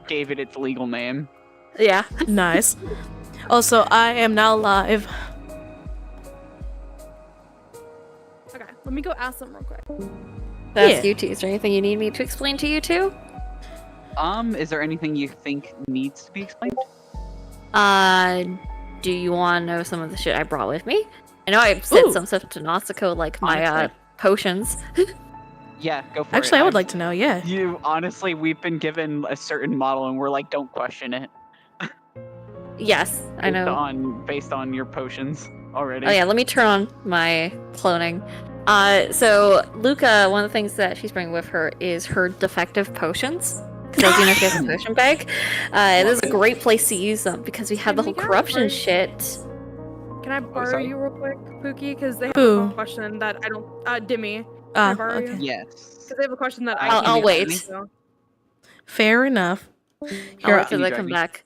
gave it its legal name. Yeah. Nice. Also, I am now live. Okay, let me go ask them real quick. That's you two. Is there anything you need me to explain to you two? Is there anything you think needs to be explained? Do you want to know some of the shit I brought with me? I know I said some stuff to Natsuko, like my potions. Yeah, go for it. Actually, I would like to know, yeah. Honestly, we've been given a certain model and we're like, don't question it. Yes, I know. Based on your potions already. Oh yeah, let me turn on my cloning. So Luca, one of the things that she's bringing with her is her defective potions. Because as you know, she has a potion bag. This is a great place to use them because we have the whole corruption shit. Can I borrow you real quick, Pookie? Because they have a question that I don't. Dimmy. Can I borrow you? Yes. Because they have a question that I'll wait. So. Fair enough. I'll wait till they come back.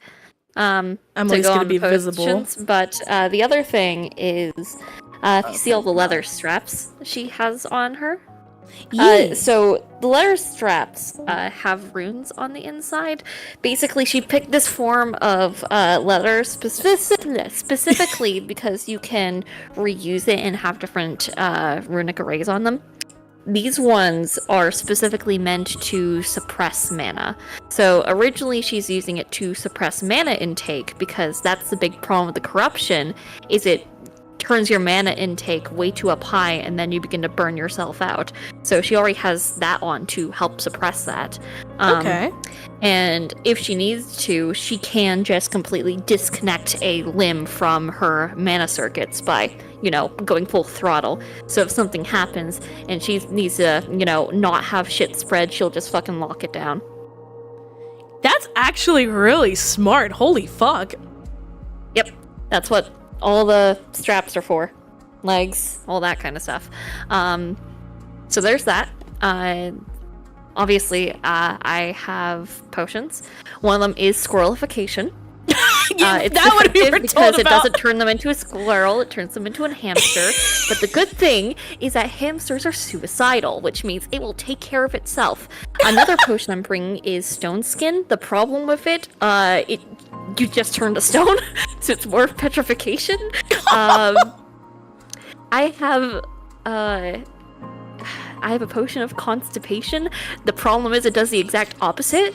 I'm always going to be visible. But the other thing is, if you see all the leather straps she has on her. So the leather straps have runes on the inside. Basically, she picked this form of leather specifically because you can reuse it and have different runic arrays on them. These ones are specifically meant to suppress mana. So originally she's using it to suppress mana intake because that's the big problem with the corruption, is it turns your mana intake way too up high and then you begin to burn yourself out. So she already has that on to help suppress that. Okay. And if she needs to, she can just completely disconnect a limb from her mana circuits by, going full throttle. So if something happens and she needs to, not have shit spread, she'll just fucking lock it down. That's actually really smart. Holy fuck. Yep. That's what all the straps are for. Legs, all that kind of stuff. So there's that. Obviously, I have potions. One of them is squirrelification. It's that would be because it doesn't turn them into a squirrel, it turns them into a hamster. But the good thing is that hamsters are suicidal, which means it will take care of itself. Another potion I'm bringing is stone skin. The problem with it, you just turned to stone, so it's more petrification. I have a potion of constipation. The problem is it does the exact opposite.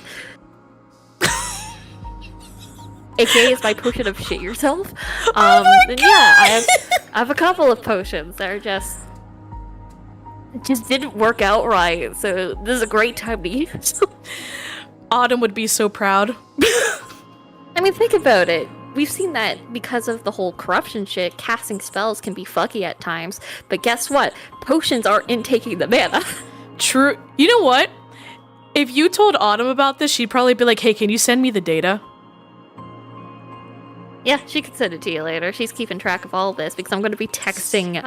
AKA is my potion of shit yourself. I have a couple of potions that are just didn't work out right. So this is a great time to use. Autumn would be so proud. I mean, think about it. We've seen that because of the whole corruption shit, casting spells can be fucky at times. But guess what? Potions aren't intaking the mana. True. You know what? If you told Autumn about this, she'd probably be like, hey, can you send me the data? Yeah, she can send it to you later. She's keeping track of all of this because I'm going to be texting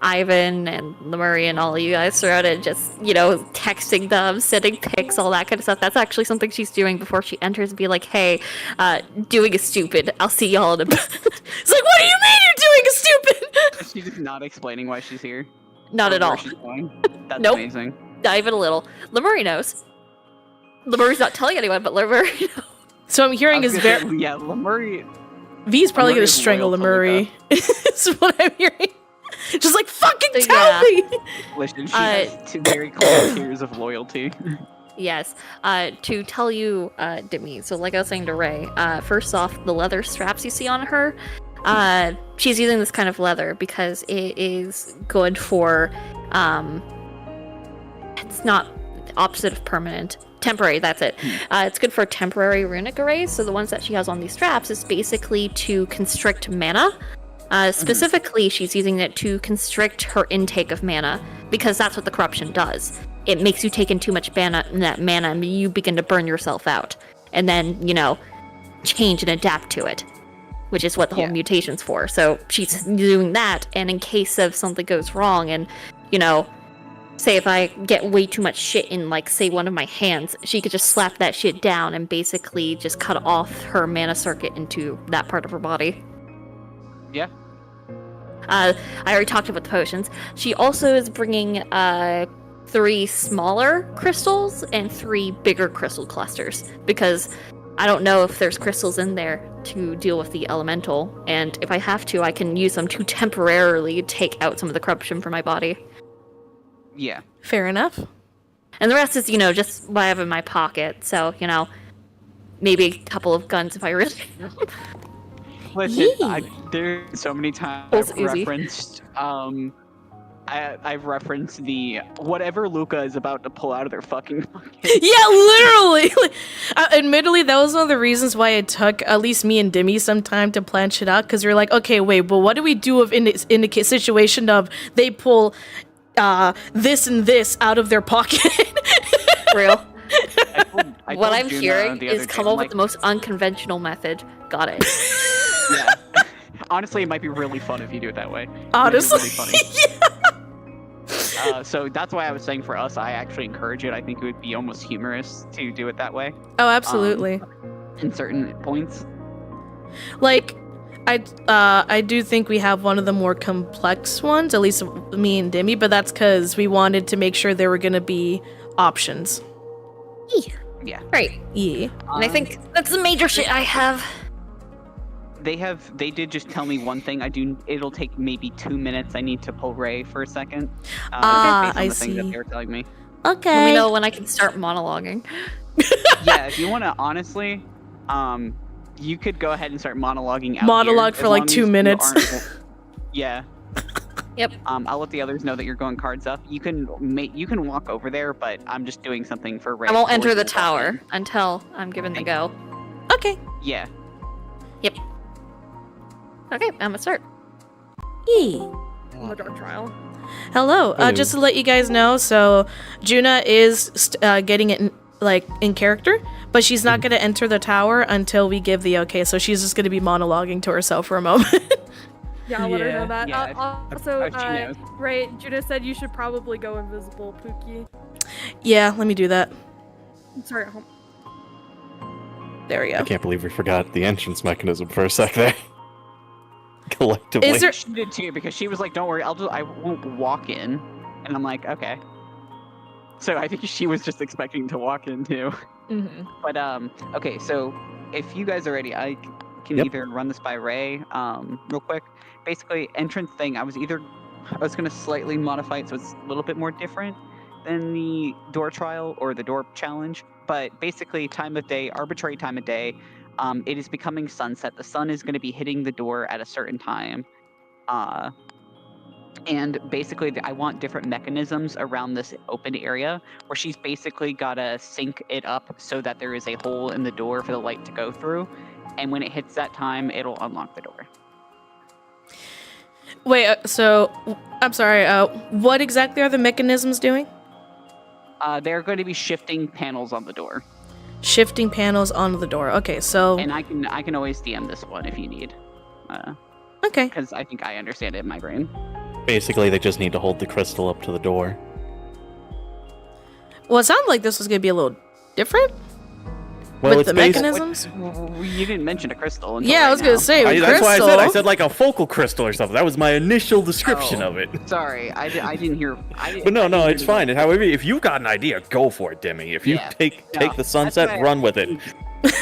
Ivan and Lemuria and all of you guys throughout it, just, texting them, sending pics, all that kind of stuff. That's actually something she's doing before she enters and be like, hey, doing is stupid. I'll see y'all in a bit. It's like, what do you mean you're doing is stupid? She's just not explaining why she's here. Not at all. That's nope. Amazing. Not even a little. Lemuria knows. Lemuria's not telling anyone, but Lemuria knows. So I'm hearing is very... Yeah, Lemuria... V's probably gonna strangle Lemuria. Is what I'm hearing. Just like, fucking tell me! Listen, she has two very clear tiers of loyalty. Yes. To tell you, Demi, so like I was saying to Ray, first off, the leather straps you see on her, she's using this kind of leather because it is good for, it's not opposite of permanent. Temporary, that's it. It's good for temporary runic arrays, so the ones that she has on these straps is basically to constrict mana. Specifically, she's using it to constrict her intake of mana, because that's what the corruption does. It makes you take in too much mana, and you begin to burn yourself out. And then, change and adapt to it, which is what the whole mutation's for. So she's doing that, and in case of something goes wrong, and, say if I get way too much shit in, like, say, one of my hands, she could just slap that shit down and basically just cut off her mana circuit into that part of her body. Yeah. I already talked about the potions. She also is bringing 3 smaller crystals and 3 bigger crystal clusters, because I don't know if there's crystals in there to deal with the elemental, and if I have to, I can use them to temporarily take out some of the corruption from my body. Yeah. Fair enough. And the rest is, just what I have in my pocket, so, maybe a couple of guns if I really... Listen, there's so many times I've referenced, I've referenced the whatever Luca is about to pull out of their fucking pocket. Yeah, literally. Admittedly, that was one of the reasons why it took at least me and Dimmy some time to plan shit out, because we were like, okay, wait, but what do we do if in the situation of they pull this and this out of their pocket? Real. I what told I'm Juna hearing the other is day, come up with the most unconventional method. Got it. Yeah. Honestly, it might be really fun if you do it that way. Honestly, really funny. Yeah. So that's why I was saying for us, I actually encourage it. I think it would be almost humorous to do it that way. Oh, absolutely. In certain points. Like, I do think we have one of the more complex ones, at least me and Dimmy, but that's because we wanted to make sure there were going to be options. Yeah. Right. Yeah. And I think that's the major shit I have. They did just tell me one thing. It'll take maybe 2 minutes. I need to pull Ray for a second. Based on I the thing that see. they were telling me. Okay. Let me know when I can start monologuing. Yeah, if you want to, honestly, you could go ahead and start monologuing out Monologue here, for like 2 minutes. Yeah. Yep. I'll let the others know that you're going cards up. You can walk over there, but I'm just doing something for Ray. I won't enter before the you walk tower in. until I'm given the go. Okay. Yeah. Yep. Okay, I'm gonna start. Yeah. On the dark trial. Hello. Just to let you guys know, so Juna is getting it in character, but she's not going to enter the tower until we give the okay. So she's just going to be monologuing to herself for a moment. Yeah, I'll let her know that. Yeah, Also, she knows. right, Juna said you should probably go invisible, Pookie. Yeah, let me do that. I'm sorry. There we go. I can't believe we forgot the entrance mechanism for a sec there. Collectively. Is there- She did too, because she was like, "Don't worry, I won't walk in," and I'm like, "Okay." So I think she was just expecting to walk in too. Mm-hmm. But okay. So if you guys are ready, I can either run this by Ray, real quick. Basically, entrance thing. I was gonna slightly modify it so it's a little bit more different than the door trial or the door challenge. But basically, time of day, arbitrary time of day. It is becoming sunset. The sun is going to be hitting the door at a certain time. And basically, I want different mechanisms around this open area where she's basically got to sync it up so that there is a hole in the door for the light to go through. And when it hits that time, it'll unlock the door. Wait, so I'm sorry. What exactly are the mechanisms doing? They're going to be shifting panels on the door. Shifting panels on the door. Okay, so And I can always DM this one if you need. okay. Because I think I understand it in my brain. Basically, they just need to hold the crystal up to the door. Well, it sounded like this was gonna be a little different Well, with it's the mechanisms. You didn't mention a crystal. Until Yeah, I was gonna say with That's why crystal. I said like a focal crystal or something. That was my initial description of it. Sorry, I didn't hear. But no, it's fine. And however, if you've got an idea, go for it, Demi. If you Yeah. take No, the sunset, that's run with it.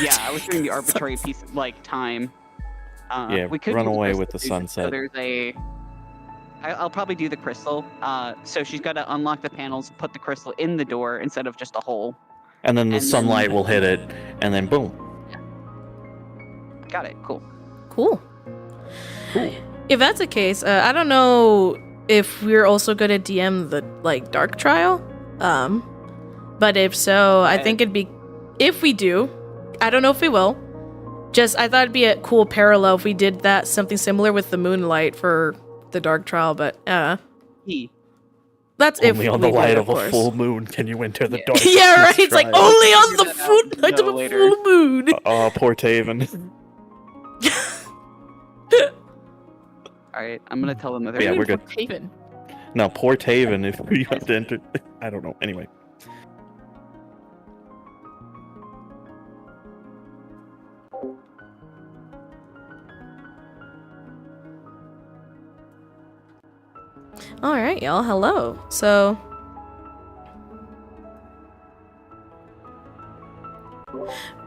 Yeah, I was doing the arbitrary piece like time. Yeah, we could run do the away crystal with the too, sunset. So there's I'll probably do the crystal. So she's got to unlock the panels, put the crystal in the door instead of just a hole. And then the And then- sunlight will hit it, and then boom. Got it. Cool. Cool. If that's the case, I don't know if we're also gonna DM the dark trial. But if so, I think it'd be if we do. I don't know if we will. Just I thought it'd be a cool parallel if we did that something similar with the moonlight for the dark trial. But that's if Only on we the do light it, of a course. full moon can you enter the Yeah. dark. Yeah, right. It's like trial. only on the Figure that full out night of a later. full moon. Oh, poor Taven. All right, I'm gonna tell them that. Yeah, we're good. Haven. No, poor Taven if we have to enter. I don't know. Anyway. All right, y'all. Hello. So,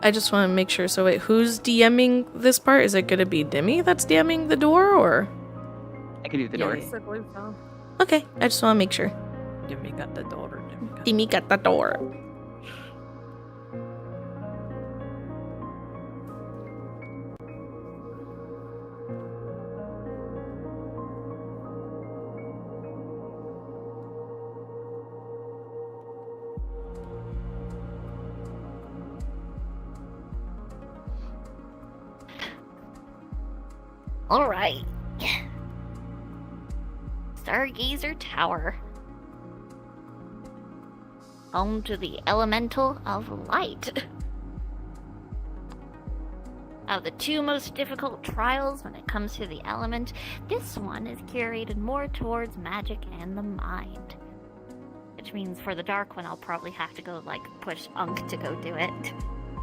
I just want to make sure. So wait, who's DMing this part? Is it gonna be Demi that's DMing the door, or? I can do the door. Yes, I believe so. Okay, I just want to make sure. Demi got the door. Demi got the door. All right. Stargazer Tower. Home to the elemental of light. Of the two most difficult trials when it comes to the element, this one is curated more towards magic and the mind. Which means for the dark one, I'll probably have to go, like, push Unk to go do it.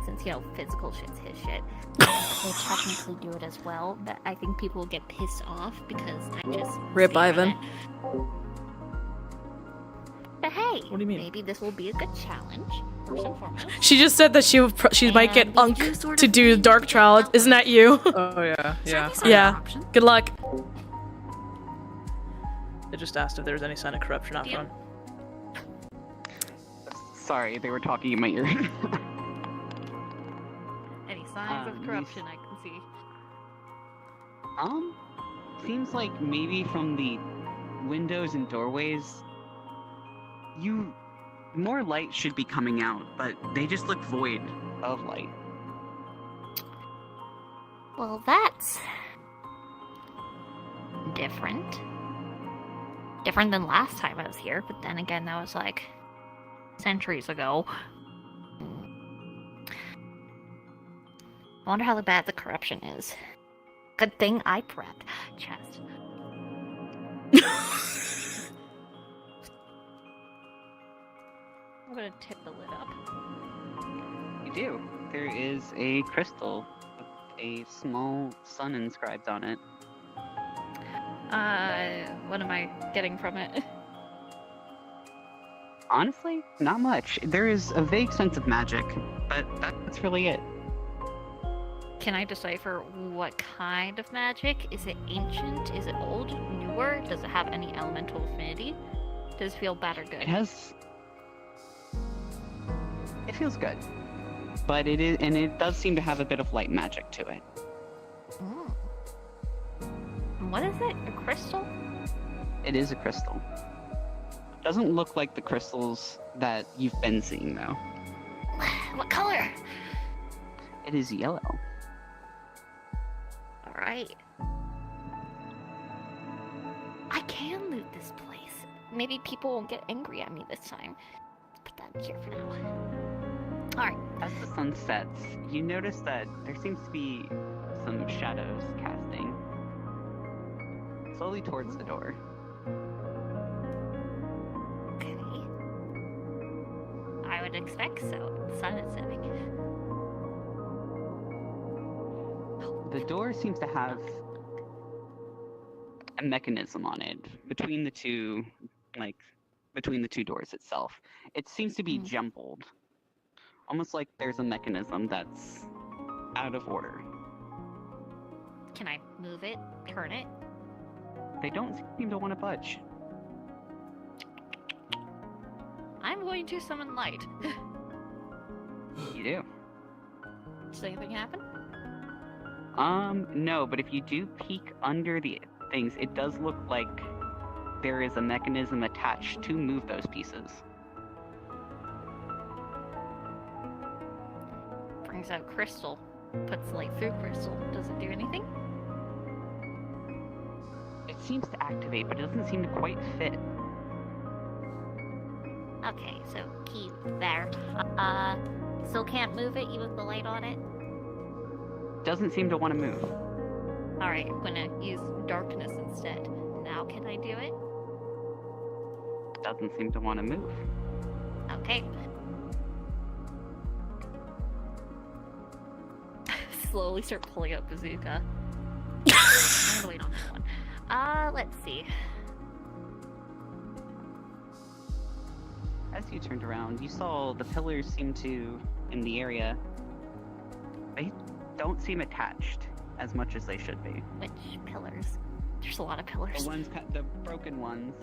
Since, you know, physical shit's his shit. They technically do it as well, but I think people will get pissed off because I just... Rip Ivan. But hey, What do you mean? Maybe this will be a good challenge, first and foremost. She just said that she might get Unk to do Dark Trial. Isn't that you? Oh yeah, yeah. Yeah. Good luck. It just asked if there was any sign of corruption on phone. Sorry, they were talking in my ear. Any signs of corruption I can see? Seems like maybe from the windows and doorways, more light should be coming out, but they just look void of light. Well, that's different. Different than last time I was here, but then again, that was like centuries ago. I wonder how bad the corruption is. Good thing I prepped. Chest. I'm gonna tip the lid up. You do. There is a crystal with a small sun inscribed on it. What am I getting from it? Honestly, not much. There is a vague sense of magic, but that's really it. Can I decipher what kind of magic? Is it ancient? Is it old? Newer? Does it have any elemental affinity? Does it feel bad or good? It feels good. But it does seem to have a bit of light magic to it. Mm. What is it? A crystal? It is a crystal. Doesn't look like the crystals that you've been seeing, though. What color? It is yellow. Alright. I can loot this place. Maybe people won't get angry at me this time. Let's put that in here for now. Alright. As the sun sets, you notice that there seems to be some shadows casting slowly towards the door. Okay. I would expect so. The sun is setting. The door seems to have a mechanism on it between the two doors itself. It seems to be jumbled. Almost like there's a mechanism that's out of order. Can I move it? Turn it? They don't seem to want to budge. I'm going to summon light. You do. Does anything happen? No, but if you do peek under the things, it does look like there is a mechanism attached to move those pieces. Brings out crystal. Puts light through crystal. Does it do anything? It seems to activate, but it doesn't seem to quite fit. Okay, so key there. Still can't move it even with the light on it? Doesn't seem to want to move. Alright, I'm gonna use darkness instead. Now can I do it? Doesn't seem to want to move. Okay. Slowly start pulling out bazooka. I'm gonna wait on that one. Let's see. As you turned around, you saw the pillars seem to, in the area, They don't seem attached as much as they should be. Which pillars? There's a lot of pillars. The broken ones.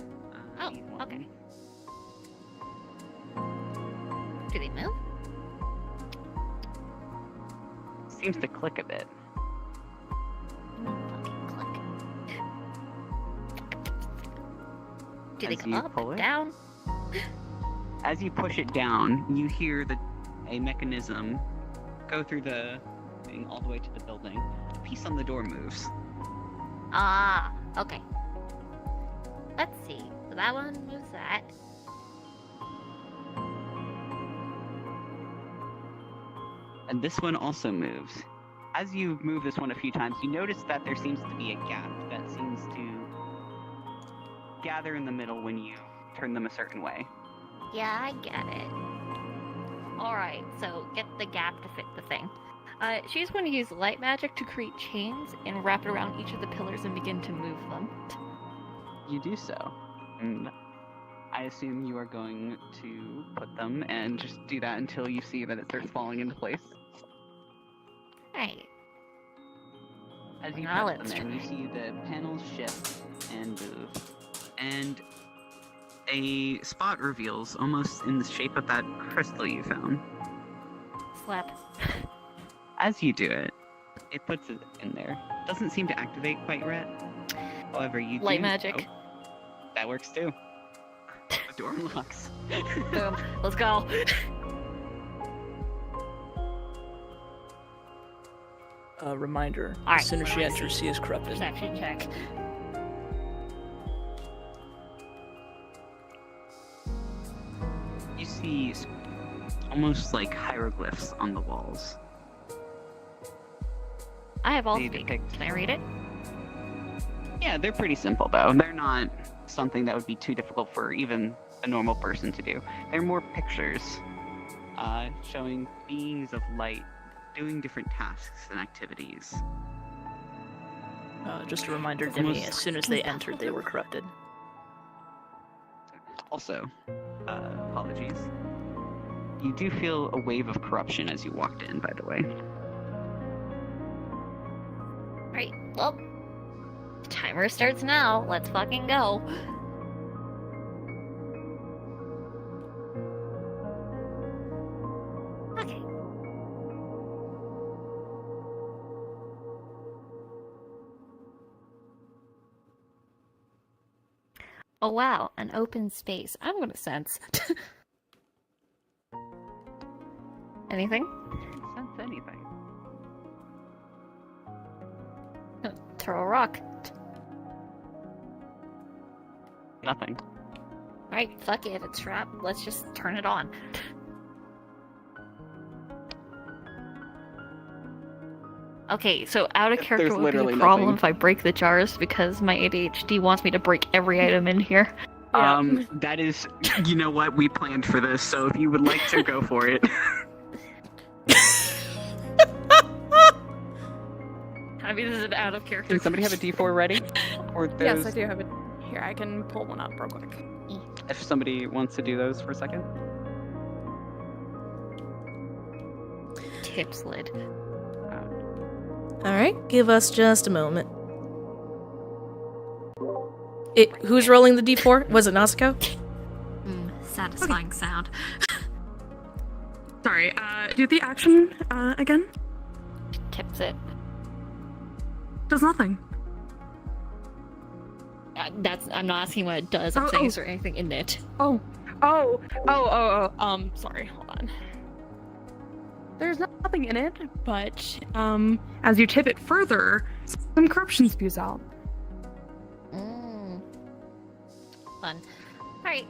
Oh, these ones. okay. Do they move? Seems to click a bit. Fucking click. Do they As come you up, pull it? down? As you push it down, you hear a mechanism go through the thing all the way to the building. The piece on the door moves. Ah, okay. Let's see. So that one moves that. And this one also moves. As you move this one a few times, you notice that there seems to be a gap that seems to gather in the middle when you turn them a certain way. Yeah, I get it. Alright, so get the gap to fit the thing. She's going to use light magic to create chains and wrap it around each of the pillars and begin to move them. You do so. And I assume you are going to put them and just do that until you see that it starts falling into place. Right. As you Now put let's them in, you try. see the panels shift and move. And a spot reveals almost in the shape of that crystal you found. Slap. As you do it, it puts it in there. Doesn't seem to activate quite yet. However, you Light do magic. know that works too. The door unlocks. Boom. Let's go. Reminder. Alright, As soon as what she do I enters, see? she is corrupted. Perception check. You see almost like hieroglyphs on the walls. I have all They speak. depict- Can I read it? Yeah, they're pretty simple though. They're not something that would be too difficult for even a normal person to do. They're more pictures, showing beings of light doing different tasks and activities. Just a reminder, It's Demi, almost- as soon as they entered, they were corrupted. Also, apologies. You do feel a wave of corruption as you walked in, by the way. Right. Well, the timer starts now. Let's fucking go. Okay. Oh wow, an open space. I'm gonna sense. Anything? Can't sense anything. Throw a rock. Nothing. Right, fuck it, if it's trapped, let's just turn it on. Okay, so out of character There's would be literally a problem nothing. if I break the jars because my ADHD wants me to break every item in here. Yeah. That is, you know what, we planned for this, so if you would like to go for it. I mean, this is an out of character. Does somebody have a D4 ready? Or those, Yes, I do have it. Here, I can pull one up real quick. if somebody wants to do those for a second. Tip slid. Alright, give us just a moment. Who's rolling the d4? Was it Nausicaa? Satisfying sound. Sorry, do the action, again? Tips it. Does nothing. I'm not asking what it does. I'm saying is there anything in it? Sorry, hold on. There's nothing in it, but, as you tip it further, some corruption spews out. Fun. Alright.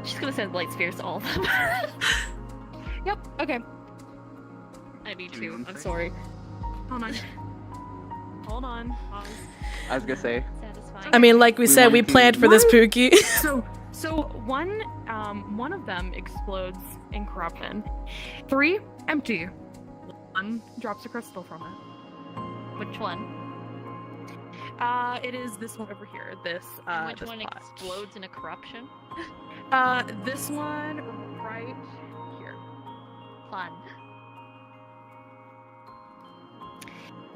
She's gonna send light spheres to all of them. Yep, okay. I need Give me to. one I'm sec. sorry. Hold on. Hold on. Pause. I was gonna say, Satisfying. I mean, like we said, we planned for this, Pookie. So one of them explodes in corruption. 3 empty. 1 drops a crystal from it. Which one? It is this one over here. This Which this one pot. explodes in a corruption? This one right here. Fun.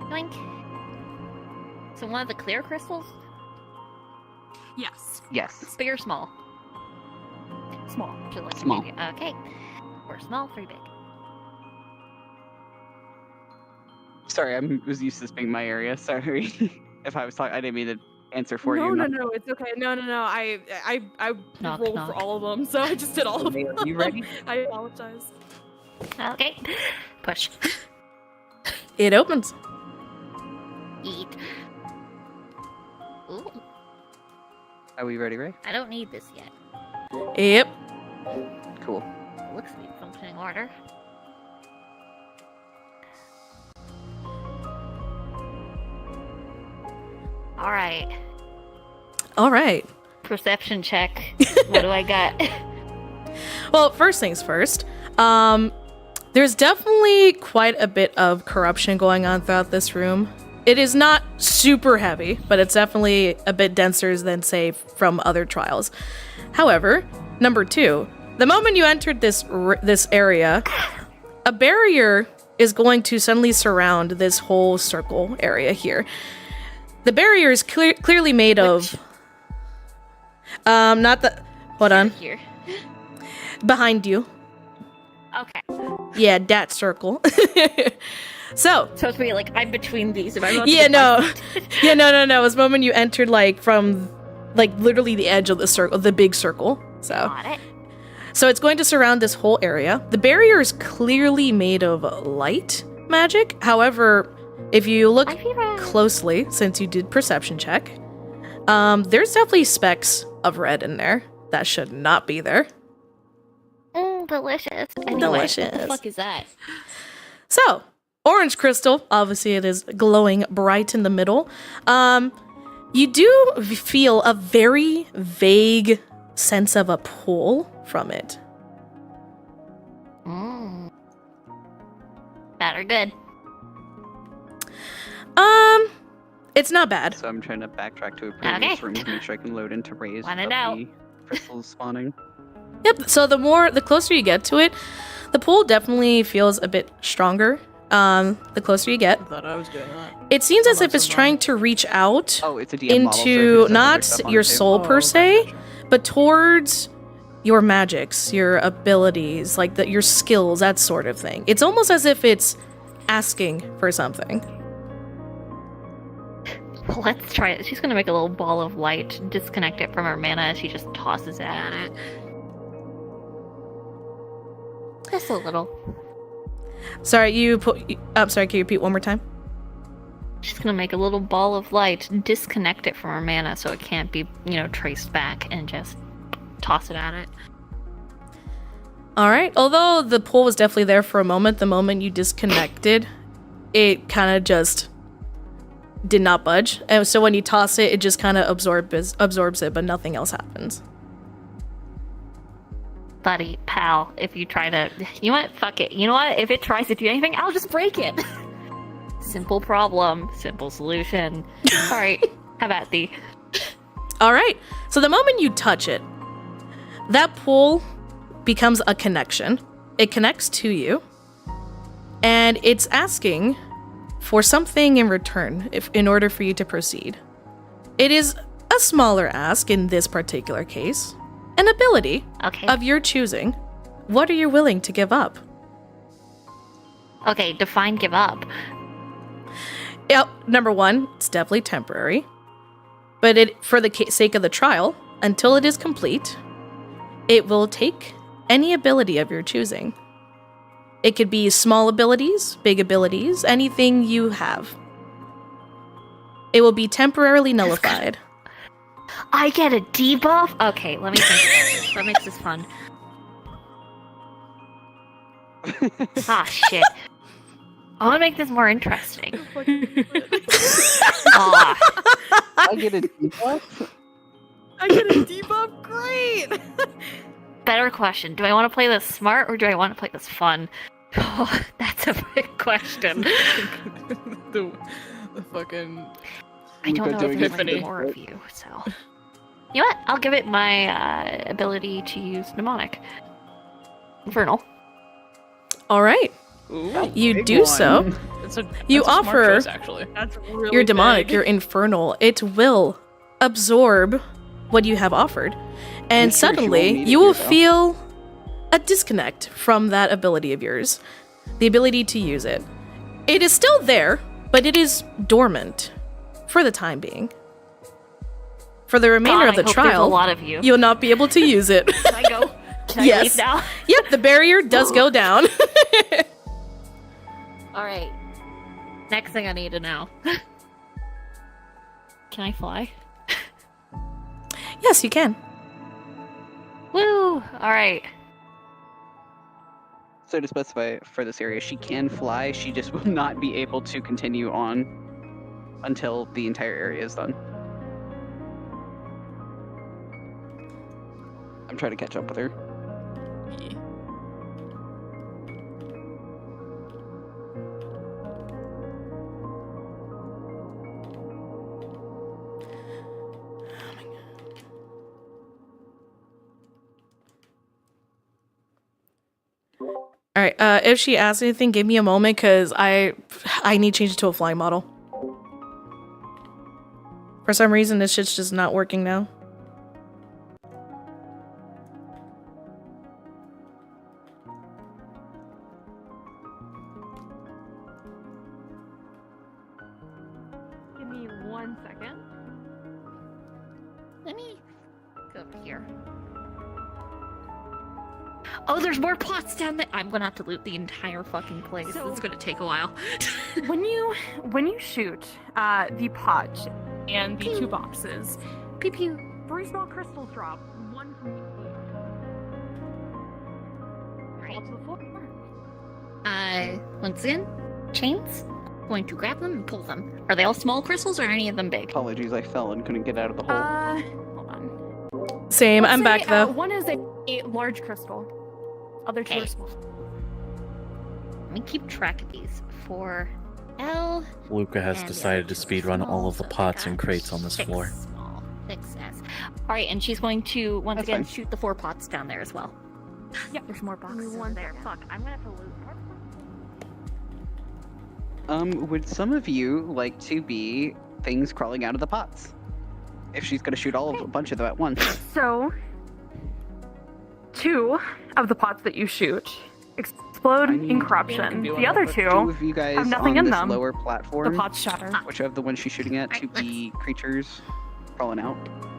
Blink. So one of the clear crystals? Yes. Yes. Big or small? Small. Just like Small. maybe- Okay. Or small, pretty big. Sorry, I was used to this being my area. Sorry. If I was talking, I didn't mean to answer for no, you. No, it's okay. No. I Knock, rolled knock. for all of them, so I just did all of Okay, them. are you ready? I apologize. Okay. Push. It opens. Eat. Ooh, Are we ready, Ray? I don't need this yet. Yep. Cool. It looks to be functioning order. Alright. All right. Perception check. What do I got? Well, first things first. There's definitely quite a bit of corruption going on throughout this room. It is not super heavy, but it's definitely a bit denser than, say, from other trials. However, number 2, the moment you entered this area, a barrier is going to suddenly surround this whole circle area here. The barrier is clearly made of... not the... Hold on. Here. Behind you. Okay. Yeah, that circle. So, So it's be like, I'm between these. Am I about to yeah, get no. my- Yeah, no. It was the moment you entered, like, from, like, literally the edge of the circle, the big circle. So Got it. it's going to surround this whole area. The barrier is clearly made of light magic. However, if you look I feel right. closely, since you did perception check, there's definitely specks of red in there that should not be there. Delicious. Anyway, Delicious. What the fuck is that? So, orange crystal, obviously it is glowing bright in the middle. You do feel a very vague sense of a pull from it. Bad or good? It's not bad. So I'm trying to backtrack to a previous room to make sure I can load into Ray's Want it without out. the crystals spawning. Yep, so the closer you get to it, the pull definitely feels a bit stronger. The closer you get. I thought I was doing that. It seems as Oh, if it's that's trying to reach out Oh, it's a DM model, so it into just not doesn't pick up on your it too. soul Oh, per okay, se, gotcha. but towards your magics, your abilities, like your skills, that sort of thing. It's almost as if it's asking for something. Let's try it. She's gonna make a little ball of light, disconnect it from her mana as she just tosses it at it. Just a little. Sorry, I'm sorry, can you repeat one more time? She's gonna make a little ball of light, disconnect it from her mana so it can't be, traced back, and just toss it at it. Alright, although the pull was definitely there for a moment, the moment you disconnected, it kind of just did not budge. And so when you toss it, it just kind of absorbs it, but nothing else happens. Buddy, pal, if you try to... You know what? Fuck it. You know what? If it tries to do anything, I'll just break it. Simple problem, simple solution. Alright, have at thee. Alright, so the moment you touch it, that pull becomes a connection. It connects to you, and it's asking for something in return in order for you to proceed. It is a smaller ask in this particular case, an ability Okay. of your choosing. What are you willing to give up? Okay, define give up. Yep, number 1, it's definitely temporary, but for the sake of the trial, until it is complete, it will take any ability of your choosing. It could be small abilities, big abilities, anything you have. It will be temporarily nullified. I get a debuff? Okay, let me think about this. That makes this fun. Ah, shit. I want to make this more interesting. Ah, I get a debuff? I get a debuff. Great. better question. Do I want to play this smart or do I want to play this fun? Oh, that's a big question. the fucking I don't know if there's any more of you, so... You know what? I'll give it my ability to use mnemonic. Infernal. All right. Ooh. You do so. You offer That's really your demonic, big. your infernal. It will absorb what you have offered. And Make sure she suddenly, won't need you it will here, though. feel a disconnect from that ability of yours. The ability to use it. It is still there, but it is dormant for the time being. For the remainder of the I hope trial, there's a lot of you. you'll not be able to use it. Can I go? Can I Yes. leave now? Yep, the barrier does go down. Alright. Next thing I need to know. Can I fly? Yes, you can. Woo! Alright. So to specify for this area, she can fly. She just will not be able to continue on until the entire area is done. I'm trying to catch up with her. All right. If she asks anything, give me a moment, cause I need to change it to a flying model. For some reason, this shit's just not working now. Give me 1 second. Let me go up here. Oh, there's more pots down there. I'm gonna have to loot the entire fucking place. So- It's gonna take a while. When you shoot the pot and the 2 boxes, Pew pew. 3 small crystals drop, 1 from each blade. Fall to the floor. Once again, chains. Going to grab them and pull them. Are they all small crystals or are any of them big? Apologies, I fell and couldn't get out of the hole. Hold on. Same. Let's I'm say, back though. One is a large crystal. Other 2 are Okay. small. Let me keep track of these. 4 L. Luca has and the decided other to 2 are speedrun all small, of the so pots I and got crates on this 6 floor. Small, 6S. Alright, and she's going to, once That's again, fine. shoot the 4 pots down there as well. Yeah. There's more boxes over 1 there. second. Fuck, I'm gonna have to loot. Would some of you like to be things crawling out of the pots? If she's gonna shoot a bunch of them at once. So, 2 of the pots that you shoot explode I need- in corruption. be one The of other the 2 2, of you guys have nothing on in this them. lower the platform, pots shatter. which of the one she's shooting at, to be creatures crawling out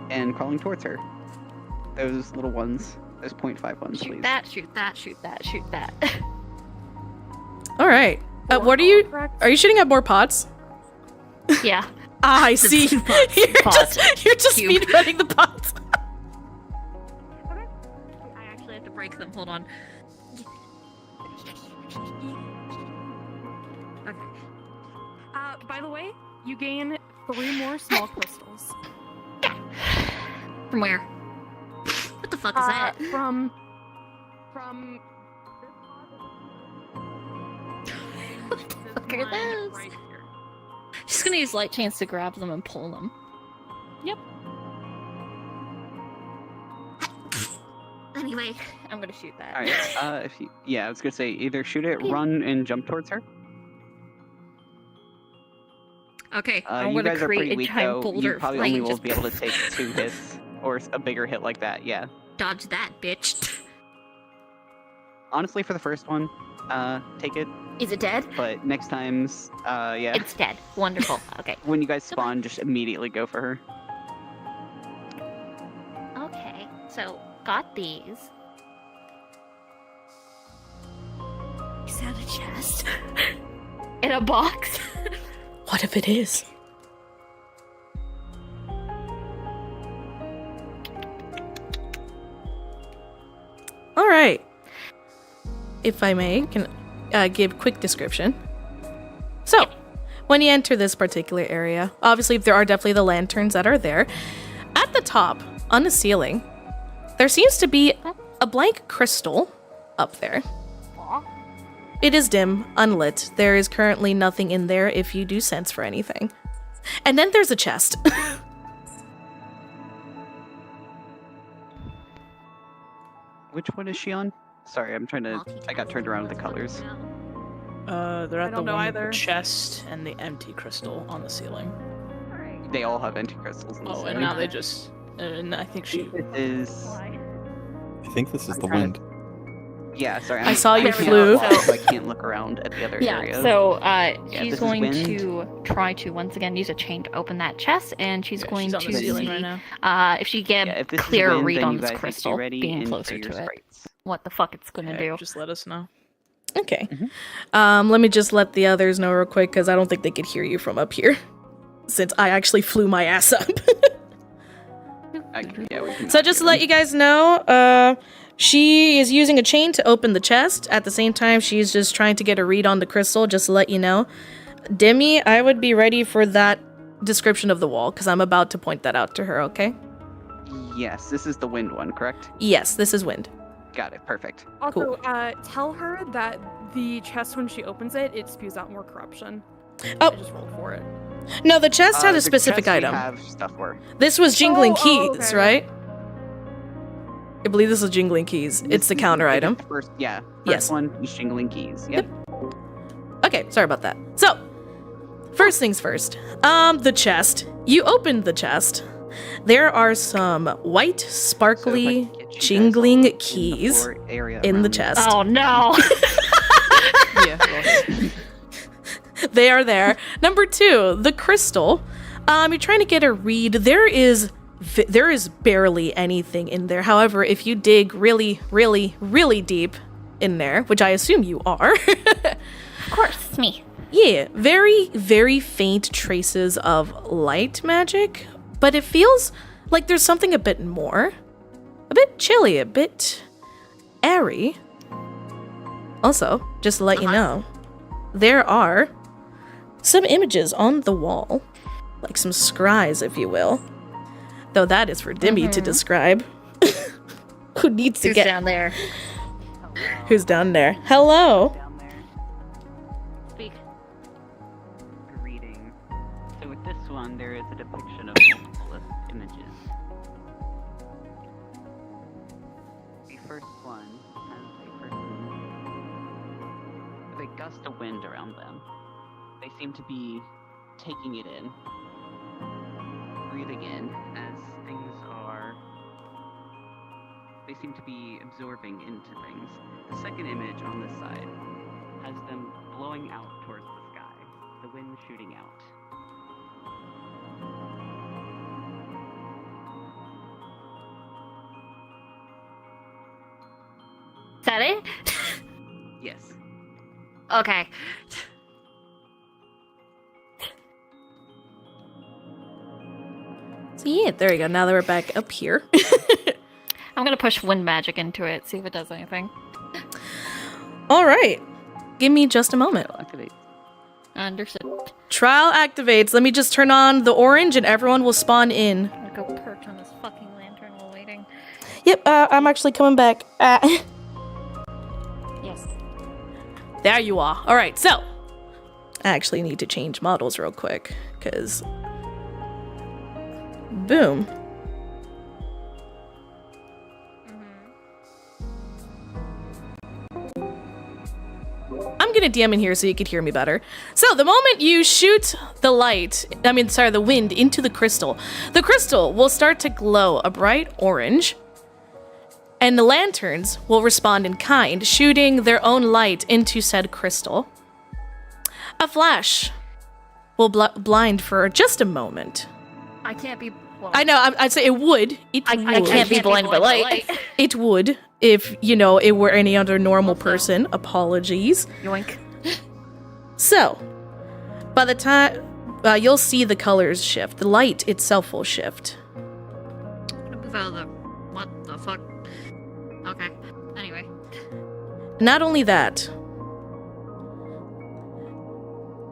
and crawling towards her. Those little ones, those 0.5 ones, Shoot please. that, shoot that, shoot that, shoot that. All right. What are you? Are you shooting at more pots? Yeah. Ah, I see. two pots, You're pots, just cube. speedrunning the pots. I actually have to break them. Hold on. Okay. By the way, you gain 3 more small crystals. From where? What the fuck is that? From What the fuck are mine those? right here. She's gonna use light chance to grab them and pull them. Yep. Anyway, I'm gonna shoot that. Alright, I was gonna say, either shoot it, run, and jump towards her. Okay, I'm You gonna guys are pretty create a weak, giant though. boulder You of probably flame. only will Just be able to take 2 hits, or a bigger hit like that, yeah. dodge that, bitch. Honestly, for the first one, take it, Is it dead? but next times, yeah. It's dead. Wonderful. Okay. When you guys spawn, just immediately go for her. Okay. So got these. Is that a chest? In a box? What if it is? All right. If I may, can give quick description. So, when you enter this particular area, obviously there are definitely the lanterns that are there. At the top, on the ceiling, there seems to be a blank crystal up there. It is dim, unlit. There is currently nothing in there if you do sense for anything. And then there's a chest. Which one is she on? Sorry, I'm trying to. I got turned around with the colors. They're at the don't know one with either. the chest and the empty crystal on the ceiling. They all have empty crystals. In the Oh, and ceiling. now they just. And I think she. It is. I think this is I'm the trying wind. Yeah, sorry. I saw you can't flew. walk, so I can't look around at the other Yeah, area. so this she's is going wind. to try to once again use a chain to open that chest, and she's Yeah, going she's on to the ceiling see right now. if she get Yeah, if this is clear wind, read then on you this guys need to be crystal, ready being and closer for your to it. sprites. What the fuck it's gonna Okay, do? just let us know. Okay. Let me just let the others know real quick, because I don't think they could hear you from up here. Since I actually flew my ass up. Yeah, we can So just to let you guys know, she is using a chain to open the chest. At the same time, she's just trying to get a read on the crystal, just to let you know. Demi, I would be ready for that description of the wall, because I'm about to point that out to her, okay? Yes, this is the wind one, correct? Yes, this is wind. Got it. Perfect. Also, tell her that the chest, when she opens it, it spews out more corruption. Oh. I just rolled for it. No, the chest had a The specific chest we item. have stuff for. This was jingling Oh, keys, okay. right? I believe this is jingling keys. It's the counter item. First, yeah. First Yes. one is shingling keys. Yep. Okay, sorry about that. So, first things first. The chest. You opened the chest. There are some white, So if I sparkly, can get you guys jingling all in the keys floor area in the around chest. Oh no! Yeah. Well, They are there. Number 2, the crystal. You're trying to get a read. There is barely anything in there. However, if you dig really, really, really deep in there, which I assume you are, Of course, it's me. yeah, very, very faint traces of light magic, but it feels like there's something a bit more. A bit chilly, a bit airy. Also, just to let you know, there are some images on the wall, like some scries, if you will. Though that is for Dimmy to describe. Who needs to Who's get down there? who's down there? Hello. down there. Speak. Reading. So with this one, there is a depiction of multiple images. The first one has a person with a gust of wind around them. They seem to be taking it in, breathing in as things are. They seem to be absorbing into things. The second image on this side has them blowing out towards the sky, the wind shooting out. Is that it? Yes. Okay. So yeah, there you go. Now that we're back up here. I'm gonna push wind magic into it, see if it does anything. All right. Give me just a moment. Activate. Understood. Trial activates. Let me just turn on the orange and everyone will spawn in. I'm gonna go perch on this fucking lantern while waiting. Yep, I'm actually coming back. Yes. There you are. All right, so I actually need to change models real quick because boom. I'm gonna DM in here so you could hear me better. So the moment you shoot the wind into the crystal will start to glow a bright orange, and the lanterns will respond in kind, shooting their own light into said crystal. A flash will blind for just a moment. I can't be blind. I know, I'd say it would. I can't be blind by light. It would, if, it were any other normal person. Apologies. Yoink. So, by the time you'll see the colors shift, the light itself will shift. What the fuck? Okay. Anyway. Not only that,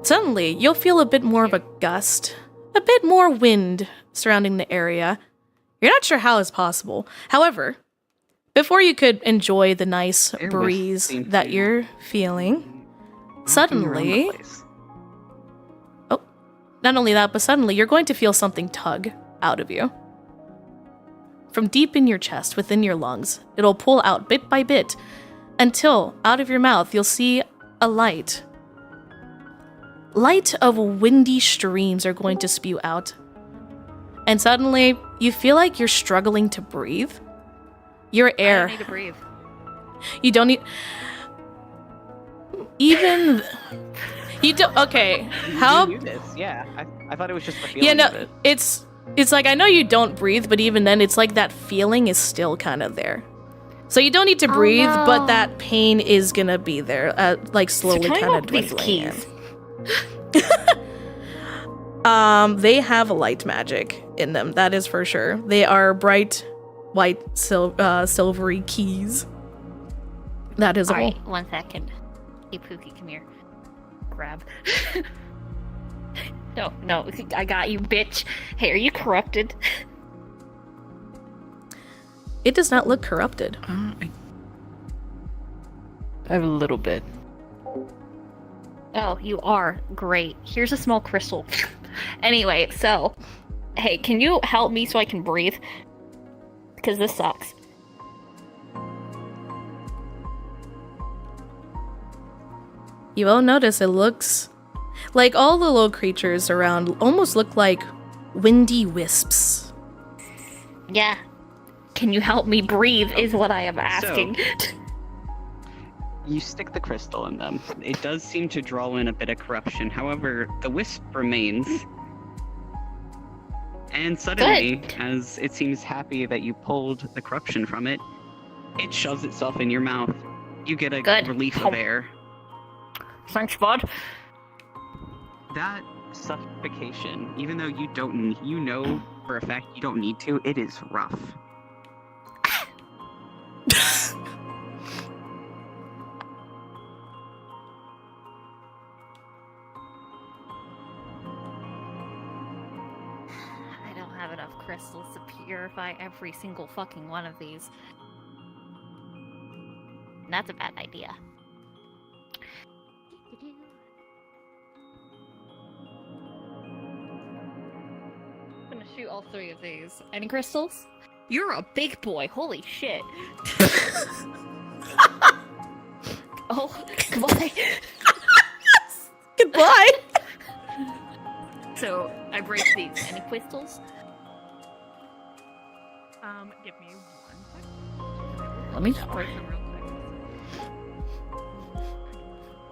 suddenly you'll feel a bit more of a gust, a bit more wind surrounding the area. You're not sure how it's possible. However, before you could enjoy the nice Air breeze seems that to you're feeling, Rocking around the suddenly, place. Not only that, but suddenly you're going to feel something tug out of you. From deep in your chest, within your lungs, it'll pull out bit by bit until out of your mouth you'll see a light. Light of windy streams are going to spew out. And suddenly you feel like you're struggling to breathe. Your air. I don't need to breathe. You don't need. Even. You don't. Okay. How? You knew this, yeah. I thought it was just the feeling Yeah, no. of it. It's like I know you don't breathe, but even then, it's like that feeling is still kind of there. So you don't need to breathe, no. but that pain is gonna be there, like slowly So tell me kind of about these dwindling in. keys. They have light magic in them. That is for sure. They are bright, white, silvery keys. That is all. Alright, 1 second. Hey, Pookie, come here. Grab. No, I got you, bitch. Hey, are you corrupted? It does not look corrupted. I have a little bit. Oh, you are. Great. Here's a small crystal. Anyway, so, hey, can you help me so I can breathe? Because this sucks. You will notice it looks like all the little creatures around almost look like windy wisps. Yeah. Can you help me breathe is what I am asking. You stick the crystal in them. It does seem to draw in a bit of corruption. However, the wisp remains. And suddenly, as it seems happy that you pulled the corruption from it, it shoves itself in your mouth. You get a relief of air. Thanks, bud. That suffocation, even though you know for a fact you don't need to, it is rough. I don't have enough crystals to purify every single fucking one of these. That's a bad idea. I'm gonna shoot all 3 of these. Any crystals? You're a big boy, holy shit. Oh, goodbye. Goodbye. So, I break these. Any crystals? Give me 1 second. Let me just break them real quick.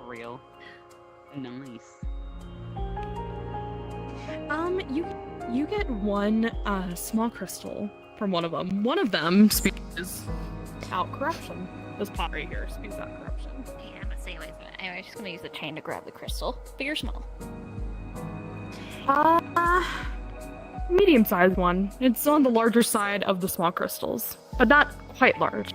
Real. Nice. You get 1 small crystal from one of them. One of them spews out corruption. This pot right here spews out corruption. Yeah, I'm gonna say wait a minute. Anyway, I'm just gonna use the chain to grab the crystal. Big or small? Medium-sized one. It's on the larger side of the small crystals, but not quite large.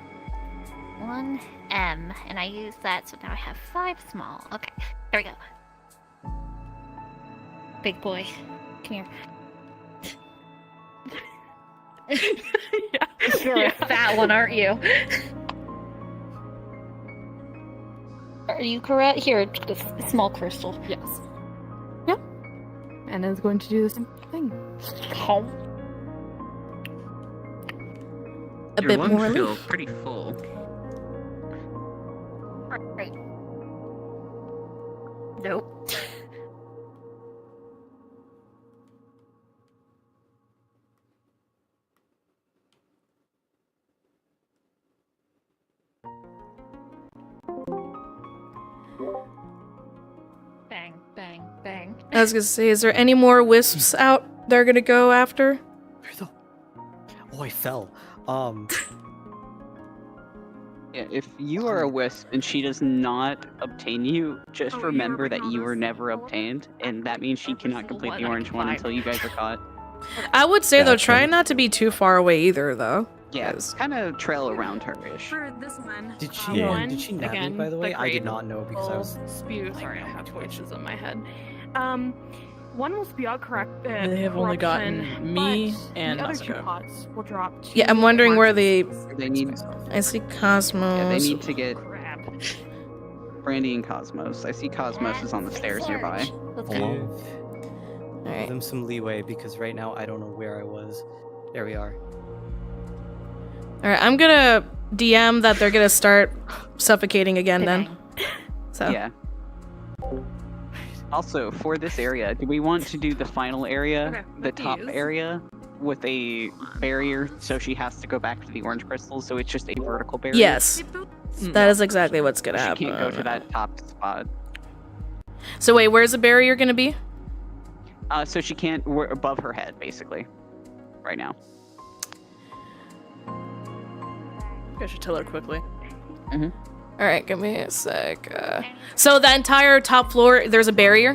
1 M, and I use that, so now I have 5 small. Okay, there we go. Big boy, come here. You're a fat one, aren't you? Are you correct? Here, the small crystal. Yes. Yep. And it's going to do the same thing. Home. A Your bit lungs more feel relief. pretty full. Right. Nope. Bang, bang, bang. I was gonna say, is there any more wisps out they're gonna go after? Where the? Oh, I fell. Yeah, if you are a wisp and she does not obtain you, just remember that you were never obtained, and that means she cannot complete the orange one until you guys are caught. I would say though, Gotcha. try not to be too far away either, though. Yeah, Yes. kind of trail around her-ish. For this one, Did she? one, Did she nab me? again, By the way, I did grade not know because I was. will spew. Sorry, I have voices in my head. One will spew out correct. They have only corruption, gotten me but and the other 2 Masako. pots will drop. 2 Yeah, I'm wondering where they. They need, I see Cosmos. yeah, they need to get Crap. Brandy and Cosmos. I see Cosmos is on the stairs nearby. Let's go. Alright. Give them some leeway because right now I don't know where I was. There we are. Alright, I'm gonna DM that they're gonna start suffocating again then. So Yeah. Also, for this area, do we want to do the final area, Okay, the let's top use- area, with a barrier so she has to go back to the orange crystals, so it's just a vertical barrier? yes, that is exactly what's gonna She happen. can't go to that top spot. So wait, where's the barrier gonna be? So she can't, we're above her head, basically, right now. I should tell her quickly. Alright, give me a sec. So the entire top floor, there's a barrier?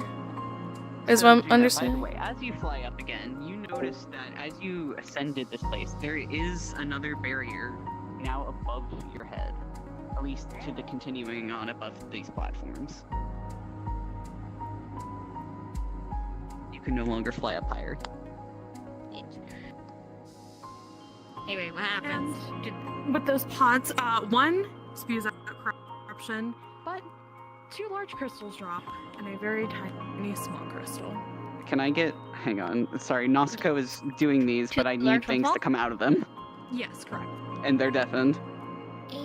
Is what I'm By the understanding? way, as you fly up again, you notice that as you ascended this place, there is another barrier now above your head. At least to the continuing on above these platforms. You can no longer fly up higher. Anyway, what happens? And with those pods, one spews out corruption, but 2 large crystals drop, and a very tiny small crystal. Can I get... Hang on. Sorry, Nausicaa is doing these, but I need Large things to crystal? come out of them. Yes, correct. And they're deafened. 8.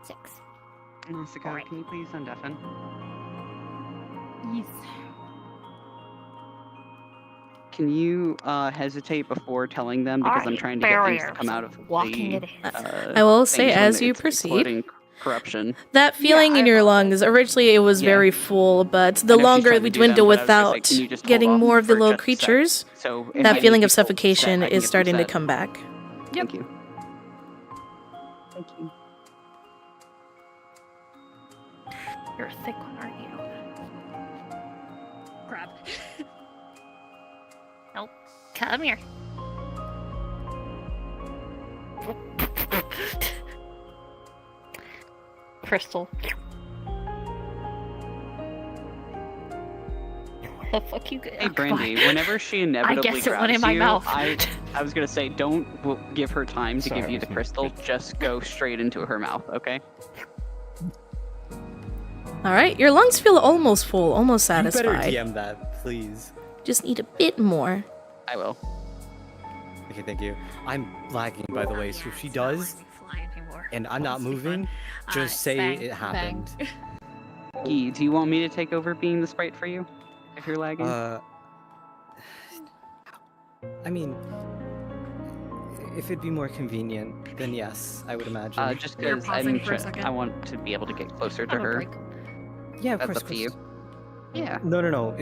6. Nausicaa, Alright. can you please undeafen? Yes. Can you hesitate before telling them, because I'm Alright, trying to get things to barrier, come so out of walking the... it is. I will say, things when as you it's proceed, exploding corruption. that feeling in your lungs, originally it was Yeah. very full, but the I know she's longer trying we to do them, dwindle but I was gonna say, without can you just hold getting off more of the for little just a sec? creatures, So if I that need feeling to of set, I suffocation can is get them starting to set. come back. Thank you. Thank you. You're a thick one, aren't you? Crap. Nope. Come here. Crystal. The fuck you get? Hey Brandy, whenever she inevitably guess it grabs went in my you, mouth. I was gonna say, don't give her time to give Sorry. you the crystal. Just go straight into her mouth, okay? Alright, your lungs feel almost full, almost You better satisfied. DM that, please. Just need a bit more. I will. Okay, thank you. I'm lagging, by the way, so if she does, and I'm not moving, just say bang, it happened. Gee, do you want me to take over being the sprite for you? If you're lagging? I mean, if it'd be more convenient, then yes, I would imagine. Just You're because pausing for a second? I want to be able to get closer to Have a her. break. Yeah, of That's course. up to you. Yeah. No.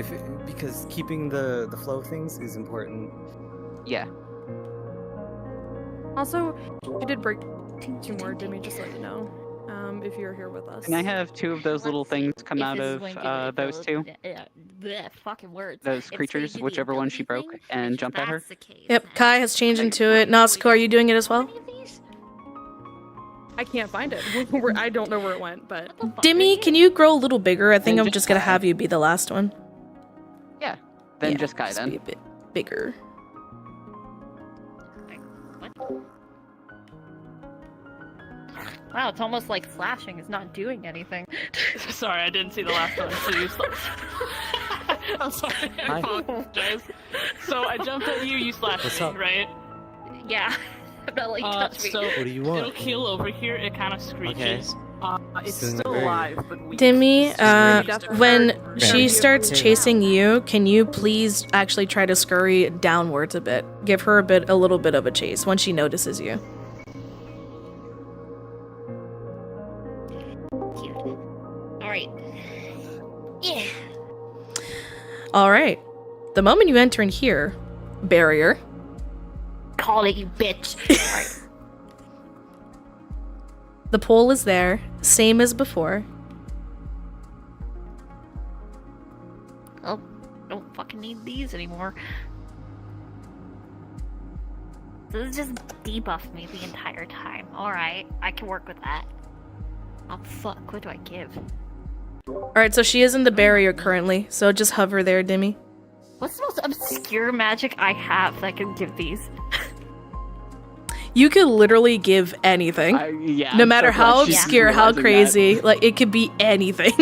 Because keeping the flow of things is important. Yeah. Also, she did break 2 more, Demi, just let you know. If you're here with us. Can I have 2 of those little things come out of those 2? Fucking words. Those creatures, whichever one she broke, and jump at her? Yep, Kai has changed into it. Nausicaa, are you doing it as well? I can't find it. I don't know where it went, but Dimmy, can you grow a little bigger? I think Then I'm just gonna Kai. have you be the last one. Yeah. Then Yeah, just Kai be then. a bit bigger. Wow, it's almost like slashing is not doing anything. Sorry, I didn't see the last one, so you I'm sorry, I Hi. apologize. So I jumped at you, you slashed What's me, up? right? Yeah. But like touch me. So What do you it'll want? kill over here, it kind of screeches. It's Still still very- alive, but weak. Dimmy, when Yeah. she starts Yeah. chasing you, can you please actually try to scurry downwards a bit? Give her a little bit of a chase when she notices you. Cute. Alright. Yeah. All right. The moment you enter in here, barrier. Calling you bitch. Alright. The pole is there, same as before. Oh, don't fucking need these anymore. This just debuffed me the entire time. Alright, I can work with that. Oh fuck, what do I give? All right, so she is in the barrier currently, so just hover there, Dimmy. What's the most obscure magic I have that I can give these? You could literally give anything. Yeah. No I'm matter so glad how she's obscure, how realizing that. crazy, like it could be anything.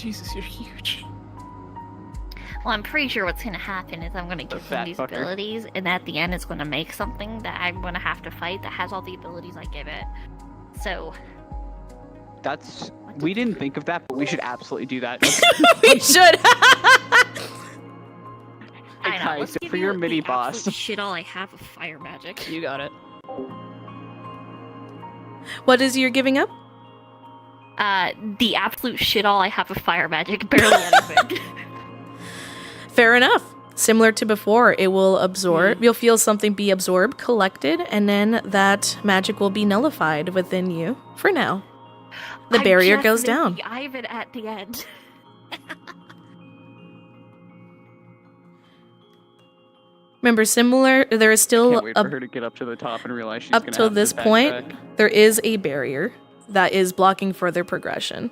Jesus, you're huge. Well, I'm pretty sure what's gonna happen is I'm gonna give him fat these fucker. abilities, and at the end it's gonna make something that I'm gonna have to fight that has all the abilities I give it. So, We didn't think of that, but we should absolutely do that. We should. Hey, I know. Kai, Let's so give for you your the mini boss. absolute shit all I have of fire magic. You got it. What is you're giving up? The absolute shit all I have of fire magic, barely anything. Fair enough. Similar to before, it will absorb. You'll feel something be absorbed, collected, and then that magic will be nullified within you for now. The barrier goes down. I have it at the end. Remember, similar. There is still Can't wait for her to get up to the top and realize she's up gonna till have this to point. backtrack. There is a barrier that is blocking further progression.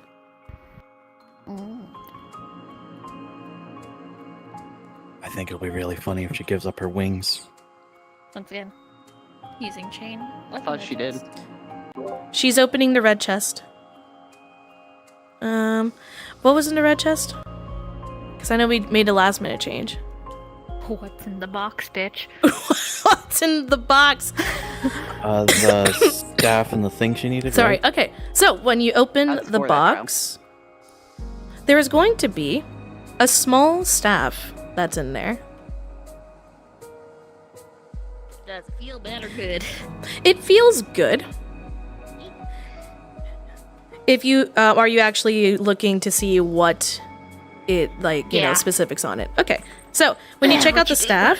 I think it'll be really funny if she gives up her wings. Once again, using chain. I thought she did. She's opening the red chest. What was in the red chest? Because I know we made a last minute change. What's in the box, bitch? What's in the box? The staff and the thing she needed. Sorry. Right? Okay. So when you open That's the for that box, there is going to be a small staff that's in there. Does it feel bad or good? It feels good. If you are you actually looking to see what it like, you know, Yeah. specifics on it? Okay. So when you check out the staff,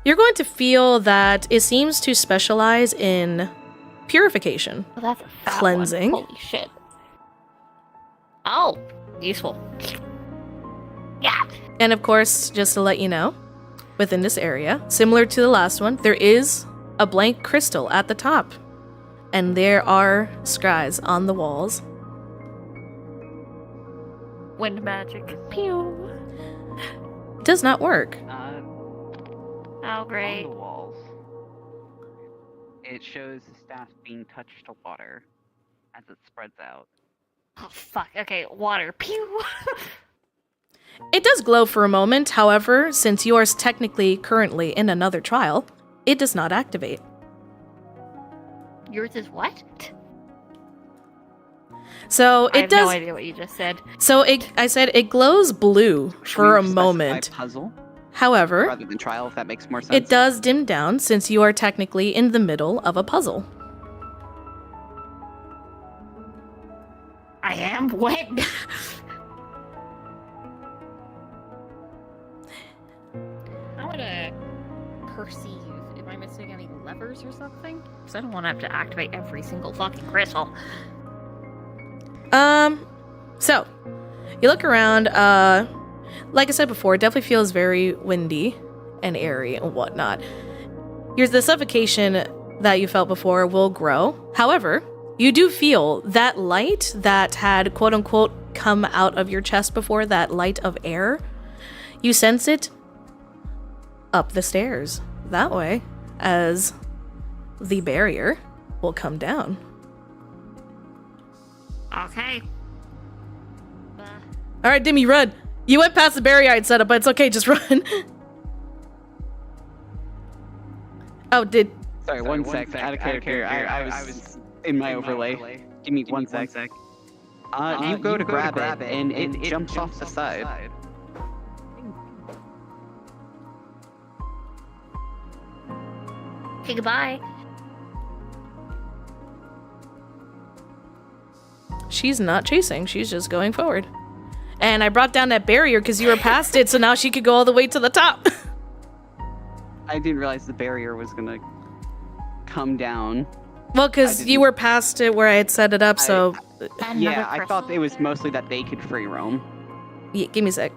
you're going to feel that it seems to specialize in purification. Well, that's a fat Cleansing. One. Holy shit. Oh, useful. Yeah. And of course, just to let you know, within this area, similar to the last one, there is a blank crystal at the top. And there are scries on the walls. Wind magic. Pew. It does not work. Oh, On great. the walls, it shows the staff being touched to water as it spreads out. Oh, fuck. Okay, water. Pew. It does glow for a moment, however, since you are technically currently in another trial, it does not activate. Yours is what? So I it have does. no idea what you just said. So I said it glows blue Should for we a specify moment. puzzle However, rather than trial, if that makes more sense. it does dim down since you are technically in the middle of a puzzle. I am what? I want to perceive. Am I missing any levers or something? Because I don't want to have to activate every single fucking crystal. So you look around, like I said before, it definitely feels very windy and airy and whatnot. The suffocation that you felt before will grow. However, you do feel that light that had quote unquote come out of your chest before, that light of air, you sense it up the stairs that way as the barrier will come down. Okay. All right, Dimmy, run. You went past the barrier I'd set up, but it's okay, just run. Oh, Sorry, one sec. Out of character. I was in my overlay. Give me one sec. You go to grab it, and it jumps off the side. Okay, goodbye. She's not chasing, she's just going forward. And I brought down that barrier because you were past it, so now she could go all the way to the top. I didn't realize the barrier was gonna come down. Well, because you were past it where I had set it up, so... Yeah, I thought it was mostly that they could free roam. Yeah, give me a sec.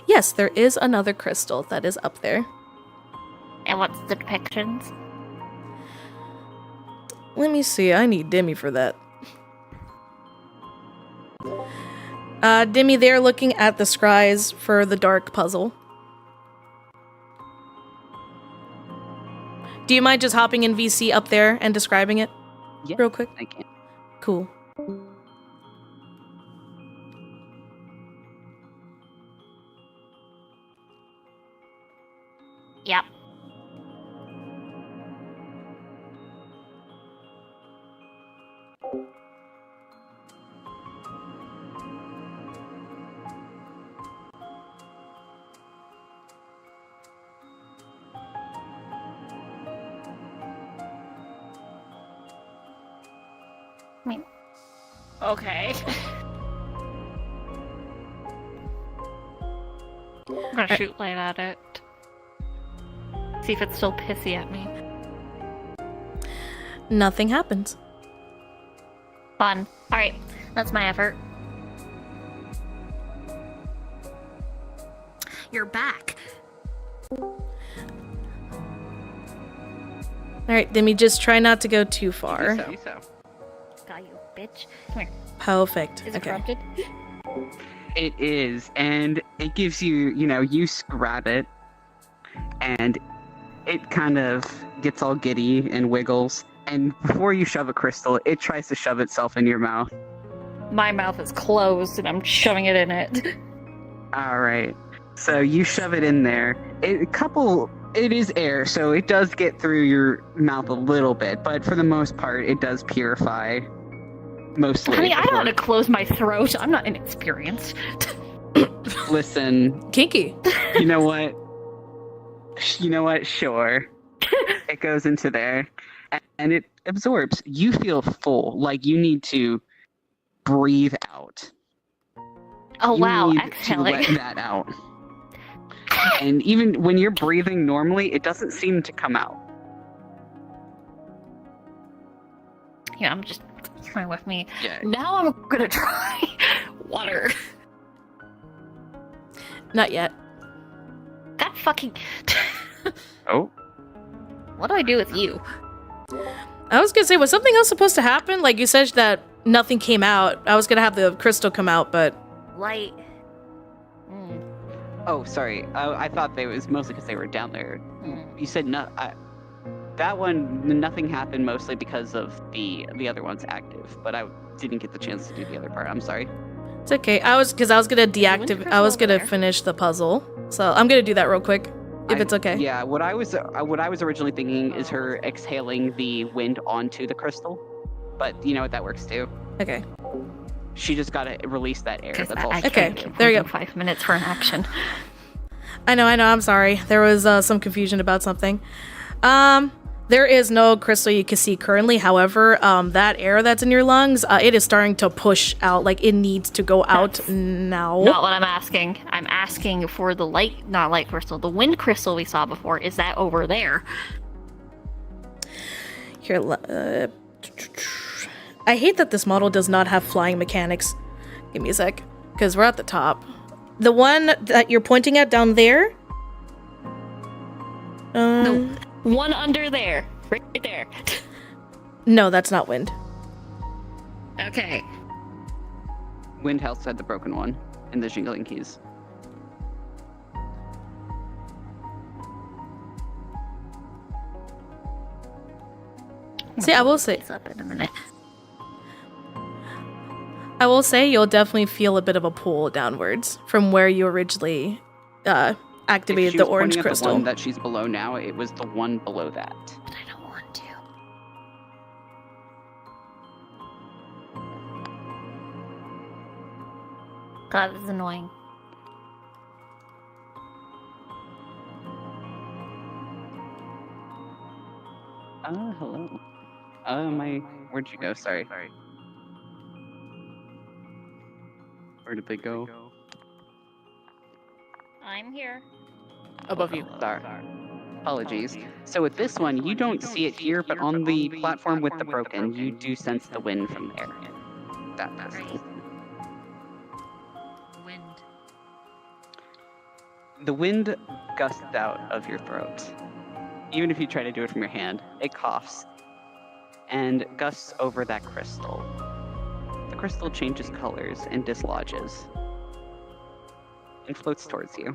Yes, there is another crystal that is up there. And what's the depictions? Let me see, I need Dimmy for that. Dimmy, they're looking at the scries for the dark puzzle. Do you mind just hopping in VC up there and describing it? Yeah, real quick? I can. Cool. Yep. I mean, okay. I'm gonna shoot light at it. See if it's still pissy at me. Nothing happens. Fun. Alright, that's my effort. You're back. Alright, then we just try not to go too far. So. Got you, bitch. Come here. Perfect. Is it Okay. corrupted? It is, and it gives you, you grab it, and it kind of gets all giddy and wiggles, and before you shove a crystal, it tries to shove itself in your mouth. My mouth is closed and I'm shoving it in it. Alright, so you shove it in there. It is air, so it does get through your mouth a little bit, but for the most part, it does purify. Mostly. I mean, I know how to close my throat. I'm not inexperienced. Listen, Kinky. you know what? Sure. It goes into there, and it absorbs. You feel full, like you need to breathe out. Oh wow, You need exhaling. to let that out. And even when you're breathing normally, it doesn't seem to come out. Yeah, I'm just trying with me. Yeah. Now I'm gonna try water. Not yet. God fucking. Oh. What do I do with you? I was gonna say, was something else supposed to happen? Like you said that nothing came out. I was gonna have the crystal come out, but... Light. Oh, sorry. I thought it was mostly because they were down there. You said no. That one, nothing happened mostly because of the other one's active, but I didn't get the chance to do the other part. I'm sorry. It's okay. I was gonna deactivate. I was gonna finish the puzzle, so I'm gonna do that real quick, if it's okay. Yeah. What I was originally thinking is her exhaling the wind onto the crystal, but you know what, that works too. Okay. She just gotta release that air. That's all. Okay, there you go. 5 minutes for an action. I know. I'm sorry. There was some confusion about something. There is no crystal you can see currently. However, that air that's in your lungs, it is starting to push out. Like, it needs to go out now. Not what I'm asking. I'm asking for the not light crystal, the wind crystal we saw before. Is that over there? Here, I hate that this model does not have flying mechanics. Give me a sec, because we're at the top. The one that you're pointing at down there? No. One under there. Right there. No, that's not wind. Okay. Wind House had the broken one and the jingling keys. See, I will say... Up in a minute. I will say you'll definitely feel a bit of a pull downwards from where you originally activated the orange crystal. The one that she's below now, it was the one below that. But I don't want to. God, this is annoying. Hello. Where'd you go? Sorry. Where did they go? I'm here. Above you. Sorry. Apologies. So with this one, you don't see it here, but on the platform with the broken, you do sense the wind from there. That does. Wind. The wind gusts out of your throat. Even if you try to do it from your hand, it coughs and gusts over that crystal. The crystal changes colors and dislodges and floats towards you.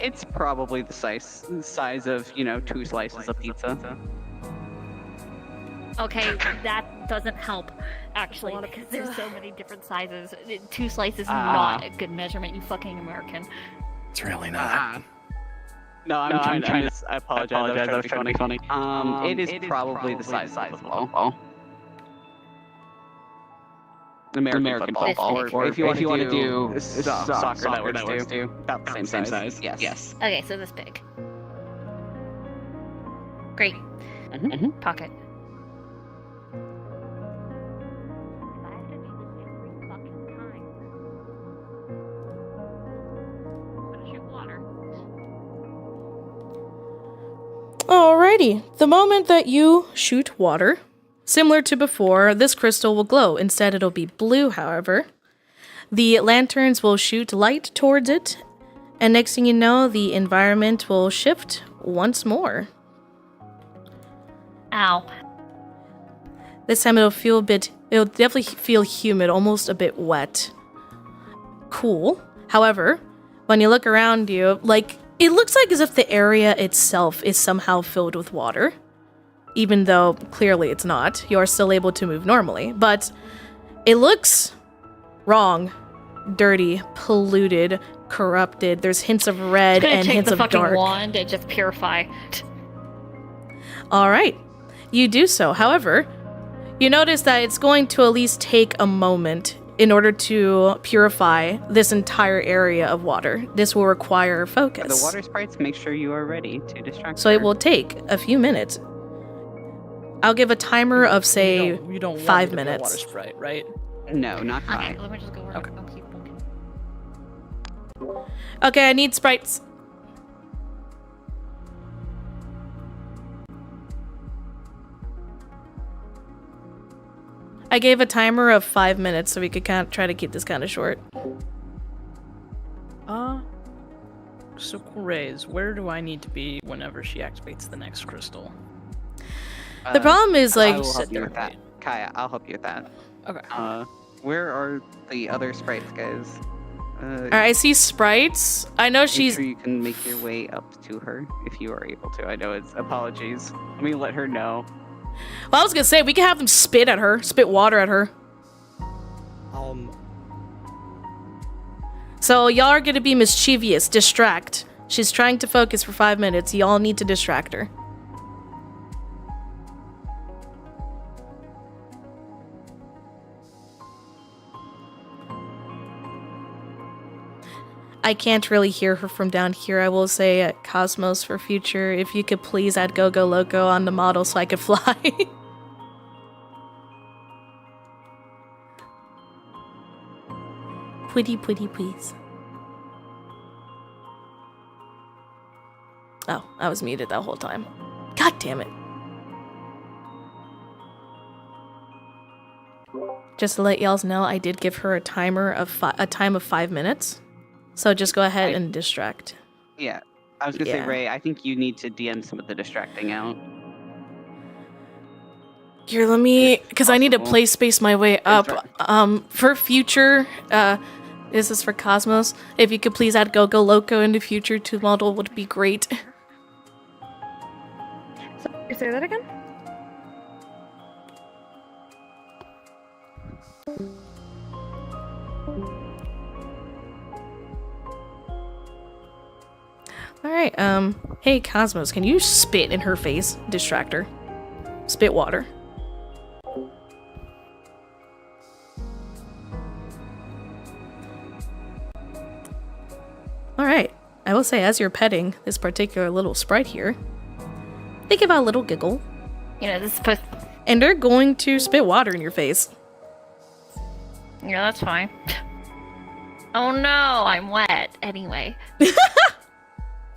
It's probably the size of, 2 slices of pizza. Okay, that doesn't help, actually, because there's so many different sizes. 2 slices is not a good measurement, you fucking American. It's really not. No, I'm trying to. I apologize. I was trying to be funny. It is probably the size of a football. American football. Or if you want to do soccer, that works too. About the same size. Yes. Okay, so this big. Great. Pocket. I have to do this every fucking time. I'm gonna shoot water. Alrighty. The moment that you shoot water, similar to before, this crystal will glow. Instead, it'll be blue, however. The lanterns will shoot light towards it, and next thing you know, the environment will shift once more. Ow. This time it'll definitely feel humid, almost a bit wet. Cool. However, when you look around you, it looks like as if the area itself is somehow filled with water. Even though clearly it's not. You are still able to move normally. But it looks wrong, dirty, polluted, corrupted. There's hints of red and hints of dark. Take the fucking wand and just purify. Alright. You do so. However, you notice that it's going to at least take a moment in order to purify this entire area of water. This will require focus. For the water sprites, make sure you are ready to distract So her. it will take a few minutes. I'll give a timer of, say, you don't 5 want me to be a minutes. water sprite, right? No, not Okay, five. let me just go work. Okay. Okay, I need sprites. I gave a timer of 5 minutes so we could try to keep this kind of short. So Raise, where do I need to be whenever she activates the next crystal? The problem is, I like, will help you with that. Kaya, I'll help you with that. Okay. Where are the other sprites, guys? alright, I see sprites. I know Make she's. sure you can make your way up to her if you are able to. I know it's apologies. Let me let her know. Well, I was gonna say we can have them spit at her, spit water at her. So y'all are gonna be mischievous, distract. She's trying to focus for 5 minutes. Y'all need to distract her. I can't really hear her from down here. I will say at Cosmos for future, if you could please add Go Go Loco on the model so I could fly. Pretty, please. Oh, I was muted that whole time. God damn it. Just to let y'all know, I did give her a timer of a time of 5 minutes. So just go ahead and distract. Yeah. I was gonna say, Ray, I think you need to DM some of the distracting out. Here, let me, because I need to play space my way up. For future, this is for Cosmos. If you could please add Go Go Loco in the future to model would be great. You say that again? Alright, hey Cosmos, can you spit in her face? Distract her. Spit water. Alright, I will say as you're petting this particular little sprite here, they give out a little giggle. You know, this is supposed. And they're going to spit water in your face. Yeah, that's fine. Oh no, I'm wet. Anyway.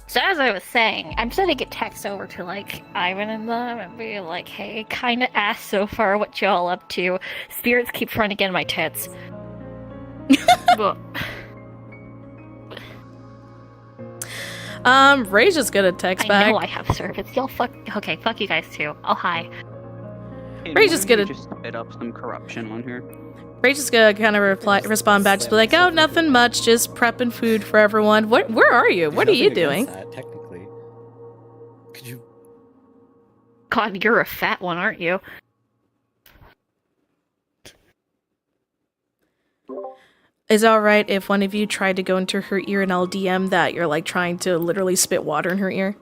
So as I was saying, I'm sending a text over to, like, Ivan and them and be like, hey, kinda asked so far what y'all up to. Spirits keep trying to get in my tits. But... Ray's just gonna text back. I know I have service. Y'all fuck... Okay, fuck you guys too. Oh, hi. Ray's just gonna... just spit up some corruption on her. Ray's just gonna kind of respond back, just be like, oh, nothing much, just prepping food for everyone. Where are you? What are you doing? Technically. Could you... God, you're a fat one, aren't you? Is it alright if one of you tried to go into her ear and I'll DM that you're like trying to literally spit water in her ear?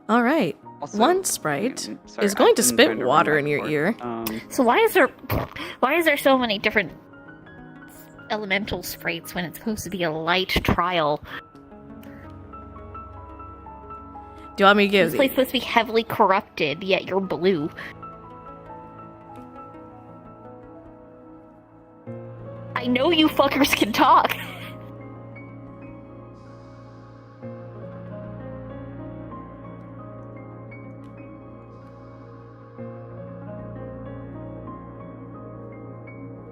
Alright. Also, One sprite sorry, is going I've to been spit trying to water run in your back ear. and forth. So why is there so many different elemental sprites when it's supposed to be a light trial? Do you want me to This give place is supposed to be heavily corrupted, yet you're blue. I know you fuckers can talk.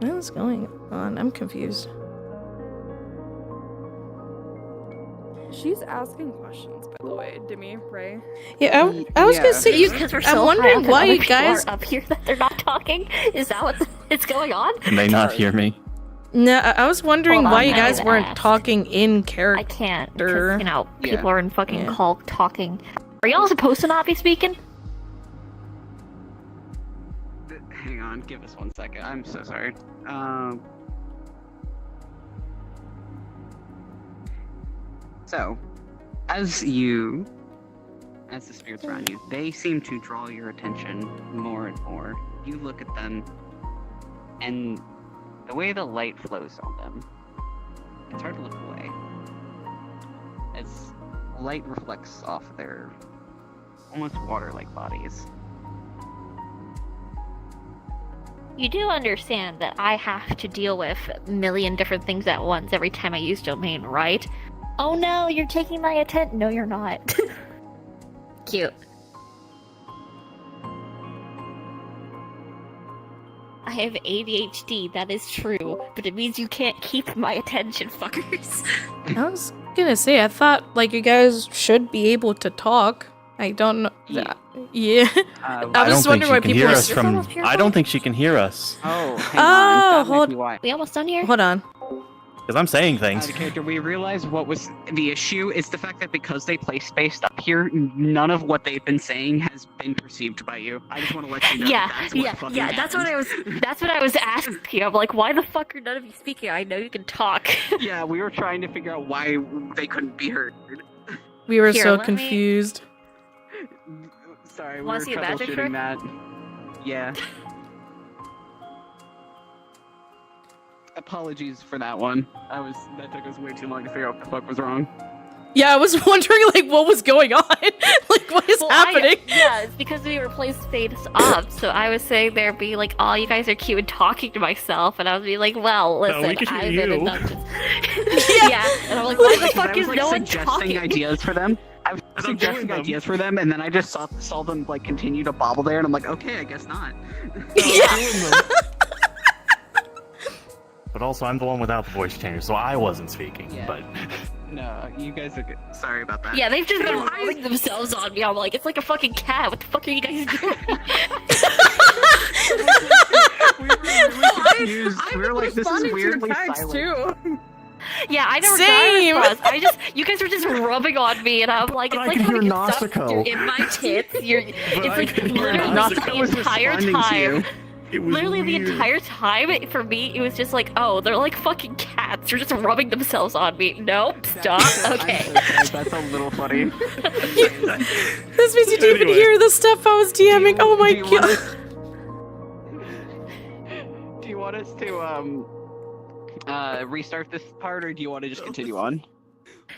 What's going on? I'm confused. She's asking questions, by the way, Demi, Ray. Yeah, I was gonna say you. Because we're I'm so wondering high up why and you other people guys. are up here that they're not talking. Is that what's going on? Can they not hear me? No, I was wondering Hold why on, you guys I weren't asked. talking in I character. can't. Because, you know, people Yeah. are in fucking Yeah. call talking. Are y'all supposed to not be speaking? Hang on, give us 1 second. I'm so sorry. So, as the spirits around you, they seem to draw your attention more and more. You look at them, and the way the light flows on them, it's hard to look away. As light reflects off their almost water-like bodies. You do understand that I have to deal with a million different things at once every time I use domain, right? Oh no, you're taking my attention. No, you're not. Cute. I have ADHD, that is true, but it means you can't keep my attention, fuckers. I was gonna say, I thought like you guys should be able to talk. I don't know. Yeah. Yeah. I I was don't just think wondering she why can people hear are. us from. almost I don't think she can hear us Oh, hang Oh, on. That might hold- be why. We almost done here? Hold on. because I'm saying Out things. of character, we realized what was the issue is the fact that because they play spaced up here, none of what they've been saying has been perceived by you. I just want to let you know. Yeah, that's what fucking that's what happened. that's what I was asking. I'm like, why the fuck are none of you speaking? I know you can talk. Yeah, we were trying to figure out why they couldn't be heard. We were Here, so let me- confused. Sorry, we Wanna were see a magic trick? troubleshooting that. Yeah. Apologies for that one. That took us way too long to figure out what the fuck was wrong. Yeah, I was wondering like what was going on. Like what is happening? Yeah, it's because we were placed face up. So I was saying there'd be like, "Oh, you guys are cute," and talking to myself, and I was be like, "Well, listen, we can I've hear been in you." dungeons." Yeah, and I'm like, "Why the Because fuck I was, is like, no one suggesting talking?" ideas for them. I was I'm doing suggesting them. ideas for them, and then I just saw them like continue to bobble there, and I'm like, okay, I guess not. But also, I'm the one without the voice changer, so I wasn't speaking. Yeah. But No, you guys are good. Sorry about that. Yeah, they've just been rubbing themselves on me. I'm like, it's like a fucking cat. What the fuck are you guys doing? we were really confused. We were like, this is weirdly silent. too. Yeah, I never Same. got a response. You guys were just rubbing on me, and I'm like, it's But I like can having hear stuff. Nautico. You're in my tits. It's I like can hear literally Nautico. the was entire responding to time. you. it was Literally the weird. entire time, for me, it was just like, oh, they're like fucking cats. They're just rubbing themselves on me. Nope, stop. Okay. I'm so sorry, that's a little funny. This means you didn't even Anyway. hear the stuff I was DMing. Oh my Do you want god. us- Do you want us to restart this part, or do you want to just continue on?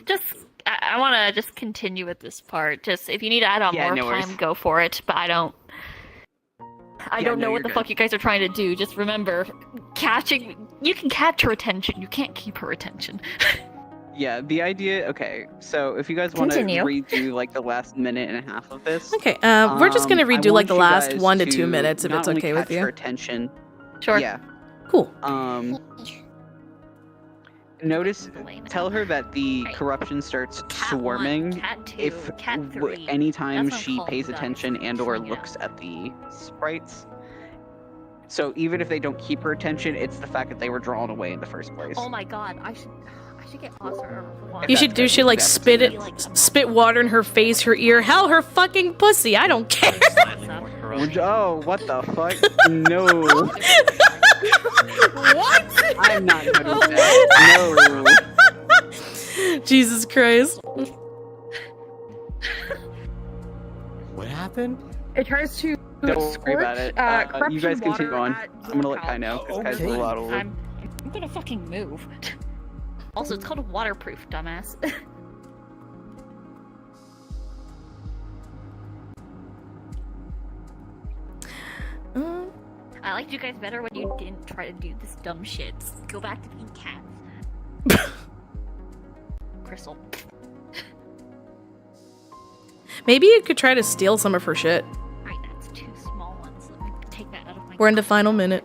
Just, I want to just continue with this part. Just, if you need to add on Yeah, more no worries. time, go for it. But I don't Yeah, know no, what you're the good. fuck you guys are trying to do. Just remember, you can catch her attention. You can't keep her attention. Yeah, the idea. Okay, so if you guys want to Continue. redo like the last minute and a half of this, Okay, we're just gonna I redo like want the you last guys 1 to 2 minutes if not it's only okay with catch her you. attention. Sure. Yeah. Cool. Notice. Tell her that the Right. corruption starts Cat 1, swarming Cat 2, if Cat 3. anytime That's she uncalled pays for, attention that's and or freaking looks out. at the sprites. So even if they don't keep her attention, it's the fact that they were drawn away in the first place. Oh my god, I should get Oscar. You should do she like That's spit it, like- spit water in her face, her ear, hell, her fucking pussy. I don't care. Slightly more Oh, what the fuck? No. What? I'm not good with that. No. Jesus Christ. What happened? It tries to Don't worry scorch, about it. corruption You guys continue water on. at I'm gonna your let Kai know, because Kai's a Okay. little out of order. I'm gonna fucking move. Also, it's called waterproof, dumbass. I liked you guys better when you didn't try to do this dumb shit. Go back to being cats. Crystal. Maybe you could try to steal some of her shit. Alright, that's 2 small ones. Let me take that out of my. We're in the final minute.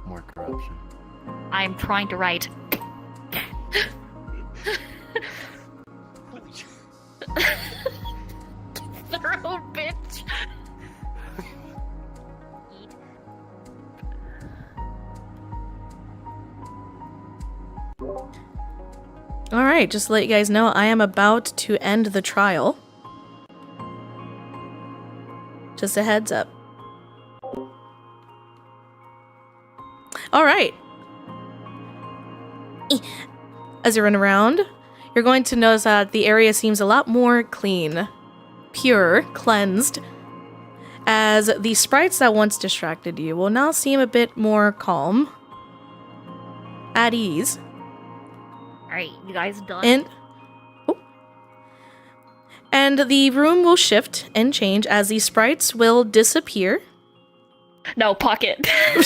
More corruption. I'm trying to write. Throw, bitch. Alright, just to let you guys know, I am about to end the trial. Just a heads up. Alright. As you run around, you're going to notice that the area seems a lot more clean, pure, cleansed, as the sprites that once distracted you will now seem a bit more calm, at ease. Alright, you guys done? And the room will shift and change as the sprites will disappear. No, pocket. You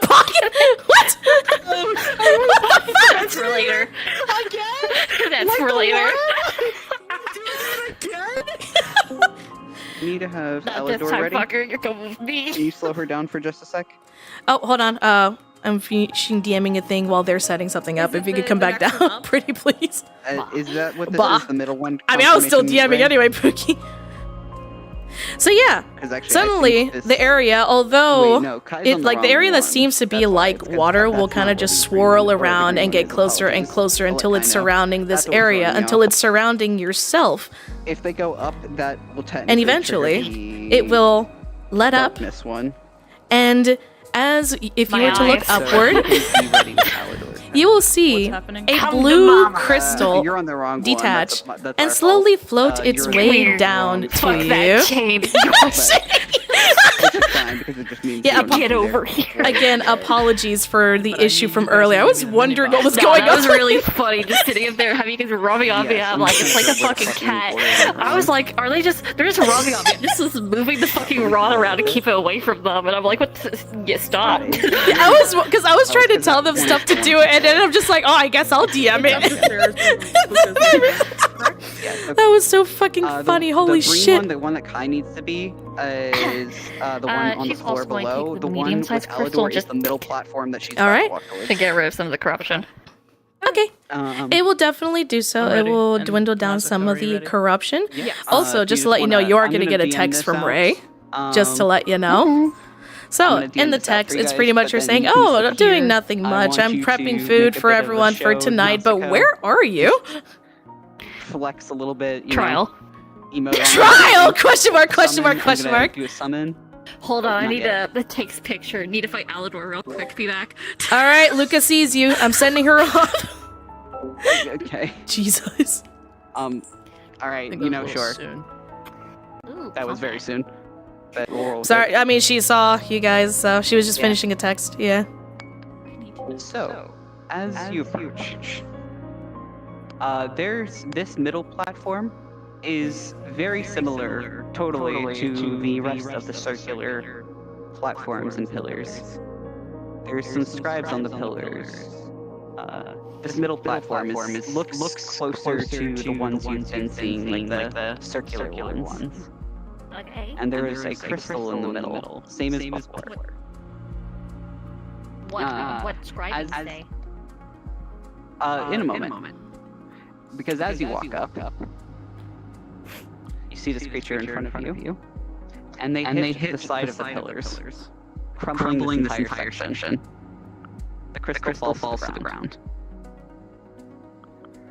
pocket? What? That's for later. That's for later. You need to have Not this Alador time, ready. fucker. You're coming with me. Can you slow her down for just a sec? Oh, hold on. I'm finishing DMing a thing while they're setting something up. Is If it you could the come back next down, up? pretty please. Is that what this Bah. is? The middle one? I mean, I was still confirmation DMing ray? anyway, Pookie. So yeah, 'Cause actually, I suddenly think this- the area, although Wait, no, Kai's on it the like the wrong area that one. seems to be That's why like it's 'cause water will that's kind not of what just the green swirl one- or the around green and one get is. closer and Apologies. closer I'll let until Kai it's know. surrounding this That's what was area, throwing me until off. it's surrounding yourself, If they go up, that will technically and eventually trigger it will let up. darkness one. And as if you My were to look eyes. upward, Please be ready with Alador. you will see What's happening? a Come to blue mama. crystal You're on the wrong detach one. That's and our slowly fault. float its You're way on the down wrong to Fuck you. that chain. It's just fine because it just means Yeah, you don't Get need to be over there. here. Again, apologies for the But I issue need from you guys earlier. I to was give me the wondering what was No, going that on. was really funny, just sitting up there having you guys rubbing on me. Yes, I'm like, it's like a I'm fucking fucking cat. bored. I was like, are they just, they're just rubbing on me. I'm just moving the fucking rod around to keep it away from them. And I'm like, yeah, stop. Right. I was trying to tell them stuff to do, and then I'm just like, oh, I guess I'll DM it. Yeah, so, That was so fucking the- funny. Holy the green shit! One, the one that Kai needs to be is the one on the she's floor also going to below. take The the one with medium-sized crystal Alador is just- the middle platform that she's All about right. to walk towards. To get rid of some of the corruption. Okay, it will definitely do so. I'm It ready. will And dwindle down Mazda, some are of you the ready? corruption. Yeah. Also, if you just to let you know, wanna- you are I'm going to gonna get a DM text this from out. Ray. Just to let you know. I'm So, gonna in DM the this out text, for you it's guys, pretty much but you're then saying, you can oh, click I'm doing here. nothing I much. want I'm you prepping to food make a for bit of a everyone for show, tonight, but Nausicaa. where are you? Flex a little bit. You Trial. Know, emote on Trial? it. Question mark, question Summon, mark, I'm question gonna mark. Do a summon. Hold on, I Not need yet. it takes picture. Need to fight Alador real quick. Be back. Alright, Luca sees you. I'm sending her off. Okay. Jesus. All right. You know, sure. Soon. Ooh, That was very soon. But we'll roll with Sorry, I mean, she saw you guys, so she was just Yeah. finishing a text. Yeah. it. So, as you approach, there's this middle platform is very similar, totally, to the rest of the circular platforms and pillars. There's some scribes on the pillars. This middle platform looks closer to the ones you've been seeing, like the circular ones. Okay. And there is a crystal in the middle, same as before. What scribe did as- you say? In a moment. Because as you walk up, you see this creature in front of you, and they hit the side of the pillars, crumbling this entire section. The crystal falls to the ground.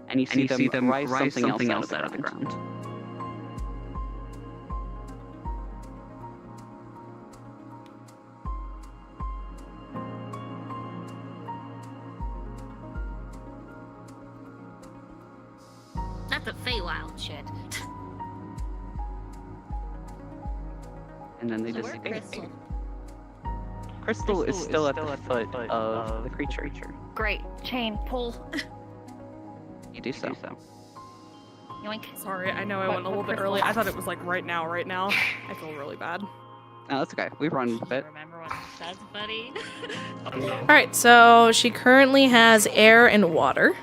And you see them rise something else out of the ground. out shit. And then they So just where's fade. Crystal? Crystal is still at the foot of the creature. Great. Chain, pull. You do so. Yoink. Sorry, I know I What- went a little what bit crystal? early. I thought it was like right now. I feel really bad. No, that's okay. We've run a bit. Remember what it says, buddy? All right, so she currently has air and water.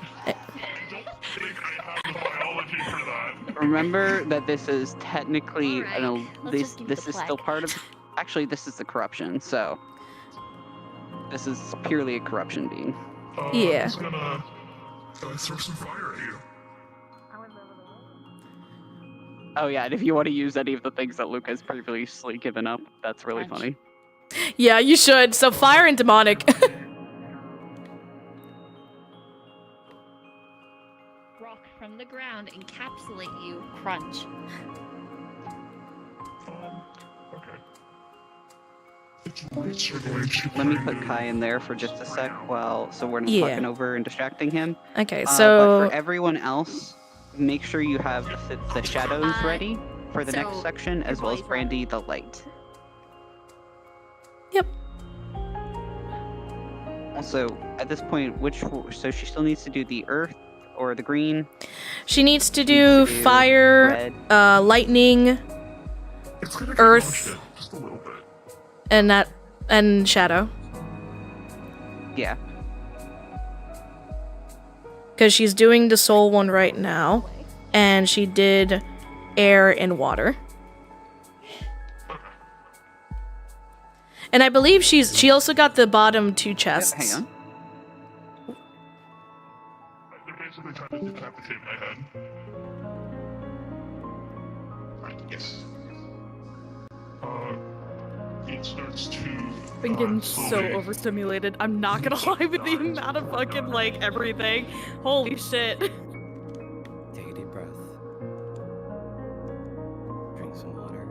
Remember that this is technically, Alright, let's this just do this the is still plague. part of. Actually, this is the corruption. So this is purely a corruption being. Yeah. Who's gonna throw some fire at you? Oh yeah, and if you want to use any of the things that Luke has previously given up, that's really Punch. funny. Yeah, you should. So fire and demonic. Rock from the ground, encapsulate you, crunch. Okay. Lights are going to Let me put bring Kai in there for just a sec, so we're not Yeah. talking over and distracting him. Okay, But so for everyone else, make sure you have the shadows ready for the next so section, as well as everybody's Brandy the light. Yep. Also, at this point, so she still needs to do the earth or the green. she needs to needs do to do fire, red. lightning, It's gonna get Earth. launched just a little bit. and shadow. Yeah. Because she's doing the soul one right now, and she did air and water. And I believe she also got the bottom two chests. Hang on. They're basically trying to decapitate my head. Right, yes. It starts to. Been getting so slowly- overstimulated. I'm not gonna lie with the amount of fucking like everything. Holy shit. Take a deep breath. Drink some water.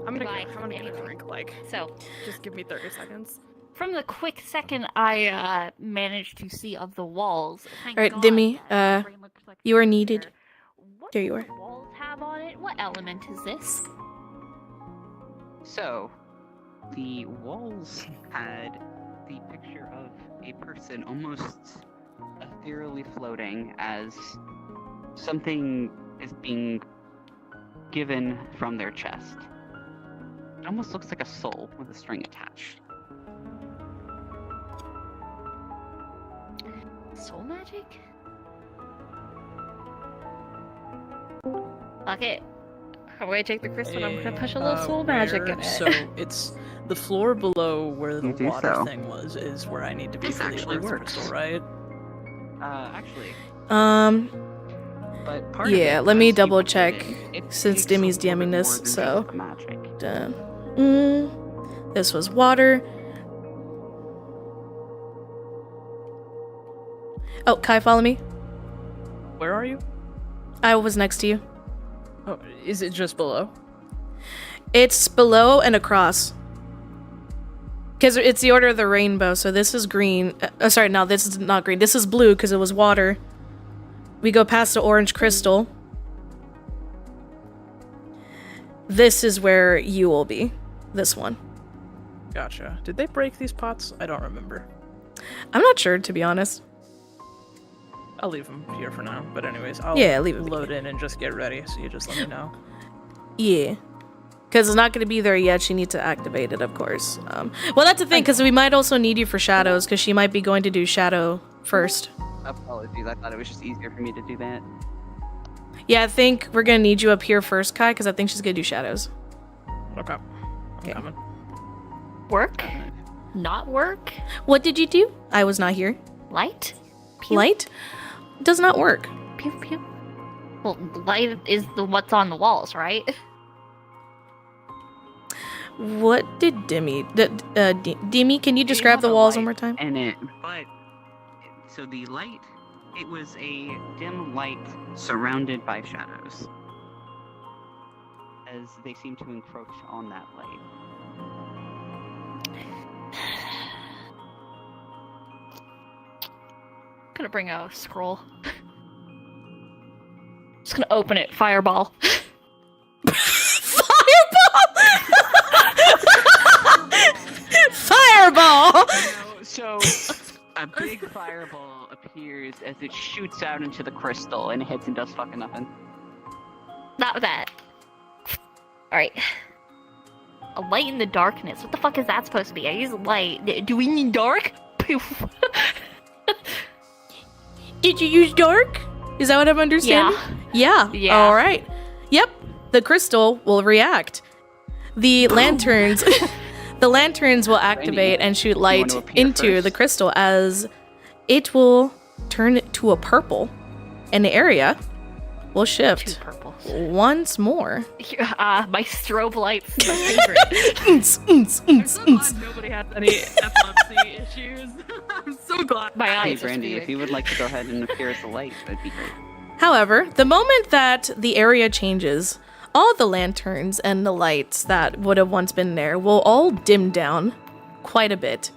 I'm gonna Goodbye. get a drink. Like, So, just give me 30 seconds. from the quick second I managed to see of the walls. Thank Alright, God Demi, that my brain looks like you are a needed. computer. What There do you are. the walls have on it? What element is this? So, the walls had the picture of a person almost ethereally floating as something is being given from their chest. It almost looks like a soul with a string attached. Soul magic? Fuck it. I'm gonna take the crystal and I'm gonna push a little soul magic in it. So it's the floor below where the You do water so. thing was is where I need to be This for the actually earth works. crystal, right? Actually, But part Yeah, of it, let me as you double put it check, in, it since takes a Demi's little bit DMing more this, than so- just the magic. This was water. Oh, Kai, follow me. Where are you? I was next to you. Oh, is it just below? It's below and across. Because it's the order of the rainbow, so this is green. Sorry, no, this is not green. This is blue because it was water. We go past the orange crystal. This is where you will be. This one. Gotcha. Did they break these pots? I don't remember. I'm not sure, to be honest. I'll leave them here for now. But anyways, I'll Yeah, leave it. load in and just get ready. So you just let me know. Yeah. Because it's not going to be there yet. She needs to activate it, of course. Well, that's the thing, because we might also need you for shadows, because she might be going to do shadow first. apologies. I thought it was just easier for me to do that. Yeah, I think we're going to need you up here first, Kai, because I think she's going to do shadows. Okay. I'm Okay. coming. Work? Not work? What did you do? I was not here. Light? Pew, Light? Does not work. Pew pew. Well, light is the what's on the walls, right? What did Demi... Demi, can you It describe had the a walls light one more time? in it, but so the light, it was a dim light surrounded by shadows, as they seem to encroach on that light. Gonna bring a scroll. Just gonna open it. Fireball. Fireball! So, a big fireball appears as it shoots out into the crystal and hits and does fucking nothing. Not that. Alright. A light in the darkness. What the fuck is that supposed to be? I use light. Do we need dark? Poof. Did you use dark? Is that what I'm understanding? Yeah. Yeah. All right. Yep. The crystal will react. The lanterns, the lanterns will activate and shoot light into the crystal as it will turn it to a purple, and the area will shift once more. My strobe lights. My favorite. Nobody has any epilepsy issues. I'm so glad. My eyes. Hey, Brandy, if you would like to go ahead and appear as the light, that'd be great. However, the moment that the area changes, all the lanterns and the lights that would have once been there will all dim down quite a bit,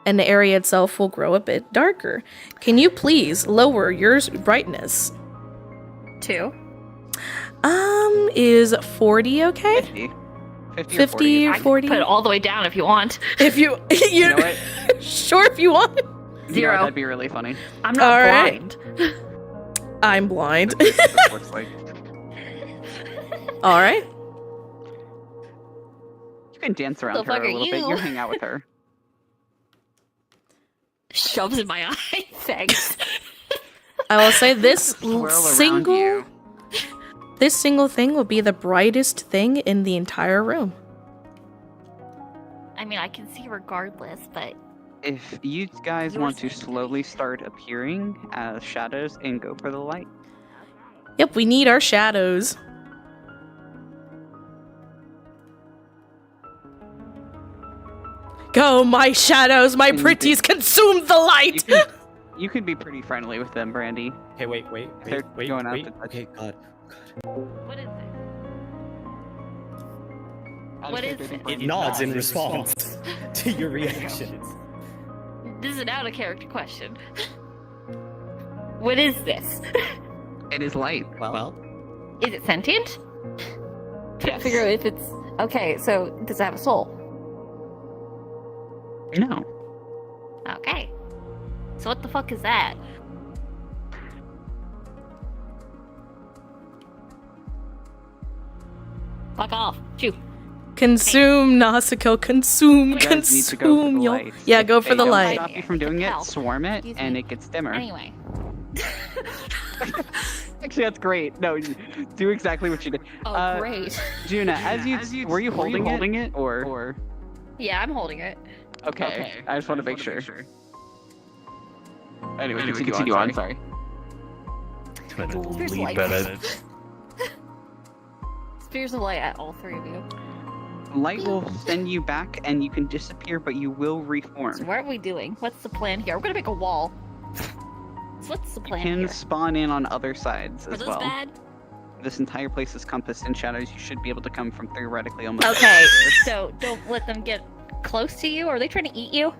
and the area itself will grow a bit darker. Can you please lower your brightness? 2. Is 40 okay? 50 or 40? Put it all the way down if you want. If you know what? Sure, if you want. 0. That'd be really funny. I'm not blind. I'm blind. Looks like. All right. You can dance around her a little bit. You hang out with her. Shoves in my eye. Thanks. I will say this Swirl around single you. this single thing will be the brightest thing in the entire room. I mean, I can see regardless, but If you guys want to slowly start appearing as shadows and go for the light. Yep, we need our shadows. Go, my shadows, my pretties, consume the light! You could be pretty friendly with them, Brandy. Okay, wait. They're going out to- Okay, God. what is it? What is it? It nods in response to your reactions. This is an out of character question. What is this? It is light. Well, Is it sentient? Trying to figure out if it's okay. So does it have a soul? No. Okay. So what the fuck is that? Fuck off. Chew. Consume, Nausicaa, consume, You guys need to go for consume, the yo. light. Yeah, If go for they the don't light. Stop you from doing it. Hell. Swarm it, Excuse and me. it gets dimmer. Anyway. Actually, that's great. No, do exactly what you did. Oh, great. Juna, as you were you holding it or? Yeah, I'm holding it. Okay. I just want to make sure. Anyway, continue on. Sorry. Spears of Leap light. at it. Spears of light at all 3 of you. Light will send you back, and you can disappear, but you will reform. So what are we doing? What's the plan here? We're gonna make a wall. So what's the You plan can here? spawn in on other sides Are as those well. bad? This entire place is compassed in shadows. You should be able to come from theoretically almost. Okay, so don't let them get close to you. Are they trying to eat you?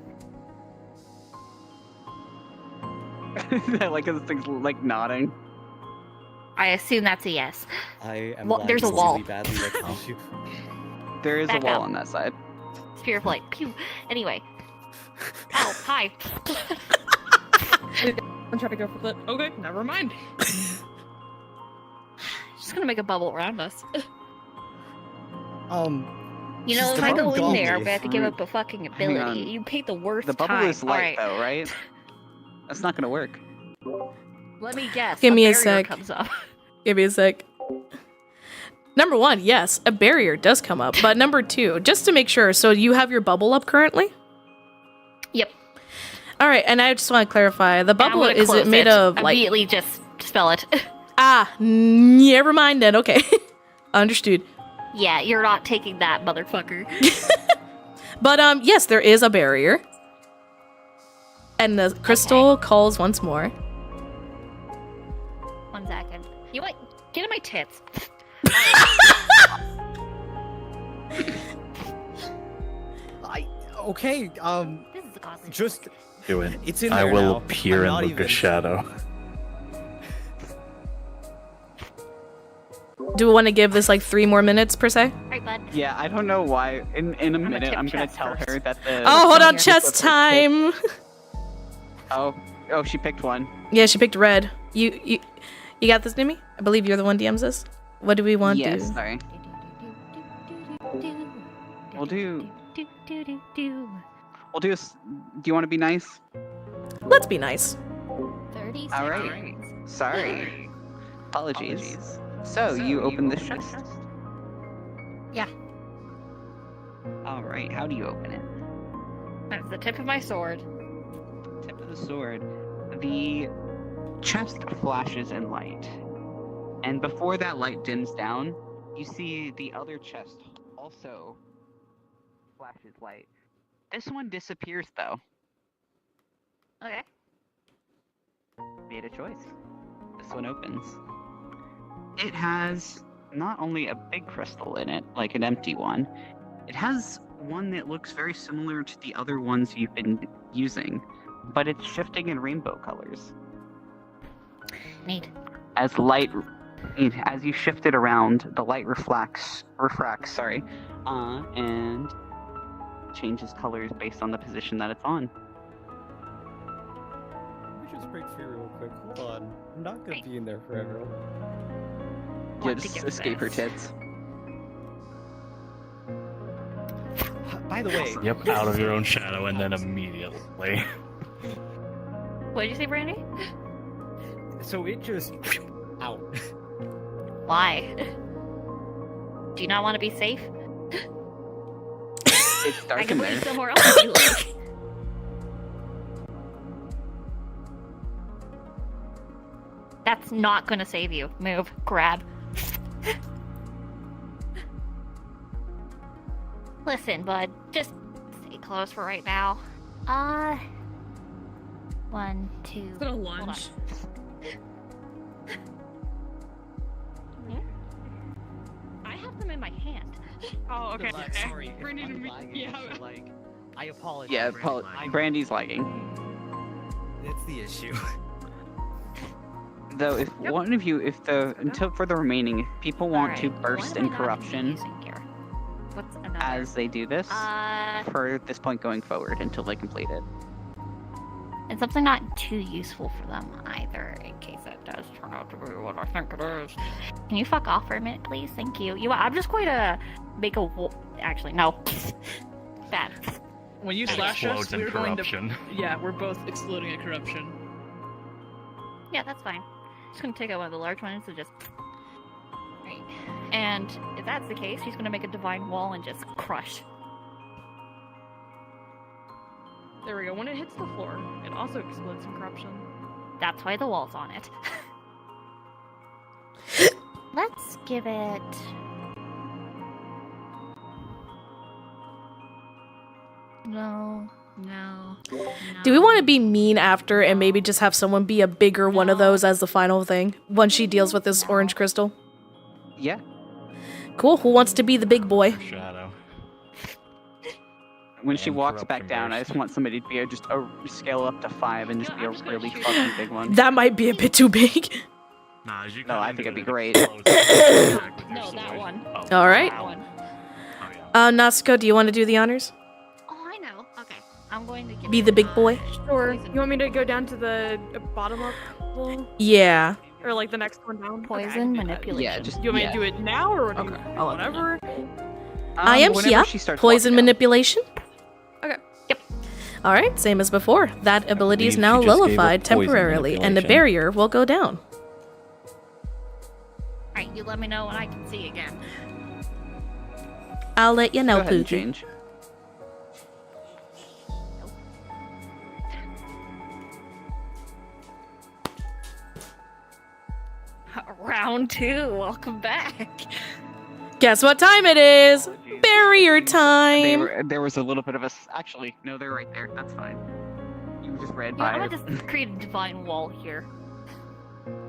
I like this thing's like nodding. I assume that's a yes. I am. Well, there's a lagging wall. really badly right now. There is Back a wall up. on that side. Spear of light. Pew. Anyway. Ow, hi. I'm trying to go for the. Okay, never mind. Just gonna make a bubble around us. You know, Just if I go about in there, gone. we have to give up a fucking ability. on. You paid the worst The bubble time. is light, Alright, though, right? That's not gonna work. let me guess. Give me a barrier sec. Comes up. Give me a sec. Number 1, yes, a barrier does come up. But number 2, just to make sure, so you have your bubble up currently? Yep. All right, and I just want to clarify, the And I'm bubble, gonna is it close made of like... Immediately just spell it. Never mind then, okay. Understood. Yeah, you're not taking that, motherfucker. But yes, there is a barrier. And the crystal calls once more. 1 second. You what? Get in my tits. Okay. This is a costly. Just Do it. it's in I there will now. appear I'm and not look even- a shadow. Do we want to give this like 3 more minutes per se? Right, bud. Yeah, I don't know why. In a minute, tip I'm gonna chest tell first. her that the. Oh, hold on, here. chess time. Oh, she picked one. Yeah, she picked red. You got this, Nimmy? I believe you're the one DMs this. What do we want to Yes, do? sorry. We'll do. We'll do. Do you want to be nice? Let's be nice. 30 All right. seconds. Sorry. Apologies. So you open this chest. Yeah. All right. How do you open it? That's the tip of my sword. Tip of the sword. The chest flashes in light, and before that light dims down, you see the other chest also flashes light. This one disappears though. Okay. Made a choice. This one opens. It has not only a big crystal in it, like an empty one, it has one that looks very similar to the other ones you've been using, but it's shifting in rainbow colors. Neat. As you shift it around, the light refracts, and changes colors based on the position that it's on. Let me just break free real quick. Hold on. I'm not gonna be in there forever. Yeah, Want to just give escape her this. tits. By the way, Yep, out of your own shadow, and then immediately. What did you say, Brandy? so it just out. Why? Do you not want to be safe? It's I dark can in put you there. somewhere else if you like. That's not gonna save you. Move. Grab. Listen, bud. Just stay close for right now. 1, 2. Is it a hold on. lunge? I have them in my hand. Oh, okay. Sorry. if Brandy I'm didn't lagging, yeah. so, like, I apologize. Yeah, I'm- Brandy's lagging. That's the issue. Though, if one of you, until for the remaining, if people want to Alright, burst what am in I not corruption using here? What's another? as they do this, Uh, for this point going forward until they complete it. it's something not too useful for them either, in case it does turn out to be what I think it is. Can you fuck off for a minute, please? Thank you. I'm just going to make a actually, no. Bad. When you It slash us, explodes in we're going to. corruption. Yeah, we're both exploding in corruption. Yeah, that's fine. Just gonna take out one of the large ones and just. Right. And if that's the case, he's gonna make a divine wall and just crush. There we go. When it hits the floor, it also explodes in corruption. That's why the wall's on it. Let's give it. No. Do we want to be mean after and maybe just have someone be a bigger one of those as the final thing once she deals with this orange crystal? Yeah. Cool. Who wants to be the big boy? Shadow. When she And walks back corruption down, I burst. just want somebody to be just a scale up to 5 and just be a I'm just gonna really shoot fucking it. big one. That might be a bit too big. Nah, as you No, come I into think it'd be it, great. it explodes with your No, that sword. one. Oh, All right. That one. Oh, yeah. Natsuko, do you want to do the honors? Oh, I know. Okay. I'm going to give Be it, the big boy? Or poison. you want me to go down to the bottom level? Yeah. Or like the next one down? Okay, I can Poison do that. manipulation. Yeah, just You want me yeah. to do it now or Okay, I'll let them know. whatever? I am Whenever here. she starts Poison walking down. manipulation. Okay. Yep. All right, same as before. That ability is believe now she just gave her nullified poison temporarily, and the manipulation. barrier will go down. Alright, you let me know when I can see again. I'll let you Go know, ahead and Pookie. change. Round 2, welcome back. Guess what time it is? Barrier They time. there was a little bit of a. Actually, no, they're right there. That's fine. You just read Yeah, by I'm it. gonna just create a divine wall here.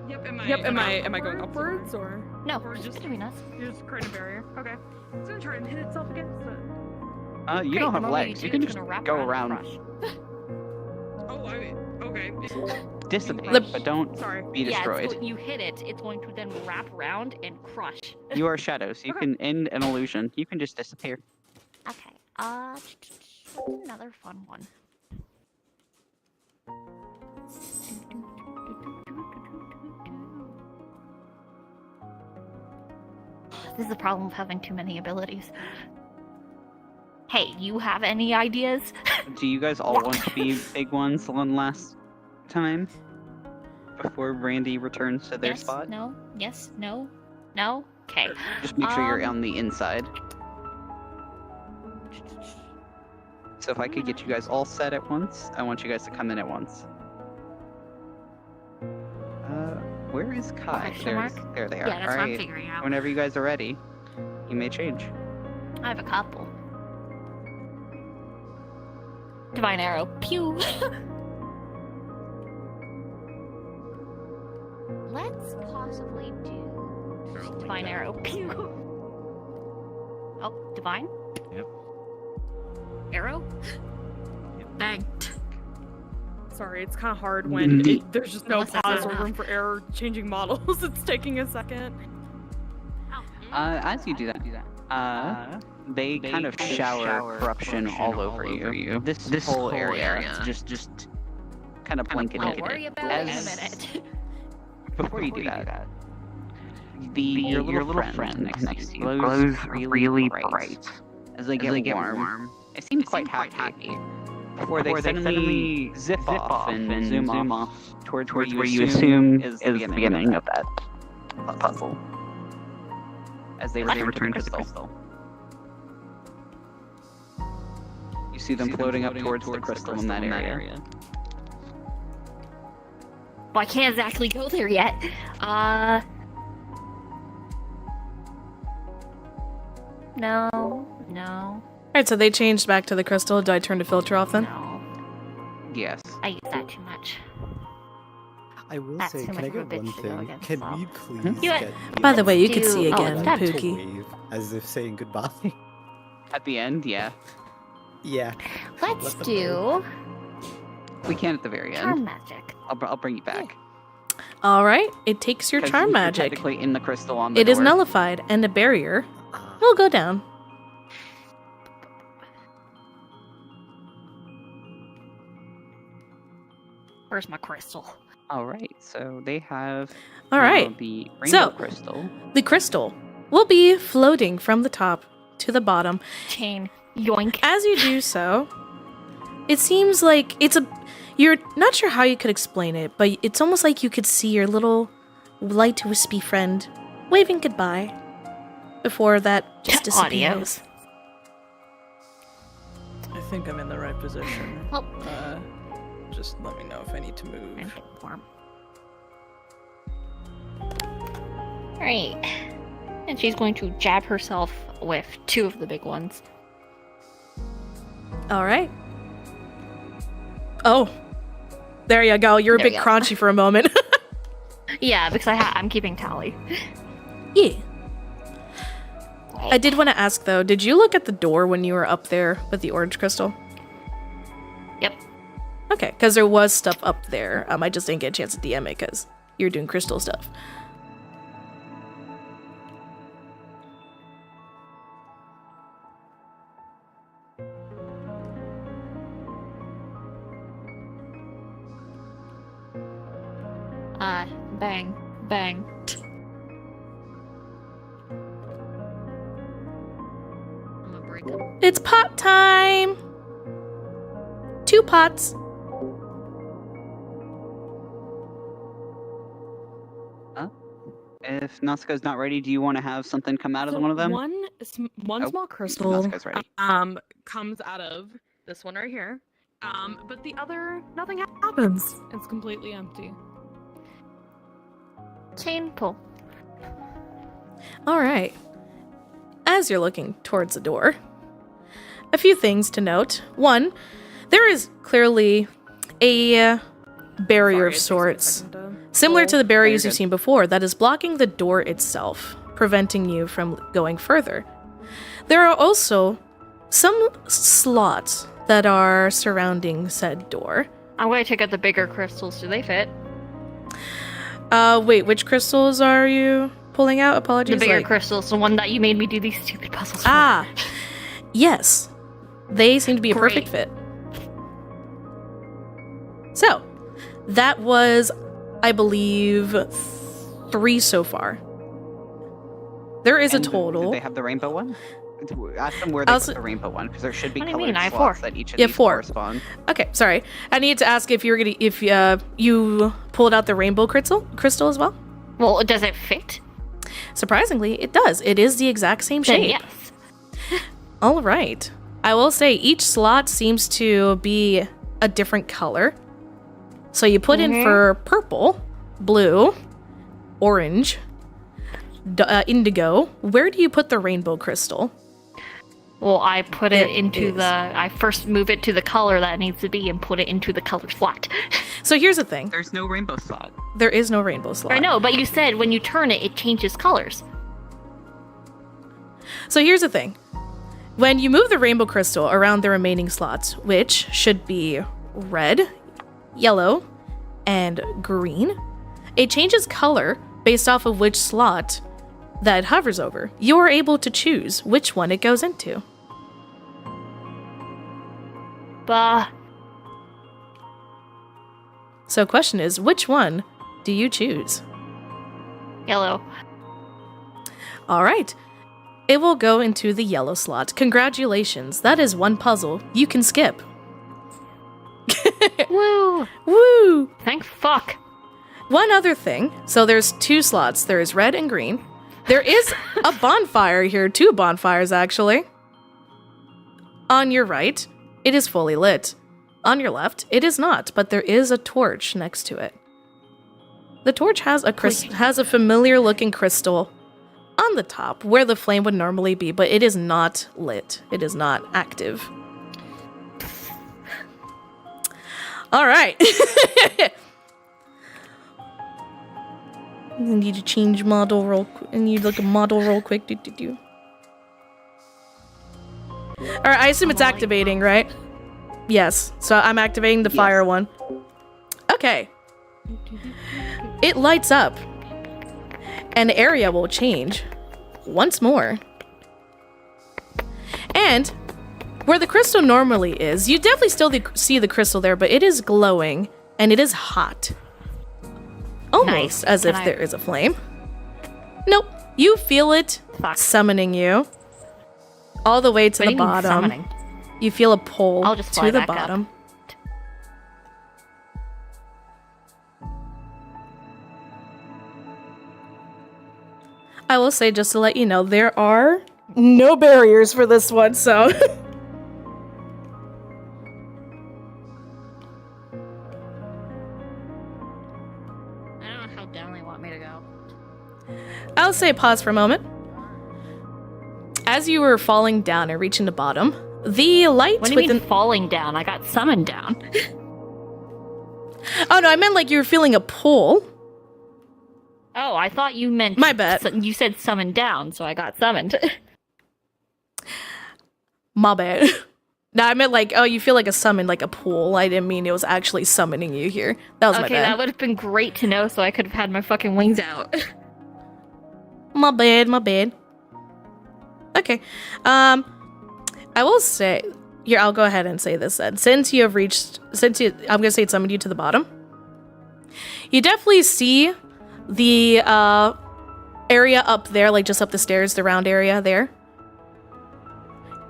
Yep, am I going upwards or? No, Or just just- between us. You just create a barrier. Okay. It's gonna try and hit itself against it. You Great, don't the have moment legs. do, You can it's just gonna wrap go around around. and crush. Oh, okay. dissipate, but don't Sorry. be destroyed. Yeah, you hit it. It's going to then wrap around and crush. You are shadows. You can end an illusion. You can just disappear. Okay. What's another fun one? This is the problem of having too many abilities. Hey, you have any ideas? Do you guys all want to be big ones one last time? Before Randy returns to their Yes, spot? no, yes, no, no? Okay. Just make sure you're on the inside. So if I could get you guys all set at once, I want you guys to come in at once. Where is Kai? Question mark? There they are. Yeah, that's what I'm Alright. figuring out. Whenever you guys are ready, you may change. I have a couple. Divine arrow. Pew! Let's possibly do divine arrow. Pew! Oh, divine? Yep. Arrow? Bang. Sorry, it's kind of hard when there's just no Unless that's pause not or enough. room for error changing models. It's taking a second. As you do that, they kind of shower corruption all over you. This whole area is just kind of blanket I'll it. worry about it in a minute. Before you do that, your little friend next to you glows really bright. As they get warm, they seem quite happy. Before they suddenly zip off and zoom off towards where you assume is the beginning of that puzzle. As they return to the crystal. You see them floating up towards the crystal in that area. Well, I can't exactly go there yet. No. Alright, so they changed back to the crystal. Do I turn the filter off then? No. Yes. I use that too much. I will That's say, too can I much of get a one bitch to go thing? against Can Bob. we please You know get By the way, you Let's can see do- again, it's done. to Pookie. wave as if saying goodbye? At the end, yeah. Yeah. Let's Let them do We can at the very charm end. magic. I'll bring you back. Alright, it takes your 'Cause charm you're magic. technically in the crystal on the It is door. nullified, and a barrier will go down. Where's my crystal? All right, so they have Alright, the rainbow so- crystal. the crystal will be floating from the top to the bottom. Chain. Yoink. As you do so, it seems like you're not sure how you could explain it, but it's almost like you could see your little light wispy friend waving goodbye before that just disappears. Adios. I think I'm in the right position. Well, Just let me know if I need to move. I'm warm. Alright. And she's going to jab herself with two of the big ones. Alright. Oh. There you go. You're a There bit you go. crunchy for a moment. Yeah, because I'm keeping tally. Yeah. I did want to ask though, did you look at the door when you were up there with the orange crystal? Yep. Okay, because there was stuff up there. I just didn't get a chance to DM it because you're doing crystal stuff. Bang. Bang. I'm gonna break them. It's pot time! 2 pots. If Natsuka's not ready, do you want to have something come out of So one of them? One Oh, small crystal Natsuka's ready. comes out of this one right here. But the other, nothing happens. It's completely empty. Chain pull. Alright. As you're looking towards the door, a few things to note. One, there is clearly a barrier of sorts, similar to the barriers Very you've good. seen before, that is blocking the door itself, preventing you from going further. There are also some slots that are surrounding said door, I'm going to take out the bigger crystals. Do they fit? Wait, which crystals are you pulling out? Apologies. The bigger crystals, the one that you made me do these stupid puzzles for. Ah, yes. They seem to be a Great. perfect fit. So, that was, I believe, 3 so far. There is And a total. Do they have the rainbow one? Ask them where they put the rainbow one, because there should be What do you colored mean? I have slots 4. that each of Yeah, these 4. correspond. Okay, sorry. I need to ask if you pulled out the rainbow crystal as well. Well, does it fit? Surprisingly, it does. It is the exact same Then shape. yes. All right. I will say each slot seems to be a different color. So you put in for purple, blue, orange, indigo. Where do you put the rainbow crystal? Well, I put it into is. I first move it to the color that it needs to be and put it into the color slot. So here's the thing. There's no rainbow slot. There is no rainbow slot. I know, but you said when you turn it, it changes colors. So here's the thing. When you move the rainbow crystal around the remaining slots, which should be red, yellow, and green, it changes color based off of which slot that it hovers over. You are able to choose which one it goes into. Bah. So question is, which one do you choose? Yellow. All right. It will go into the yellow slot. Congratulations. That is one puzzle you can skip. Woo! Woo! Thank fuck. One other thing. So there's 2 slots. There is red and green. There is a bonfire here. 2 bonfires, actually. On your right, it is fully lit. On your left, it is not, but there is a torch next to it. The torch has a familiar-looking crystal on the top, where the flame would normally be, but it is not lit. It is not active. All right. I need to change model real quick. I need like a model real quick. All right, I assume it's activating, right? Yes. So I'm activating the fire one. Okay. It lights up. And the area will change once more. And where the crystal normally is, you definitely still see the crystal there, but it is glowing and it is hot. Almost as if there is a flame. Nope. You feel it summoning you all the way to the bottom. Summoning? You feel a pull I'll just fly to the back up. bottom. I will say, just to let you know, there are no barriers for this one, so... I don't know how down they want me to go. I'll say pause for a moment. As you were falling down and reaching the bottom, the light What do you mean falling down? I got summoned down. Oh no, I meant like you were feeling a pull. Oh, I thought you meant... My bad. You said summoned down, so I got summoned. My bad. No, I meant like, oh, you feel like a summon, like a pull. I didn't mean it was actually summoning you here. That was my Okay, bad. that would have been great to know, so I could have had my fucking wings out. My bad, my bad. Okay. I will say, here, I'll go ahead and say this then. I'm gonna say it summoned you to the bottom. You definitely see the area up there, like just up the stairs, the round area there.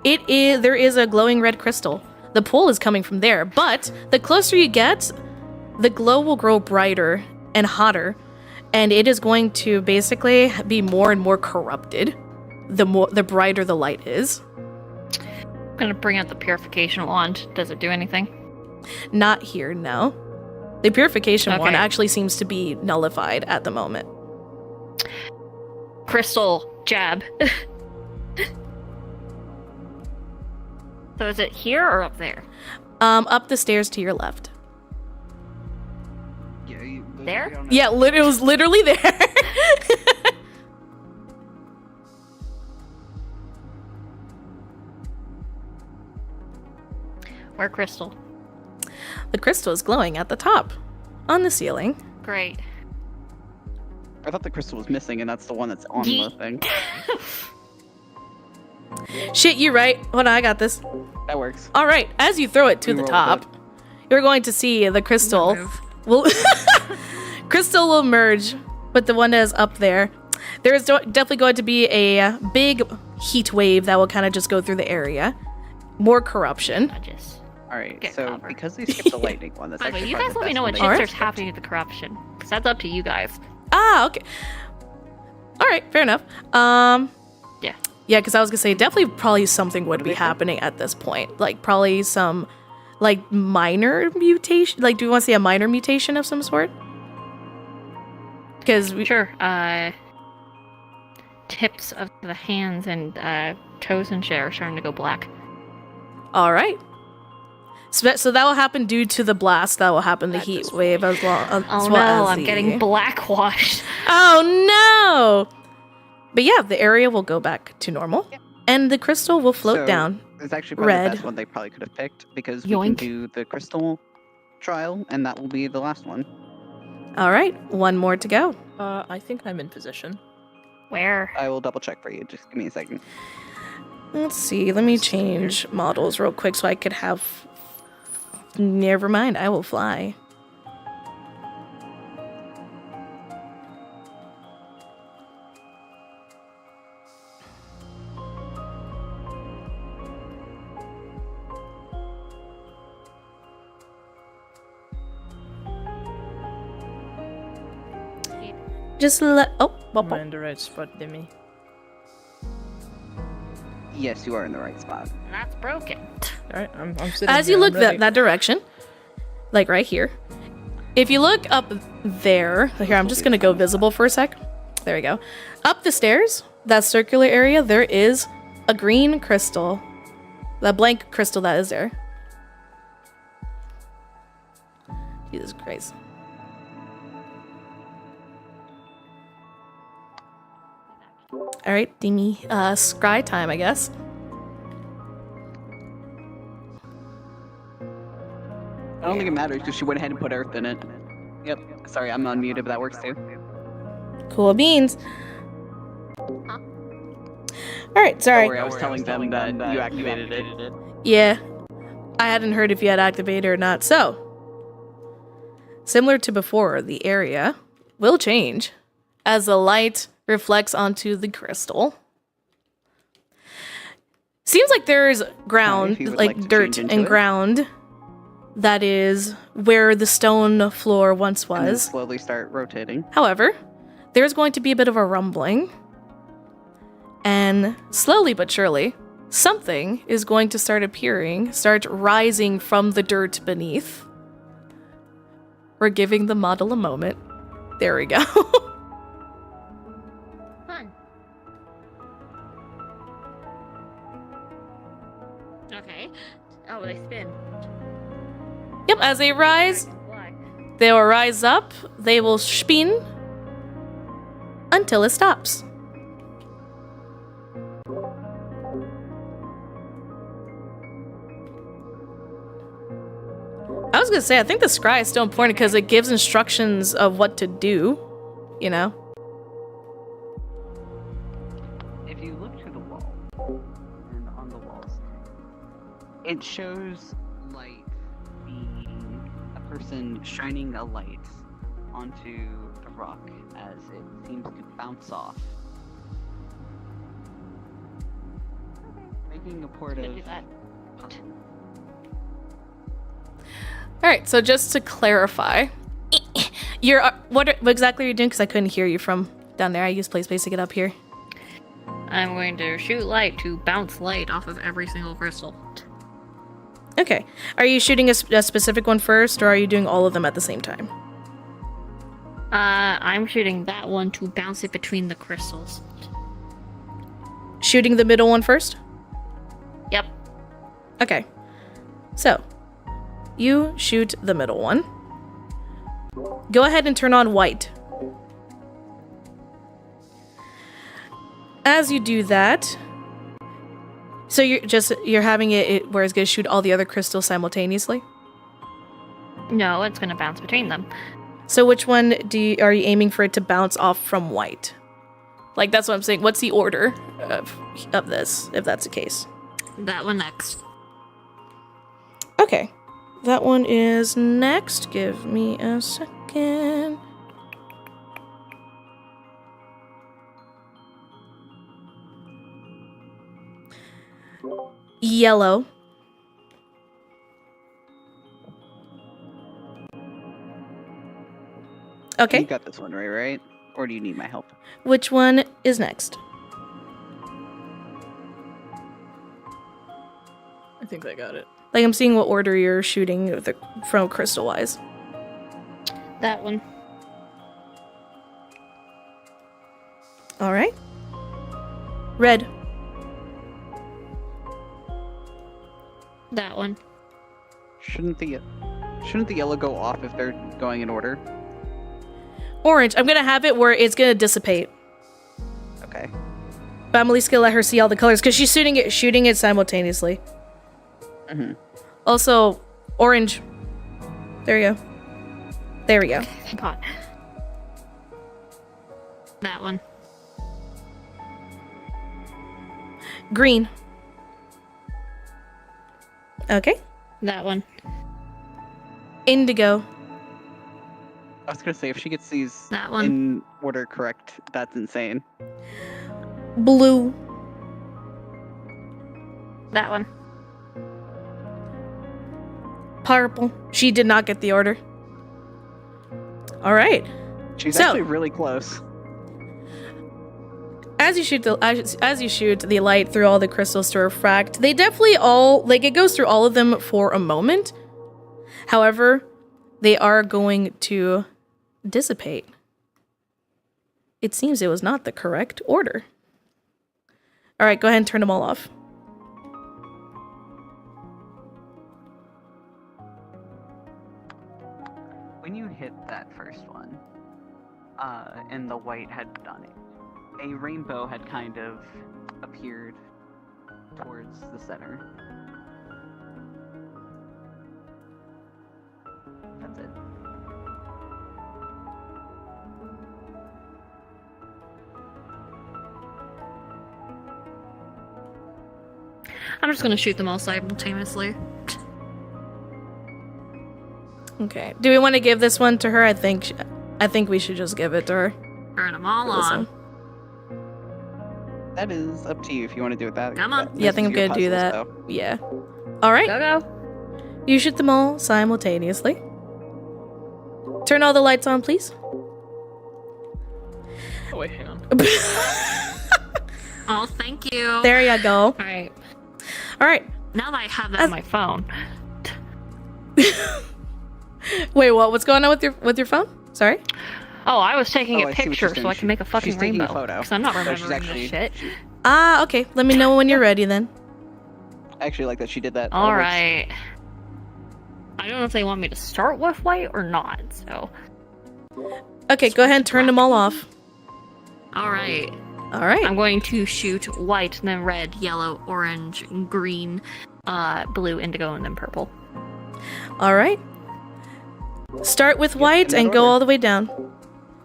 There is a glowing red crystal. The pull is coming from there, but the closer you get, the glow will grow brighter and hotter, and it is going to basically be more and more corrupted the brighter the light is. I'm gonna bring out the purification wand. Does it do anything? Not here, no. The purification one Okay. actually seems to be nullified at the moment. Crystal jab. So is it here or up there? Up the stairs to your left. There? Yeah, it was literally there. Where crystal? the crystal is glowing at the top, on the ceiling. Great. I thought the crystal was missing, and that's the one that's on the thing. Shit, you're right. Hold on, I got this. That works. All right, as you throw it to the top, you're going to see the crystal will crystal will merge with the one that is up there. There is definitely going to be a big heat wave that will kind of just go through the area. More corruption. All right, Get so covered. because they skipped the lightning one, that's By the way, actually you probably guys the let me best know one what they shit did. there's happening with the corruption, because that's up to you guys. Ah, okay. All right, fair enough. Yeah. Yeah, because I was gonna say definitely probably something would be happening at this point. Like probably some like minor mutation. Like, do you want to see a minor mutation of some sort? Because Sure. Tips of the hands and toes and shit are starting to go black. All right. So that will happen due to the blast. That will happen, the heat wave as well. Oh no, I'm getting blackwashed. Oh no! But yeah, the area will go back to normal, and the crystal will float So, down. It's actually probably red. the best one they probably could have picked, because we Yoink. can do the crystal trial, and that will be the last one. All right, one more to go. I think I'm in position. Where? I will double check for you. Just give me a second. Let's see. Let me change models real quick so I could have. Never mind. I will fly. Just let. Oh, Am I in the right spot, Demi? Yes, you are in the right spot. That's broken. Alright, I'm sitting as here, you look I'm ready. that direction, like right here. If you look up there, here I'm just gonna go visible for a sec. There we go. Up the stairs, that circular area, there is a green crystal, that blank crystal that is there. Jesus Christ. All right, Demi. Scry time, I guess. I don't think it matters because she went ahead and put Earth in it. Yep. Sorry, I'm unmuted, but that works too. Cool beans. All right, sorry. Don't worry, I was telling them that you activated it. Yeah, I hadn't heard if you had activated or not. So, similar to before, the area will change as the light reflects onto the crystal. Seems like there's ground, you would like like to dirt change into and it. ground, that is where the stone floor once And then was. slowly start rotating. However, there's going to be a bit of a rumbling, and slowly but surely, something is going to start appearing, start rising from the dirt beneath. We're giving the model a moment. There we go. Fun. Okay. Oh, they spin. Yep, as they rise, they will rise up, they will spin until it stops. I was gonna say, I think the scry is still important because it gives instructions of what to do, you know? If you look to the wall, and on the walls, it shows light being a person shining a light onto the rock as it seems to bounce off. Making a port Could of do that. All right, so just to clarify, you're what exactly are you doing? Because I couldn't hear you from down there. I used PlaySpace to get up here. I'm going to shoot light to bounce light off of every single crystal. Okay, are you shooting a specific one first, or are you doing all of them at the same time? I'm shooting that one to bounce it between the crystals. Shooting the middle one first? Yep. Okay, so you shoot the middle one. Go ahead and turn on white. As you do that, so you're having it where it's gonna shoot all the other crystals simultaneously? No, it's gonna bounce between them. So which one are you aiming for it to bounce off from white? Like, that's what I'm saying. What's the order of this, if that's the case? That one next. Okay. That one is next. Give me a second. Yellow. Okay. You got this one right? Or do you need my help? Which one is next? I think I got it. Like, I'm seeing what order you're shooting from crystal-wise. That one. All right. Red. That one. Shouldn't the yellow go off if they're going in order? Orange. I'm gonna have it where it's gonna dissipate. Okay. But I'm at least gonna let her see all the colors because she's shooting it simultaneously. Mm-hmm. Also, orange. There you go. There we go. God. That one. Green. Okay. That one. Indigo. I was gonna say, if she gets these That one. in order correct, that's insane. Blue. That one. Purple. She did not get the order. All right. She's So- actually really close. As you shoot the light through all the crystals to refract, they definitely all, like, it goes through all of them for a moment. However, they are going to dissipate. It seems it was not the correct order. All right, go ahead and turn them all off. When you hit that first one, and the white had done it, a rainbow had kind of appeared towards the center. That's it. I'm just gonna shoot them all simultaneously. Okay. Do we want to give this one to her? I think we should just give it to her. Turn them all For this on. one. That is up to you if you want to do it that. Come on. that- Yeah, I this think is I'm your gonna do puzzle, that. so- Yeah. All right. Go. You shoot them all simultaneously. Turn all the lights on, please. Oh wait, hang on. Oh, thank you. There you go. Alright. All right. Now that I have that on my phone. Wait, what? What's going on with your phone? Sorry. Oh, I was taking Oh, a I see what picture she's so doing. I can make a fucking She's taking a rainbow. photo. Because I'm not So she's remembering actually- this shit. Ah, okay. Let me know when you're ready then. I actually like that she did that. That works. Alright. I don't know if they want me to start with white or not, so. Okay, go ahead and turn them all off. Alright. All right. I'm going to shoot white, then red, yellow, orange, green, blue, indigo, and then purple. All right. Start with white in that and go order. all the way down.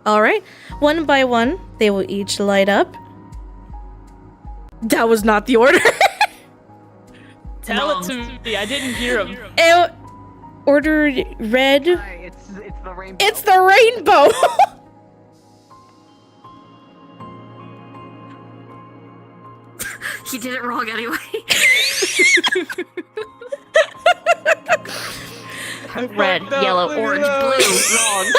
All right. One by one, they will each light up. That was not the order. Tell it to me. I didn't hear him. It ordered red. It's the rainbow. It's the rainbow. He did it wrong anyway. Red, yellow, orange, blue. Wrong.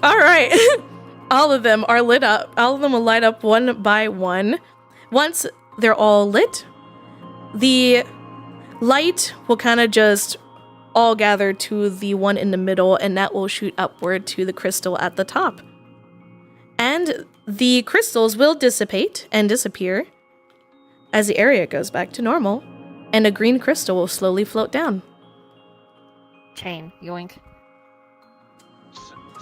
All right. All of them are lit up. All of them will light up one by one. Once they're all lit, the light will kind of just all gather to the one in the middle, and that will shoot upward to the crystal at the top. And the crystals will dissipate and disappear as the area goes back to normal, and a green crystal will slowly float down. Chain, yoink.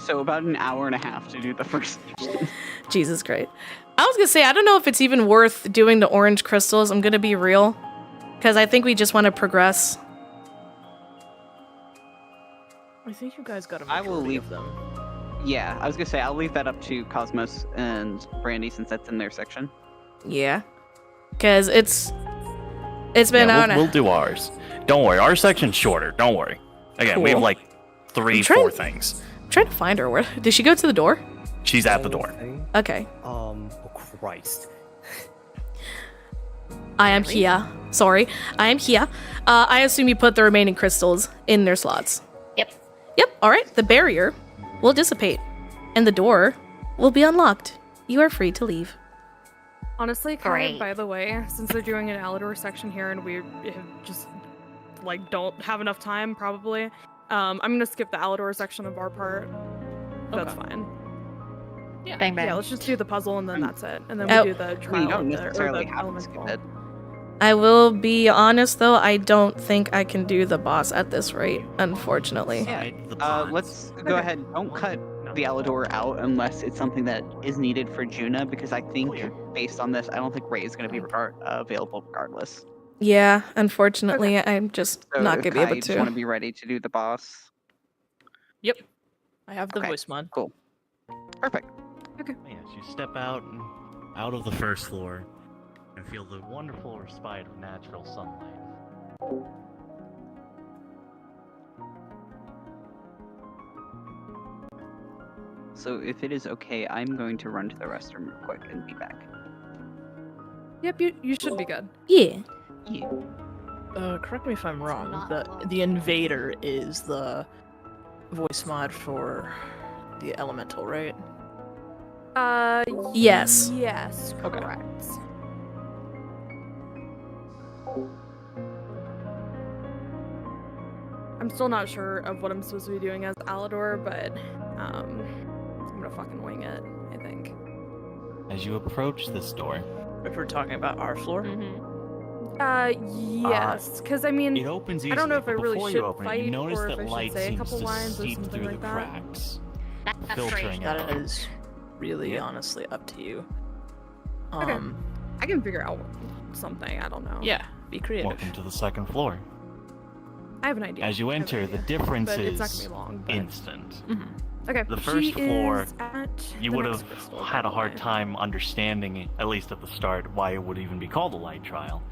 So about an hour and a half to do the first mission. Jesus Christ. I was gonna say, I don't know if it's even worth doing the orange crystals. I'm gonna be real. Because I think we just want to progress. I think you guys got a I majority will leave of them. Yeah, I was gonna say I'll leave that up to Cosmos and Brandy since that's in their section. Yeah. Because it's been Yeah, out. we'll do ours. Don't worry, our section's shorter. Don't worry. Again, we have Cool. like 3, I'm trying- 4 things. I'm trying to find her. Where did she go to the door? She's at the door. Okay. Oh Christ. I am here. Sorry, I am here. I assume you put the remaining crystals in their slots. Yep. Yep. All right. The barrier will dissipate, and the door will be unlocked. You are free to leave. Honestly, kind Great. of, by the way, since they're doing an Alador section here and we have just, like, don't have enough time, probably, I'm gonna skip the Alador section of our part. That's fine. Bang bang. Yeah, let's just do the puzzle and then that's it. And then Oh. we do the I mean, trial you don't of the, or necessarily the have to elemental. skip it. I will be honest though, I don't think I can do the boss at this rate, unfortunately. Let's go ahead. Don't cut the Alador out unless it's something that is needed for Juna, because I think based on this, I don't think Ray is going to be available regardless. Yeah, unfortunately, I'm just So not gonna be Kai, able you just want to. to be ready to do the boss. Yep. I have the Okay. voice mod. Cool. Perfect. Yes, you step out of the first floor and feel the wonderful respite of natural sunlight. So if it is okay, I'm going to run to the restroom real quick and be back. Yep, you should be good. Yeah. Yeah. Correct me if I'm wrong. not The invader is the voice mod for the elemental, right? Yes. Yes, Okay. correct. I'm still not sure of what I'm supposed to be doing as Alador, but I'm gonna fucking wing it, I think. As you approach this door, If we're talking about our floor. Yes, because I mean, it opens easily. I don't know if I but really before should you open it, you fight notice or that if I should light say a seems couple to lines or seep something through like the that. cracks, That's filtering out. That is really honestly up to you. Okay. I can figure out something. I don't know. Yeah, be creative. Welcome to the second floor. I have an idea. As you I have an enter, the idea. difference But it's is not gonna be long, but- instant. Okay. The she first floor, is at You the would next have crystal, had by a the hard way. time understanding, at least at the start, why it would even be called a light trial.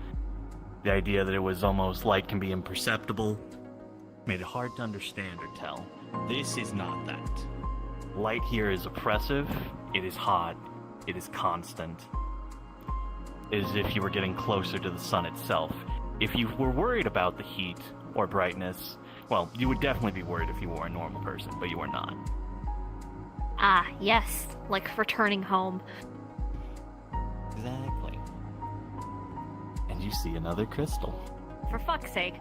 The idea that it was almost light can be imperceptible made it hard to understand or tell. This is not that. Light here is oppressive, it is hot, it is constant. It is as if you were getting closer to the sun itself. If you were worried about the heat or brightness, well, you would definitely be worried if you were a normal person, but you are not. Ah, yes. Like returning home. Exactly. And you see another crystal. For fuck's sake.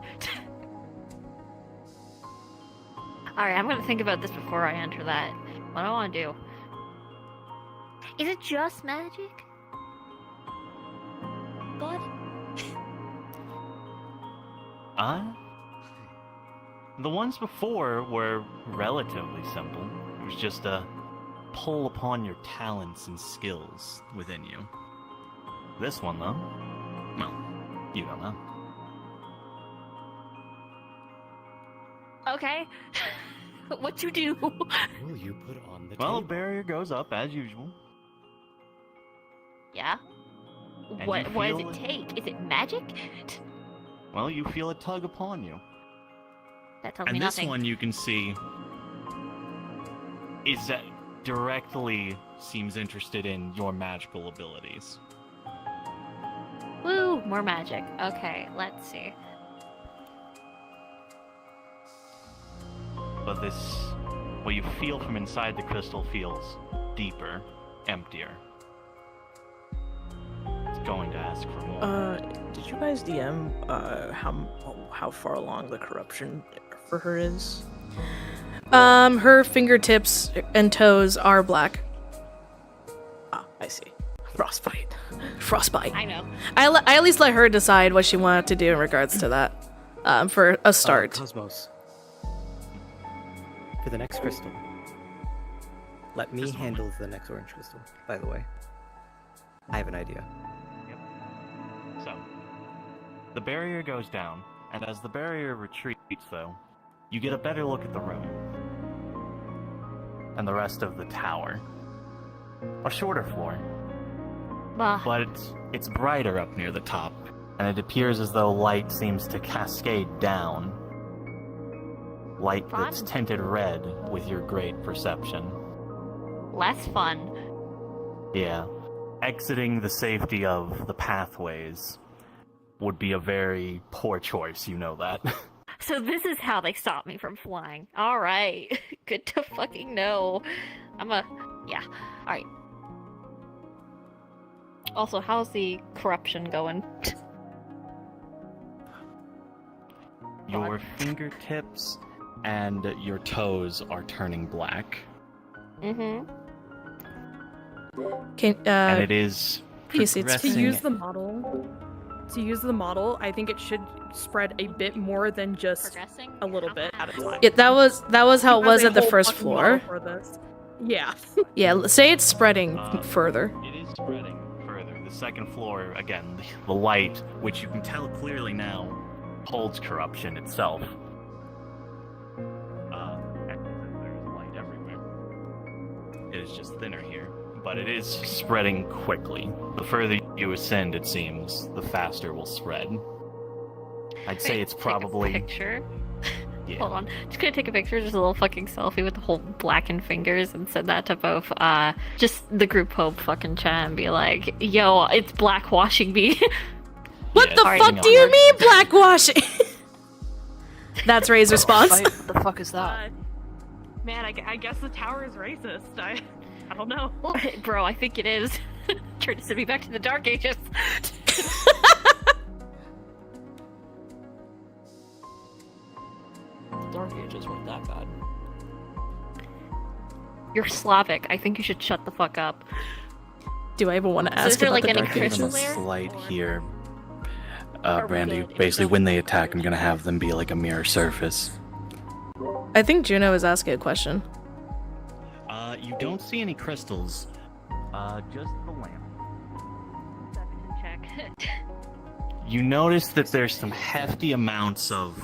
Alright, I'm gonna think about this before I enter that. What do I want to do? Is it just magic? God? The ones before were relatively simple. It was just a pull upon your talents and skills within you. This one, though, well, you don't know. Okay. What you do? Will you put on the Well, a table? barrier goes up as usual. Yeah? And What you does feel it it? take? Is it magic? Well, you feel a tug upon you. That tells me And this nothing. one you can see is that directly seems interested in your magical abilities. Woo! More magic. Okay, let's see. But this, what you feel from inside the crystal feels deeper, emptier. It's going to ask for more. Did you guys DM how far along the corruption for her is? Her fingertips and toes are black. Ah, I see. Frostbite. Frostbite. I know. I at least let her decide what she wanted to do in regards to that. For a start. Cosmos. For the next crystal. Let me handle the next orange crystal, by the way. I have an idea. So, The barrier goes down, and as the barrier retreats, though, you get a better look at the room and the rest of the tower. A shorter floor, but it's brighter up near the top, and it appears as though light seems to cascade down. Light that's tinted red with your great perception. Less fun. Yeah. Exiting the safety of the pathways would be a very poor choice, you know that. So this is how they stop me from flying. Alright. Good to fucking know. Yeah. Alright. Also, how's the corruption going? Your fingertips and your toes are turning black. Mm-hmm. And it is To use the model, I think it should spread a bit more than just a little bit at a time. Yeah, that was how it was at the first floor. Yeah. Yeah, say it's spreading further. It is spreading further. The second floor, again, the light, which you can tell clearly now, holds corruption itself. And there's light everywhere. It is just thinner here, but it is spreading quickly. The further you ascend, it seems, the faster it will spread. I'd say it's probably... Take a picture. Yeah. Hold on. Just gonna take a picture, just a little fucking selfie with the whole blackened fingers and send that to both, just the group Hope fucking chat and be like, yo, it's blackwashing me. What the fuck do you mean blackwashing? That's Ray's response. What the fuck is that? Man, I guess the tower is racist. I don't know. Bro, I think it is. Trying to send me back to the Dark Ages. Dark Ages weren't that bad. You're Slavic. I think you should shut the fuck up. Do I even want to ask is there, about like, the any Dark Ages? crystals there? Slight here. Brandy, basically when they attack, I'm gonna have them be like a mirror surface. I think Juno is asking a question. You don't see any crystals. Just the lamp. Check. You notice that there's some hefty amounts of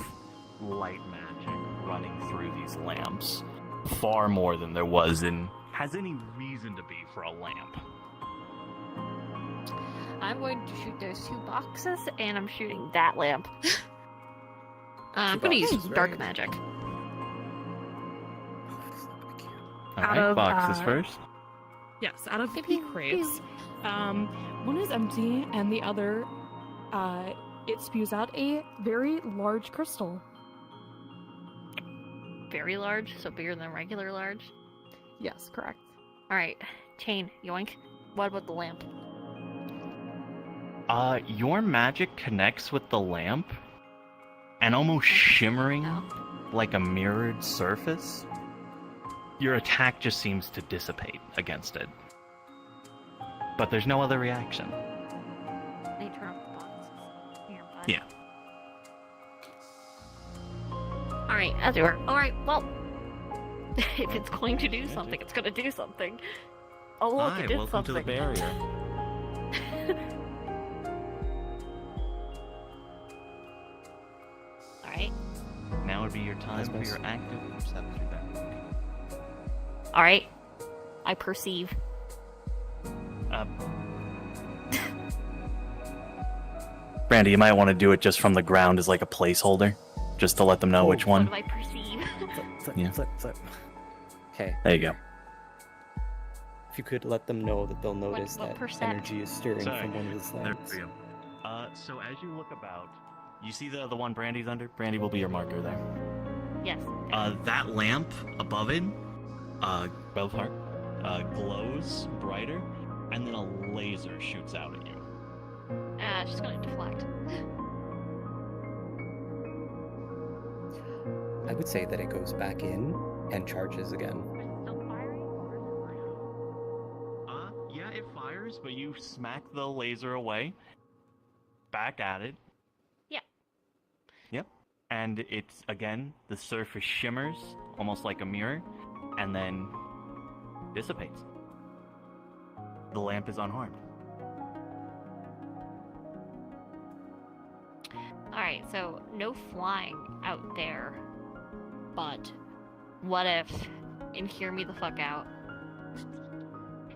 light magic running through these lamps. Far more than there has any reason to be for a lamp. I'm going to shoot those 2 boxes, and I'm shooting that lamp. I'm gonna use dark magic. Alright, boxes first. Yes, out of the crates. One is empty, and the other, it spews out a very large crystal. Very large, so bigger than regular large? Yes, correct. Alright, chain, yoink. What about the lamp? Your magic connects with the lamp, and almost shimmering like a mirrored surface, your attack just seems to dissipate against it. But there's no other reaction. They turn off the boxes. Nearby. Yeah. Alright, as you were. Alright, well, if it's going to do something, it's going to do something. Oh, look, it did welcome something. to the barrier. Alright. Now would be your time for your active perception back. Alright. I perceive. Brandy, you might want to do it just from the ground as like a placeholder, just to let them know which one. What do I perceive? Flip. Okay. There you go. If you could let them know that they'll notice what that percent? energy is stirring from one of the There slabs. we go. So as you look about, you see the one Brandy's under? Brandy will be your marker there. Yes. That lamp above it, Belfart, glows brighter, and then a laser shoots out at you. She's gonna deflect. I would say that it goes back in and charges again. Yeah, it fires, but you smack the laser away. Back at it. Yeah. Yep. And it's, again, the surface shimmers, almost like a mirror, and then dissipates. The lamp is unharmed. Alright, so no flying out there. But what if, and hear me the fuck out,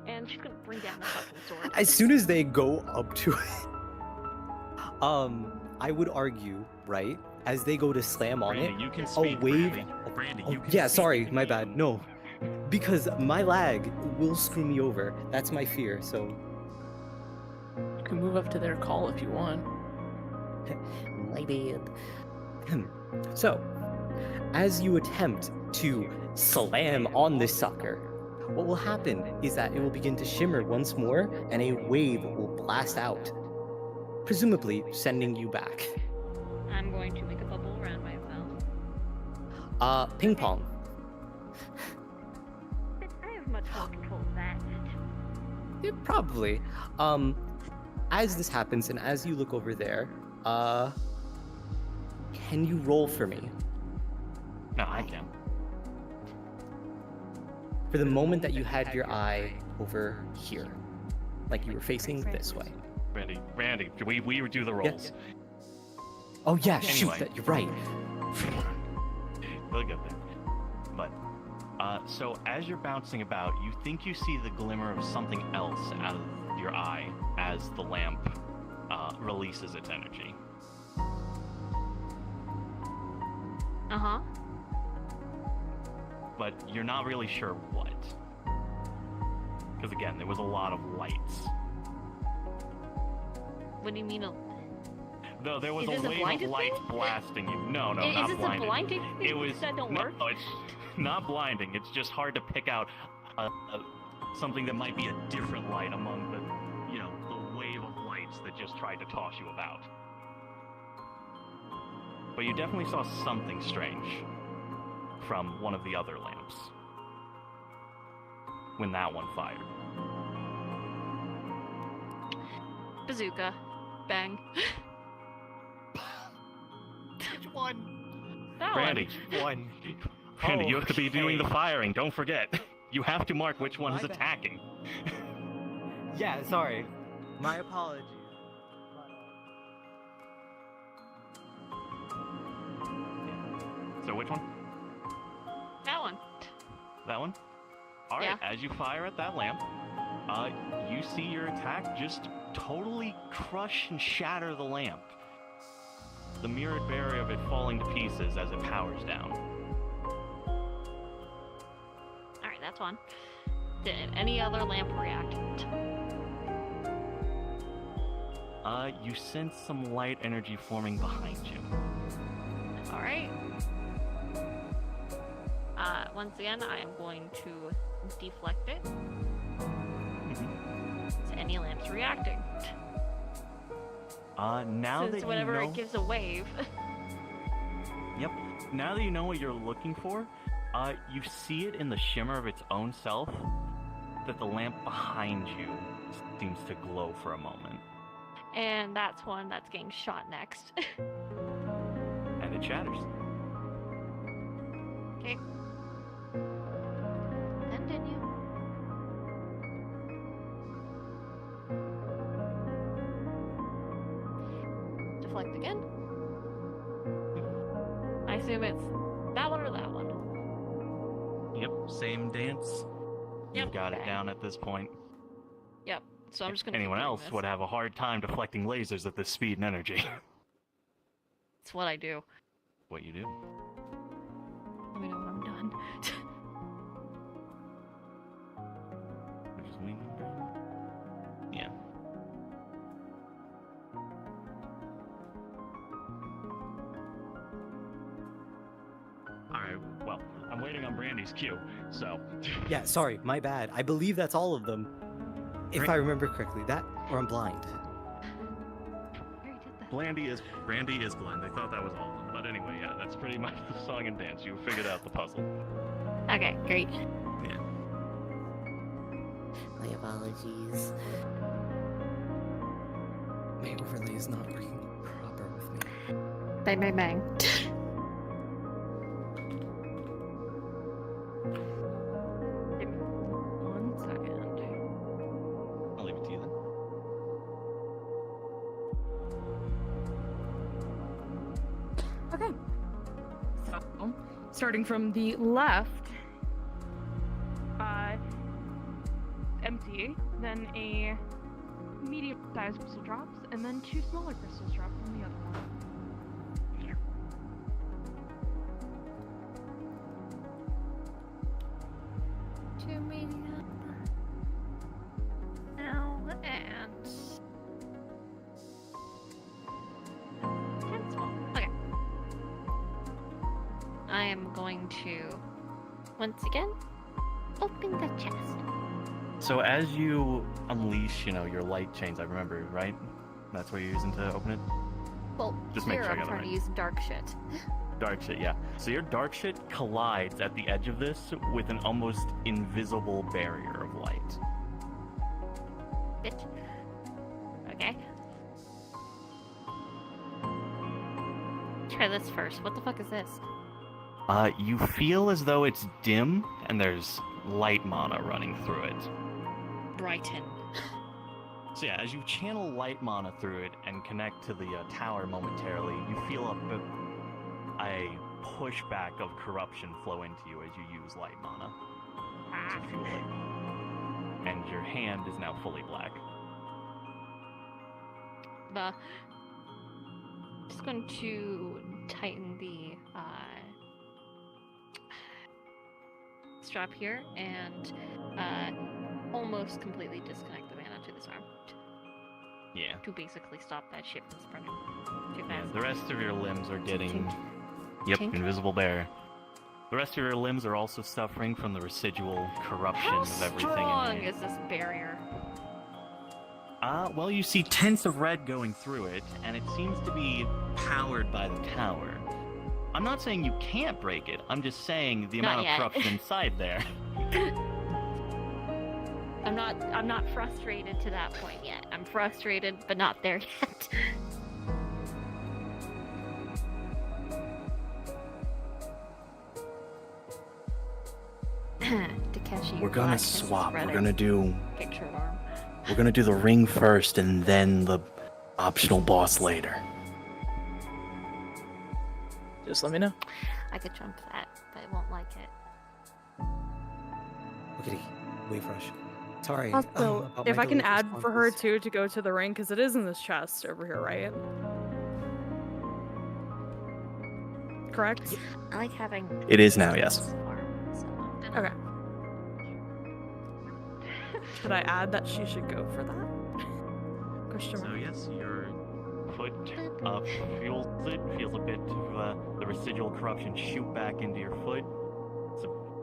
and she's gonna bring down the fucking sword. As soon as they go up to it, I would argue, right, as they go to slam on Brandy, it, you can a speak, wave. Brandy, Oh, you can yeah, speak. sorry, my bad. No, because my lag will screw me over. That's my fear. So You can move up to their call if you want. my bad. So, as you attempt to slam on this sucker, what will happen is that it will begin to shimmer once more, and a wave will blast out, presumably sending you back. I'm going to make a bubble around myself. Ping pong. I have much more control of that. Yeah, probably. As this happens, and as you look over there, can you roll for me? No, I can. For the moment that you had your eye over here, like you were facing this way. Brandy, we do the rolls. Oh yeah, shoot, Anyway. that you're right. We'll get there. But, so as you're bouncing about, you think you see the glimmer of something else out of your eye as the lamp releases its energy. Uh-huh. But you're not really sure what. Because again, there was a lot of lights. What do you mean? No, there was Is a this a wave blinded of lights thing? blasting you. No, Is not this blinded. a blinding thing? It was That don't no, work? it's not blinding. It's just hard to pick out something that might be a different light among the, the wave of lights that just tried to toss you about. But you definitely saw something strange from one of the other lamps when that one fired. Bazooka. Bang. Which one? That Brandy, One. Brandy, Oh, you have to be doing the okay. firing. Don't forget. You have to mark which one My is bad. attacking. Yeah, sorry. My apologies. So which one? That one. That one? All right. Yeah. As you fire at that lamp, you see your attack just totally crush and shatter the lamp. The mirrored barrier of it falling to pieces as it powers down. Alright, that's one. Did any other lamp react? You sense some light energy forming behind you. Alright. Once again, I am going to deflect it. To any lamps reacting. Now Since that whenever you know... it gives a wave. Yep. Now that you know what you're looking for, you see it in the shimmer of its own self, that the lamp behind you seems to glow for a moment. And that's one that's getting shot next. And it shatters. Okay. Continue. Deflect again. I assume it's that one or that one. Yep, same dance. Yep. You've got it Okay. down at this point. Yep. So I'm just gonna. Anyone keep doing else this. would have a hard time deflecting lasers at this speed and energy. It's what I do. What you do? Let me know when I'm done. Which is me. Yeah. Alright, well, I'm waiting on Brandy's cue, so... Yeah, sorry, my bad. I believe that's all of them. If Right. I remember correctly. That, or I'm blind. I already did that. Brandy is blind. I thought that was all of them. But anyway, yeah, that's pretty much the song and dance. You figured out the puzzle. Okay, great. Yeah. My apologies. My overlay is not working proper with me. Bang, bang, bang. Give me 1 second. I'll leave it to you then. Okay. So, starting from the left, empty, then a medium-sized crystal drops, and then 2 smaller crystals drop from the other one. Two medium. Now and 10 small. Okay. I am going to once again open the chest. So as you unleash, your light chains, I remember, right? That's what you're using to open it? Well, Just make here sure I I'm got it trying right. to use dark shit. Dark shit, yeah. So your dark shit collides at the edge of this with an almost invisible barrier of light. Bitch. Okay. Try this first. What the fuck is this? You feel as though it's dim and there's light mana running through it. Brighton. So yeah, as you channel light mana through it and connect to the tower momentarily, you feel a pushback of corruption flow into you as you use light mana to fuel it. And your hand is now fully black. Just going to tighten the strap here and almost completely disconnect the mana to this arm. Yeah. To basically stop that shit from spreading too Yeah, fast. the rest of your limbs are getting... Tink. Yep, Tink. invisible bear. The rest of your limbs are also suffering from the residual corruption How of everything strong in you. is this barrier? Well, you see tints of red going through it, and it seems to be powered by the tower. I'm not saying you can't break it, I'm just saying the Not amount yet. of corruption inside there. I'm not frustrated to that point yet. I'm frustrated, but not there yet. Takeshi, We're gonna Black, swap. We're Reddit, gonna do picture of arm. we're gonna do the ring first and then the optional boss later. Just let me know. I could jump that, but I won't like it. Okay, wave rush. Sorry. Also, about if my I can delayed add for her responses. too to go to the ring, because it is in this chest over here, right? Correct? I like having. It is now, yes. arm, so I'm gonna- Okay. Should I add that she should go for that? Question So mark. yes, your foot feels a bit of the residual corruption shoot back into your foot.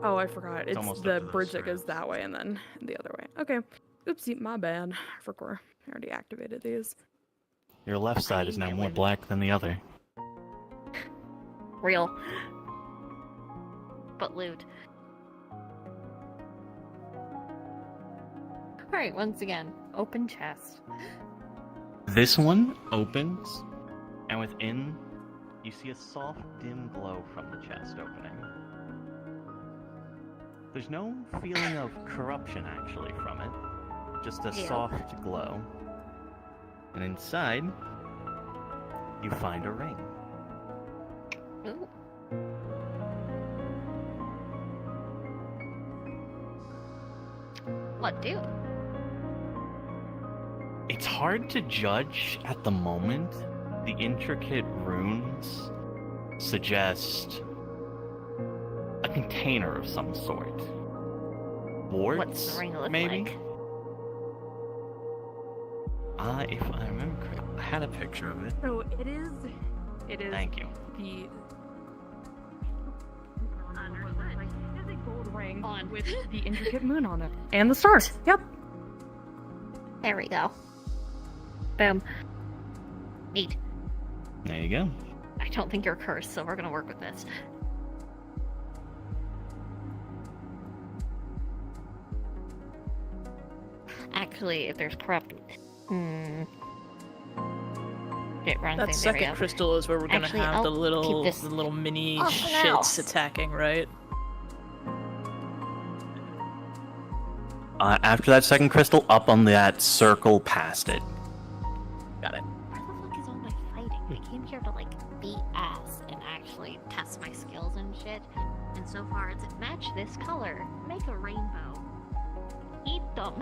Oh, I forgot. It's almost up the to those bridge that goes straps. that way and then the other way. Okay. Oopsie, my bad. I forgot. I already activated these. Your left side is now more black than the other. Real. But lewd. Alright, once again, open chest. This one opens, and within, you see a soft, dim glow from the chest opening. There's no feeling of corruption, actually, from it. Just a Yeah. soft glow. And inside, you find a ring. Ooh. What do? It's hard to judge at the moment. The intricate runes suggest a container of some sort. Warts, What's the ring look maybe? like? If I remember correctly, I had a picture of it. So it is Thank you. the it is a gold ring On. with the intricate moon on it. And the stars. Yep. There we go. Boom. Neat. There you go. I don't think you're cursed, so we're gonna work with this. Actually, if there's corrupt... Shit, wrong That thing, there we second go. crystal is where we're gonna Actually, have the I'll little keep this the little mini off the mouse. shits attacking, right? After that second crystal, up on that circle past it. Got it. Where the fuck is all my fighting? I came here to, like, beat ass and this color. Make a rainbow. Eat them.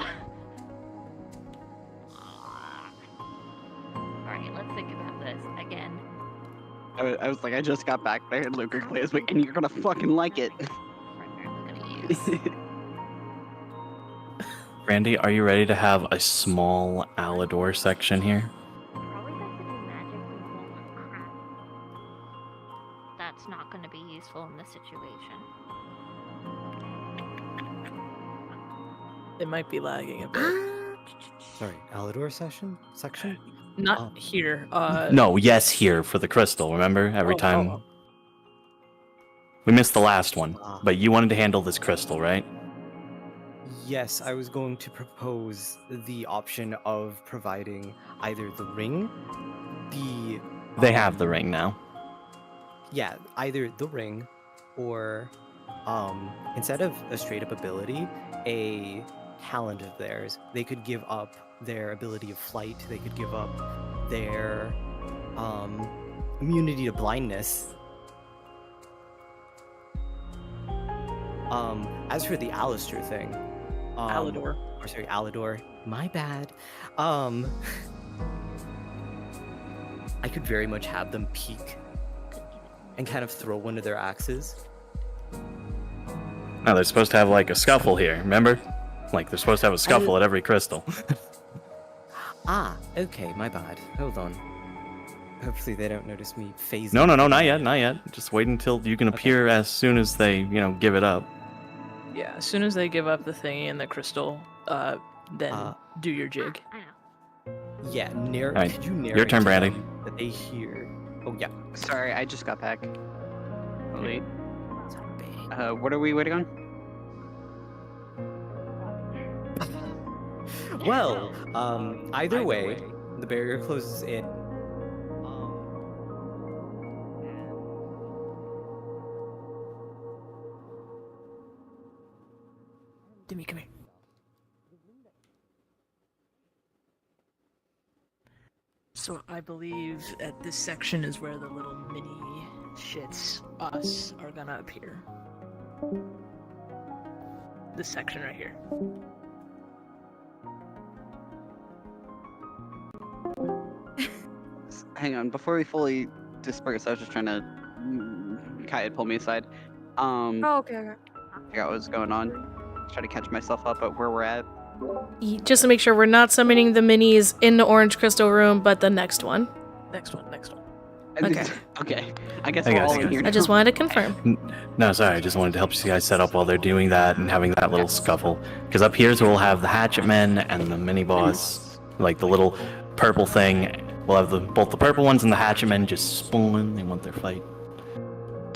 Alright, let's think about this again. I was like, I just got back there, and Luca plays me, and you're gonna fucking like it. Randy, are you ready to have a small Alador section here? Probably best to do magic and won't crap. That's not going to be useful in this situation. It might be lagging a bit. Sorry, Alador section? Not here. No, yes, here for the crystal. Remember, every time we missed the last one, but you wanted to handle this crystal, right? Yes, I was going to propose the option of providing either the ring, They have the ring now. Yeah, either the ring, or instead of a straight up ability, a talent of theirs. They could give up their ability of flight. They could give up their immunity to blindness. As for the Alistair thing, Alador. Or sorry, Alador. My bad. I could very much have them peek and kind of throw one of their axes. No, they're supposed to have like a scuffle here. Remember? Like they're supposed to have a scuffle at every crystal. Okay, my bad. Hold on. Hopefully they don't notice me phasing. No, not yet. Just wait until you can appear as soon as they, give it up. Yeah, as soon as they give up the thingy and the crystal, then do your jig. I know. Yeah, Alright, could you narrate your turn, to Brandy. them that they hear? Oh yeah. Sorry, I just got back. Wait. What are we waiting on? Well, either way, the barrier closes in. Dimmy, come here. So I believe at this section is where the little mini shits, us, are gonna appear. This section right here. Hang on, before we fully disperse, I was just trying to... Kai had pulled me aside. Oh, okay. Figure out what was going on. Try to catch myself up at where we're at. Just to make sure we're not summoning the minis in the orange crystal room, but the next one. Next one. Okay. Okay. I guess Hey, we're guys. all in here I just now. wanted to confirm. No, sorry, I just wanted to help you guys set up while they're doing that and having that little scuffle. Because up here's where we'll have the hatchet men and the mini boss, like the little purple thing. We'll have both the purple ones and the hatchet men just spawn. They want their fight.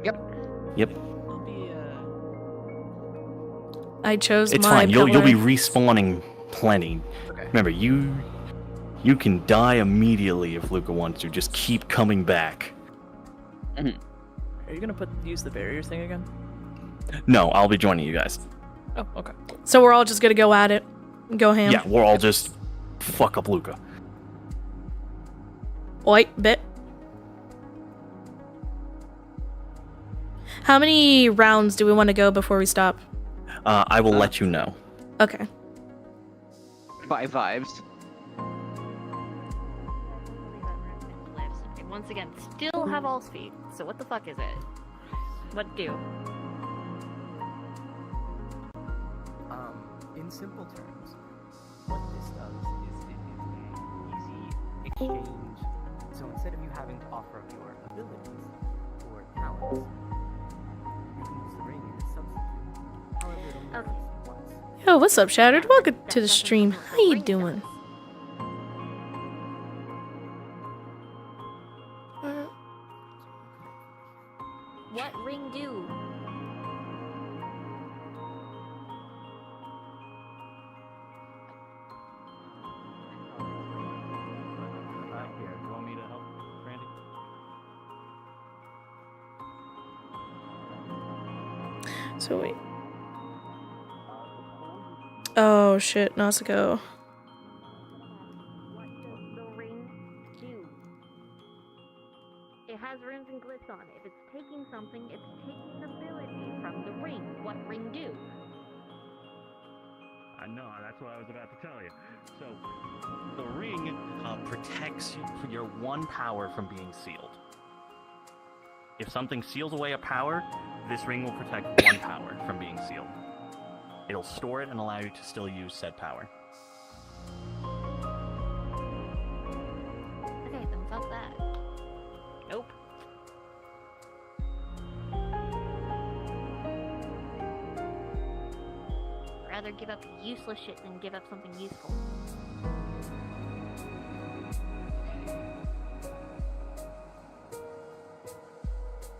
Yep. I'll be, I chose It's my fine. You'll pillar. be respawning plenty. Remember, you can die immediately if Luca wants to. Just keep coming back. Are you gonna use the barrier thing again? No, I'll be joining you guys. Oh, okay. So we're all just gonna go at it. Go ham. Yeah, we're all just fuck up Luca. Oi, bit. How many rounds do we want to go before we stop? I will let you know. Okay. By vibes. Okay, once again, still have all speed. So what the fuck is it? What do? In simple terms, what this does is it is an easy exchange. So instead of you having to offer up your abilities or talents, you can use the ring as a substitute. However, it only Okay. works once. Yo, what's up, Shattered? Welcome to the stream. How you doing? What ring do? Here, you want me to help, Randy? So wait. Oh shit, Nasuko. What does the ring do? It has runes and glyphs on it. If it's taking something, it's taking ability from the ring. What ring do? I know, that's what I was about to tell you. So, the ring protects your one power from being sealed. If something seals away a power, this ring will protect one power from being sealed. It'll store it and allow you to still use said power. Okay, then fuck that. Nope. Rather give up useless shit than give up something useful.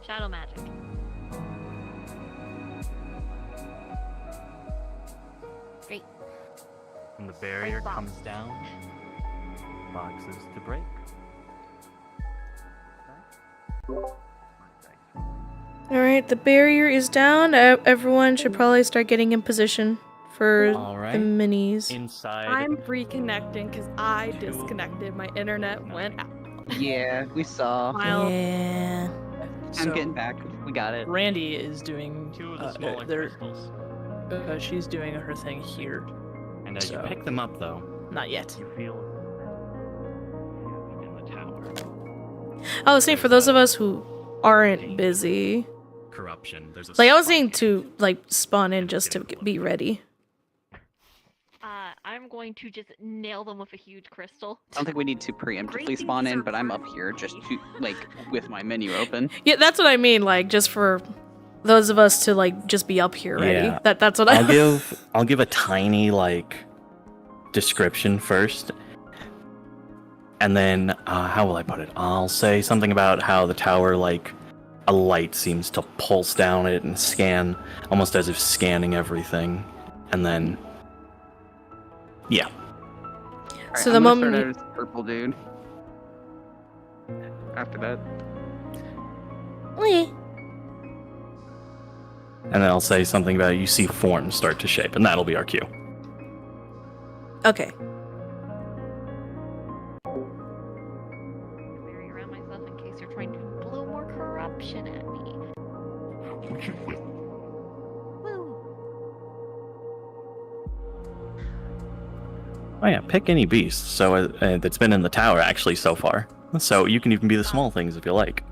Shadow magic. Great. When the barrier box. comes down, boxes to break. Alright, the barrier is down. Everyone should probably start getting in position for Alright. the minis. Inside. I'm reconnecting because I disconnected. My internet went out. Yeah, we saw. Smile. Yeah. I'm getting back. We got it. Randy is doing. Two of the smaller crystals. She's doing her thing here. And as you So- pick them up, though, Not yet. you feel in the tower. I was saying for those of us who aren't busy, Corruption. There's a like I was spike saying to like spawn in just to be ready. I'm going to just nail them with a huge crystal. I don't think we need to preemptively spawn in, but I'm up here just to, like, with my menu open. Yeah, that's what I mean. Like just for those of us to like just be up here ready. Yeah. That's what I'll give a tiny like description first, and then how will I put it? I'll say something about how the tower, like a light seems to pulse down it and scan, almost as if scanning everything, and then yeah. Alright, So I'm the gonna moment start out as purple dude. After that. And then I'll say something about you see forms start to shape, and that'll be our cue. Okay. Bury around myself in case you're trying to blow more corruption at me. Woo! Oh yeah, pick any beast. So that's been in the tower actually so far. So you can even be the small things if you like.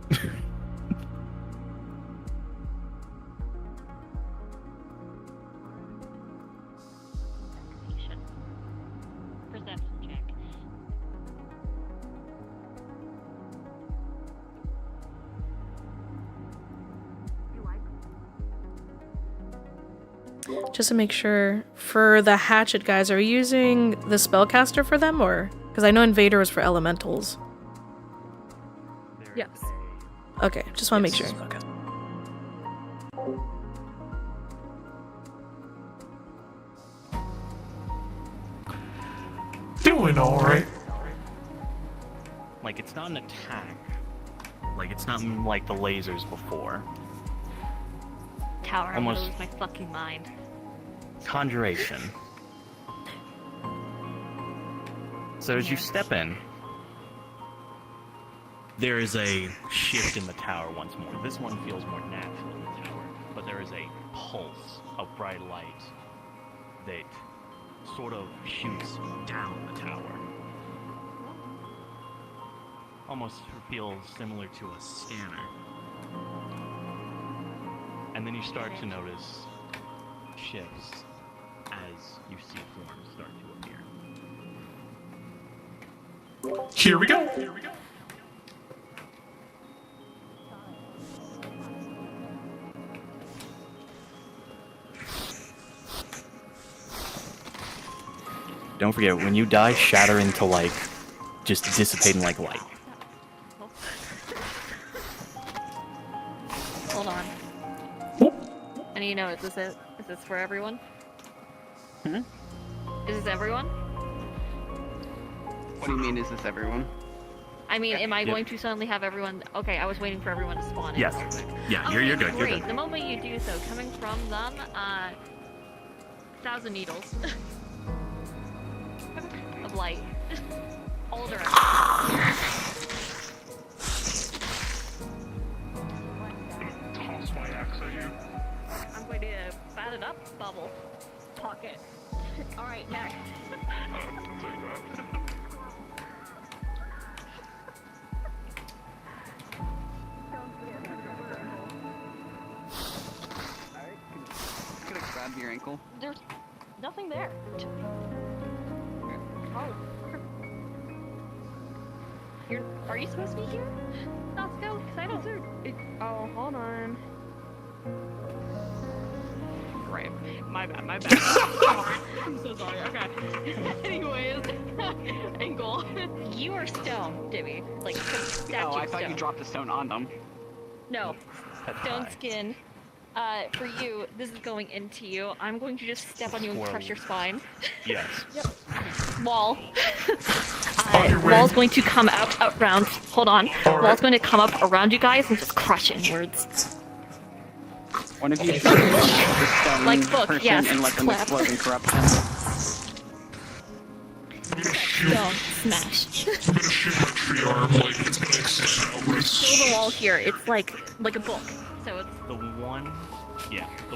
Perception check. Just to make sure, for the hatchet guys, are we using the spellcaster for them, or because I know Invader was for elementals? Yes. Okay, just want to make sure. Doing alright. Like, it's not an attack. Like, it's not like the lasers before. Tower, I'm gonna Almost- lose my fucking mind. Conjuration. So as you step in, there is a shift in the tower once more. This one feels more natural in the tower, but there is a pulse of bright light that sort of shoots down the tower. Almost feels similar to a scanner. And then you start to notice shifts as you see forms start to appear. Here we go. Here we go. Don't forget, when you die, shatter into like just dissipating like light. Hold on. I need to know, is this it? Is this for everyone? Hmm? Is this everyone? What do you mean, is this everyone? I mean, am I Yep. going to suddenly have everyone... Okay, I was waiting for everyone to spawn in. Yes. real quick. Yeah, Okay, you're good. You're great. good. The moment you do so, coming from them, 1,000 needles of light. All directions. Toss my axe at you. up, bubble, pocket. All right, next. Just gonna grab your ankle. There's nothing there. Oh. Are you supposed to be here? Let's go, because I don't... Oh, hold on. Right. My bad. I'm so sorry. Okay. Anyways, ankle. You are stoned, Dimmy. Like, statue Oh, I thought stone. you dropped the stone on them. No. That's Stone high. skin. For you, this is going into you. I'm going to just step on you and crush your spine. Yes. Wall. your way. Wall's going to come out around. Hold on. Wall's going to come up around you guys and just crush inwards. One of you should the stone Like book, person yes, and let them clap. explode in corruption. Stone. Smash. I'm gonna shoot my tree arm like it's gonna extend outwards. Still the wall here. It's like a book. So it's The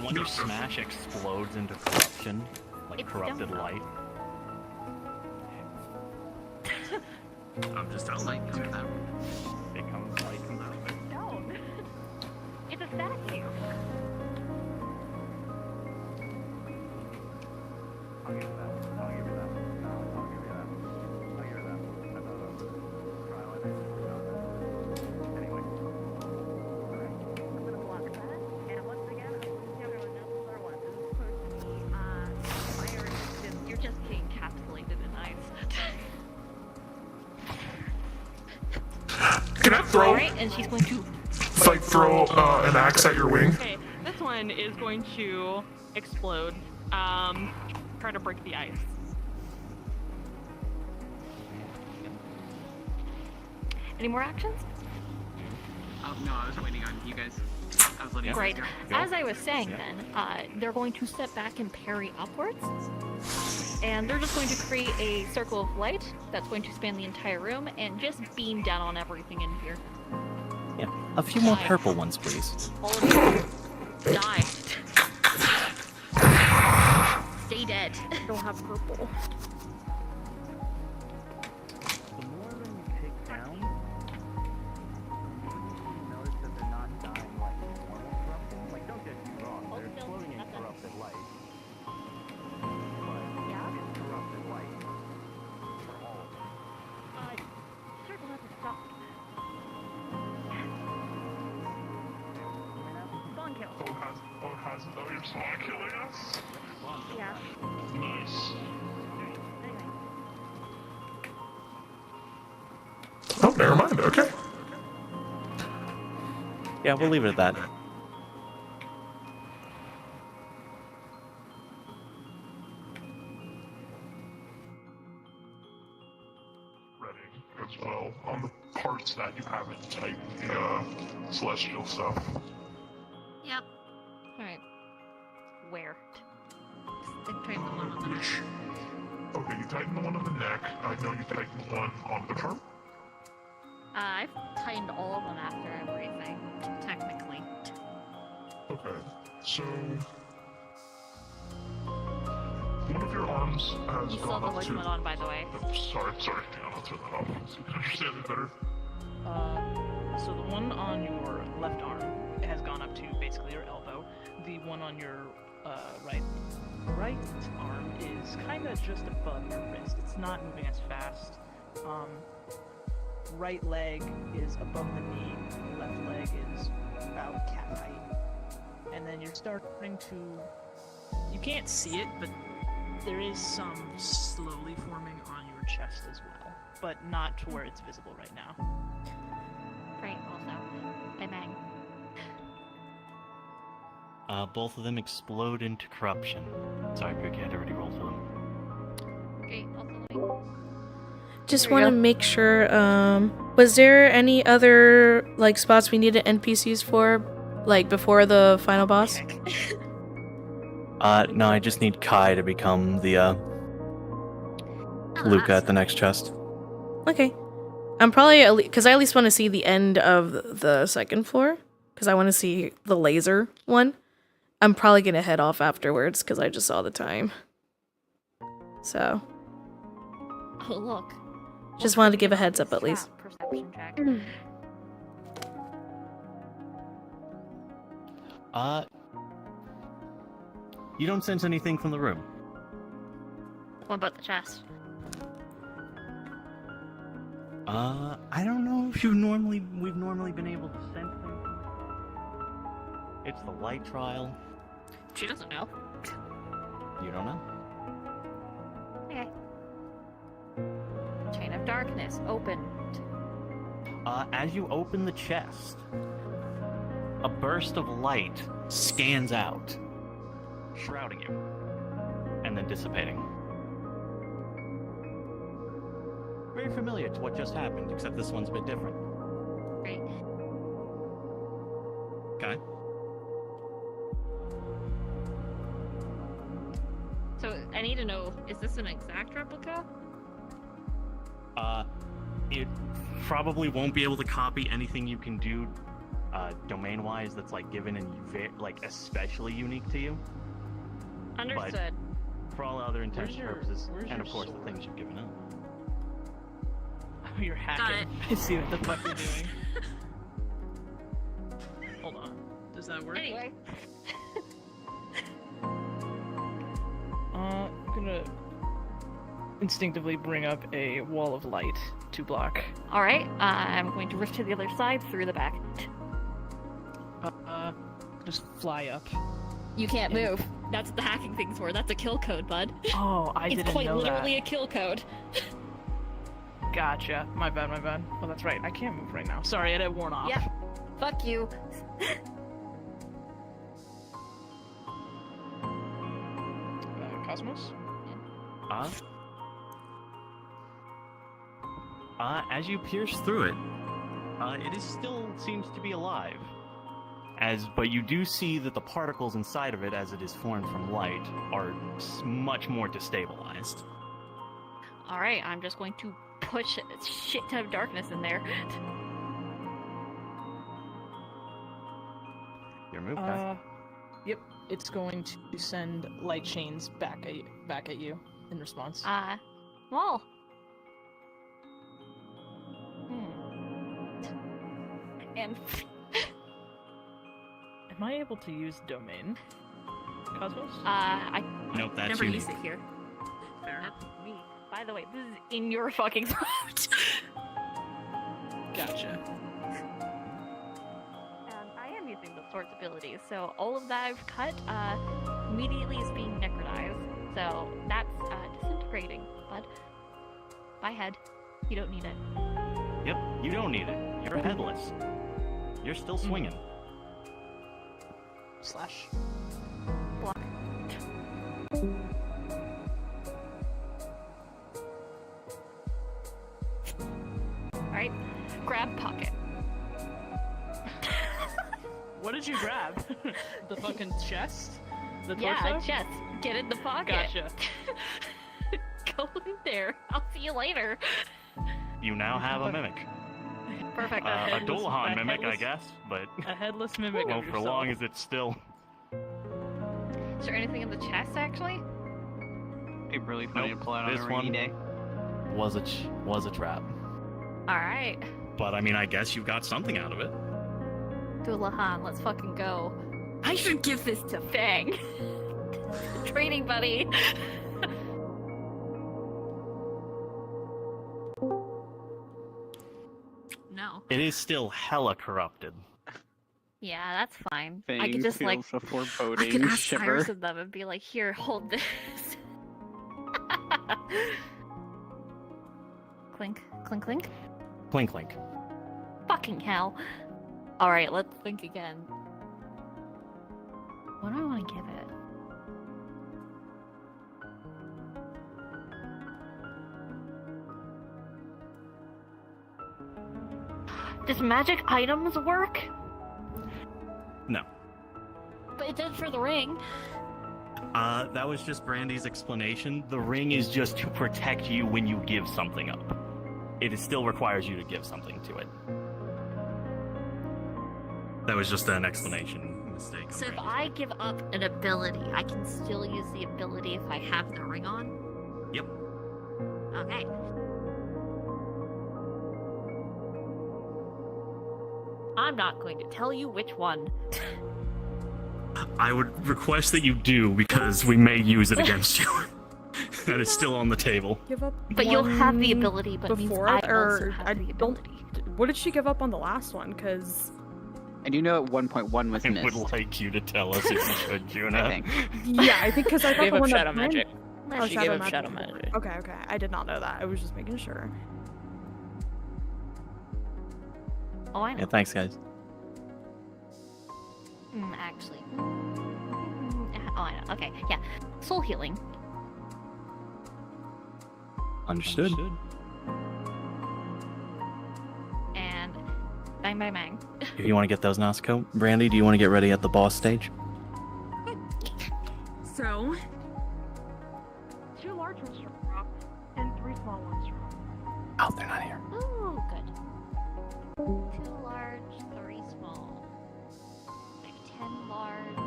one you smash explodes into corruption, like It's corrupted dumb. light. I'm just out light comes out. It comes light comes out of it. stone. It's a statue. I'll give you that. I'll give you that. No, I'll give you that. I'll give you that. I thought that was a trial. I think. Anyway. I'm gonna block that. And once again, everyone knows what this is supposed to be. Fire resistance. You're just being encapsulated in ice. Can I throw Alright, and she's going to... an axe at your wing? Okay, this one is going to explode. Try to break the ice. Any more actions? Oh no, I was waiting on you guys. I was letting Great. you guys Go. As I was saying Yeah. then, they're going to step back and parry upwards. And they're just going to create a circle of light that's going to span the entire room and just beam down on everything in here. Yeah. A few more purple ones, please. All of you, die. Stay dead. I don't have purple. The more of them you take down, you notice that they're not dying like normal corruption. Like, don't get me wrong, Hold they're still, exploding in not done. corrupted light. But Yeah? it's corrupted light for all of them. Circle hasn't stopped. Spawn kill. Oh, you're spawn killing us? Yeah. Nice. Anyway. Oh, never mind, okay. Yeah, we'll leave it at that. Ready as well on the parts that you haven't typed the celestial stuff. Yep. Alright. Where? Just try the one on the neck. Okay, you tightened the one on the neck. I know you tightened the one on the arm. I've tightened all of them after everything, technically. Okay, so one of your arms has You still gone have the up voice to. mode on, by the way. Oh, sorry. Hang on, I'll turn that off so you can understand it better. So the one on your left arm has gone up to basically your elbow. The one on your right arm is kind of just above your wrist. It's not moving as fast. Right leg is above the knee. Left leg is about cat height. And then you're starting to... You can't see it, but there is some slowly forming on your chest as well. But not to where it's visible right now. Right, also. Bang bang. Both of them explode into corruption. Sorry, Greg, you had already rolled for them. Great, also let me... Just There you want to go. make sure, was there any other, like, spots we needed NPCs for, like, before the final boss? No, I just need Kai to become the, Luca at the next chest. Okay. I'm probably, because I at least want to see the end of the second floor, because I want to see the laser one. I'm probably gonna head off afterwards because I just saw the time. So. Oh, look. Just wanted to give a heads up at least. Perception check. You don't sense anything from the room. What about the chest? I don't know if we've normally been able to sense things. It's the light trial. She doesn't know. You don't know? Okay. Chain of darkness opened. As you open the chest, a burst of light scans out, shrouding you, and then dissipating. Very familiar to what just happened, except this one's a bit different. Great. Okay. So I need to know, is this an exact replica? It probably won't be able to copy anything you can do domain-wise that's like given and like especially unique to you. Understood. But for all other intents and purposes, where's and your of course sword? the things you've given up. Oh, you're hacking. I see what the fuck you're doing. Hold on. Does that work? Anyway. I'm gonna instinctively bring up a wall of light to block. Alright, I'm going to rift to the other side through the back. Just fly up. You can't move. That's what the hacking thing's for. That's a kill code, bud. Oh, I It's didn't quite know literally a kill code. that. Gotcha. My bad, my bad. Oh, that's right. I can't move right now. Sorry, it had worn off. Yeah. Fuck you. Cosmos? As you pierce through it, it is still seems to be alive. But you do see that the particles inside of it, as it is formed from light, are much more destabilized. Alright, I'm just going to push a shit ton of darkness in there. Your move, guy. Yep. It's going to send light chains back at you in response. Well. And am I able to use domain? Cosmos? I Nope, that's never unique. used it here. Fair. That's me. By the way, this is in your fucking throat. Gotcha. I am using the sword's abilities, so all of that I've cut immediately is being necrotized. So that's disintegrating, bud. Bye, head. You don't need it. Yep, you don't need it. You're headless. You're still swinging. Slash. Block. Alright, grab pocket. What did you grab? The fucking chest? The torso? Yeah, chest. Get in the pocket. Gotcha. Go in there. I'll see you later. You now have a mimic. Perfect. A headless- Dolhan a mimic, I headless- guess, but A headless mimic well, of for yourself. long as it's still. Is there anything in the chest, actually? It'd be really funny Nope, to pull out on this a rainy one- day. Was a trap. Alright. But I mean, I guess you got something out of it. Dulahan, let's fucking go. I should give this to Fang. Training buddy. No. It is still hella corrupted. Yeah, that's fine. I Fang could just like feels a I could foreboding ask shiver. Cyrus of them and be like, here, hold this. Clink, clink, clink. Clink clink. Fucking hell. Alright, let's think again. What do I want to give it? Does magic items work? No. But it did for the ring. That was just Brandy's explanation. The ring is just to protect you when you give something up. It still requires you to give something to it. That was just an explanation. mistaken. So if Brandy. I give up an ability, I can still use the ability if I have the ring on? Yep. Okay. I'm not going to tell you which one. I would request that you do because we may use it against you. That is still on the table. Give up. But you'll have the one ability, but means before I it, or also have I the don't. ability. What did she give up on the last one? Because I do know at 1.1 was I missed. would like you to tell us if you should, Juna. I think. yeah, I think because I thought Gave the up one shadow that magic. Oh, She gave up shadow magic. Okay, I did not know that. I was just making sure. Oh, I know. Yeah, thanks, guys. Actually. Oh, I know. Okay, yeah. Soul healing. Understood. And bang, bang, bang. If you want to get those Nasco, Brandy, do you want to get ready at the boss stage? So, 2 large ones drop and 3 small ones drop. Oh, they're not here. Ooh, good. 2 large, 3 small. 10 large,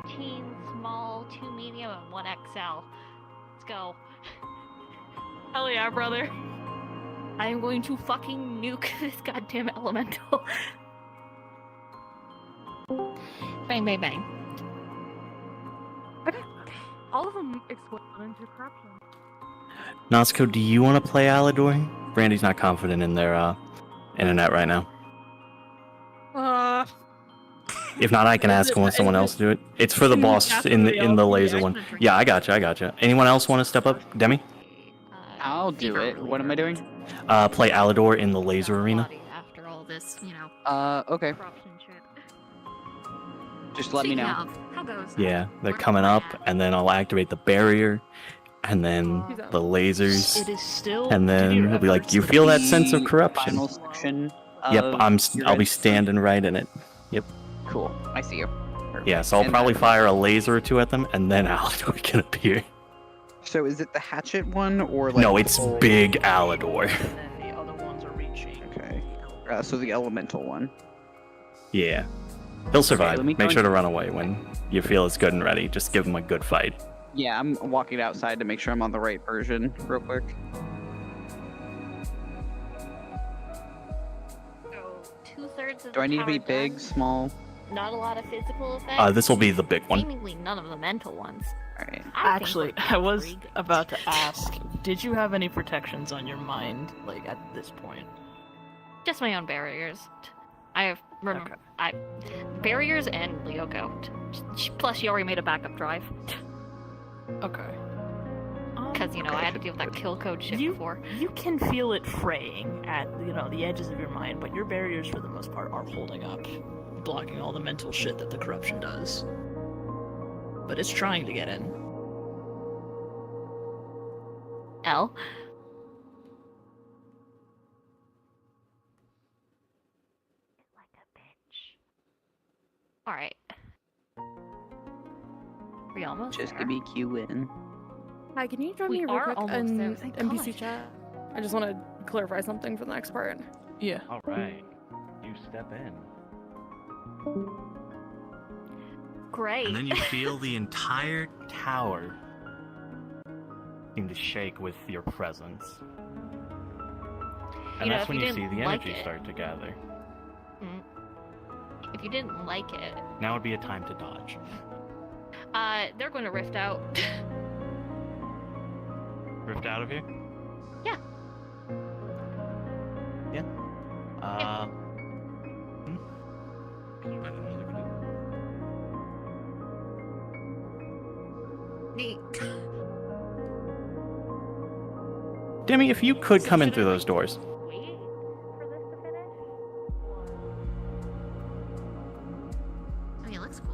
15 small, 2 medium, and 1 XL. Let's go. hell yeah, brother. I am going to fucking nuke this goddamn elemental. Bang, bang, bang. Okay. All of them explode into corruption. Nasco, do you want to play Alador? Brandy's not confident in their internet right now. If not, I can ask someone else to do it. It's for the boss in the laser one. Yeah, I gotcha. Anyone else want to step up? Demi? I'll do it. What am I doing? Play Alador in the laser arena. After all this, you know, Okay. corruption shit. Just let me Speaking know. of, how goes? Yeah, they're coming up, and then I'll activate the barrier, and then the lasers, It is still. and then he'll be like, "You feel that sense of The corruption?" Final section. Yep, of your I'll be red- standing right in it. Yep. Cool. I see you. Perfect. Yeah, so I'll And probably then- fire a laser or two at them, and then Alador can appear. So is it the hatchet one or like? No, the it's whole- Big Alador. And then the other ones are reaching. Okay. So the elemental one. Yeah. He'll survive. let me Make go sure to and- run away when you feel it's good and ready. Just give him a good fight. Yeah, I'm walking outside to make sure I'm on the right version, real quick. So 2/3 of Do I the need to be power big, done. small? Not a lot of physical effects. This will be the big one. Seemingly none of the mental ones. All right. I think Actually, we're I was pretty good. about to ask, did you have any protections on your mind, like, at this point? Just my own barriers. I have Okay. barriers and Lyoko. Plus, she already made a backup drive Okay. because you know I had to deal with that kill code shit before. You can feel it fraying at, the edges of your mind, but your barriers, for the most part, are holding up, blocking all the mental shit that the corruption does. But it's trying to get in. L. Like a bitch. All right. We almost Just there. give me Q in. Hi, can you join We me real are quick almost in there, thank NPC God. chat? I just want to clarify something for the next part. Yeah. All right, you step in, Great. and then you feel the entire tower seem to shake with your presence. And You know, that's if when you you see didn't the like energy it- start to gather. If you didn't like it, Now would be a time to dodge. they're going to rift out. Rift out of here? Yeah. Yeah. I didn't know they would do Neat. Demi, if you could come in through those doors. Wait for this to finish. I mean, it looks cool.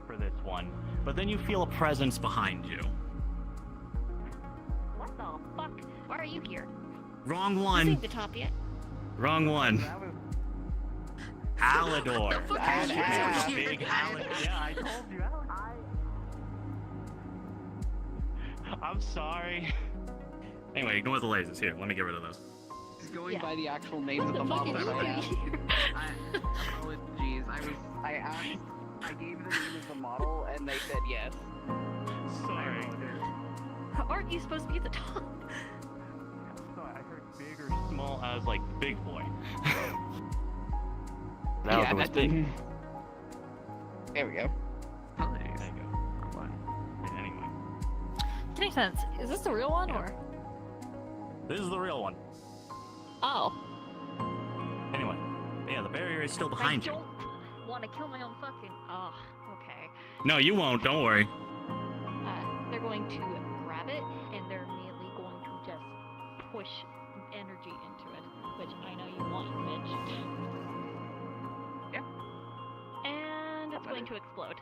for this one. But then you feel a presence behind you. What the fuck? Why are you here? Wrong You one. seen the top yet? Wrong one. Alador. The fuck are you Yeah, doing? big Alador. Yeah, I told you. I'm sorry. Anyway, ignore the lasers. Here, let me get rid of those. going by the actual names of the models. Oh, jeez. I gave the name of the model, and they said yes. Sorry. Aren't you supposed to be at the top? Sorry, I heard big or small. I was like, big boy. That Yeah, was big. There we go. There you go. Yeah, anyway, Any sense? Is this the real one or? this is the real one. Oh. Anyway, yeah, the barrier is still I behind you. don't want to kill my own fucking. Oh, okay. No, you won't. Don't worry. They're going to grab it and they're immediately going to just push energy into it, which I know you want, you bitch. Yep. And it's going to explode.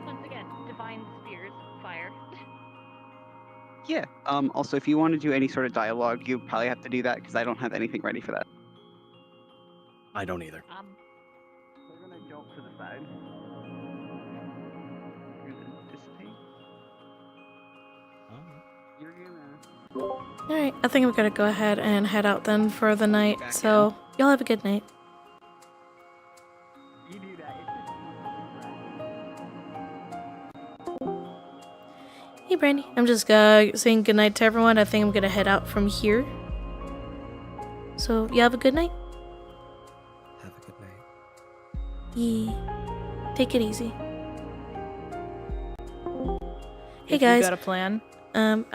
Once again, divine spheres, fire. Yeah. Also, if you want to do any sort of dialogue, you probably have to do that because I don't have anything ready for that. I don't either. We're gonna jump to the side. You're gonna dissipate. You're gonna. Alright, I think I'm gonna go ahead and head out then for the night. So, y'all have a good night. You do that. Hey, Brandy. I'm just saying goodnight to everyone. I think I'm gonna head out from here. So, you have a good night? Have a good night. Yeah. Take it easy. Hey, If guys. You got a plan? I'm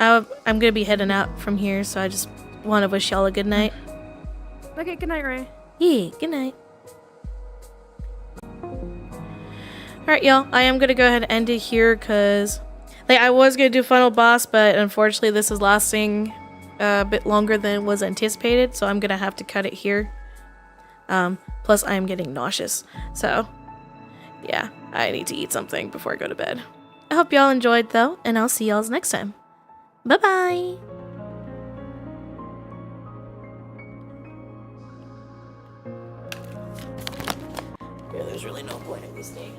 gonna be heading out from here, so I just want to wish y'all a good night. Okay, good night, Ray. Yeah, good night. Alright, y'all. I am gonna go ahead and end it here, because like, I was gonna do final boss, but unfortunately this is lasting a bit longer than was anticipated, so I'm gonna have to cut it here. Plus I am getting nauseous, so yeah, I need to eat something before I go to bed. I hope y'all enjoyed though, and I'll see y'all next time. Bye bye! Yeah, there's really no point in this thing.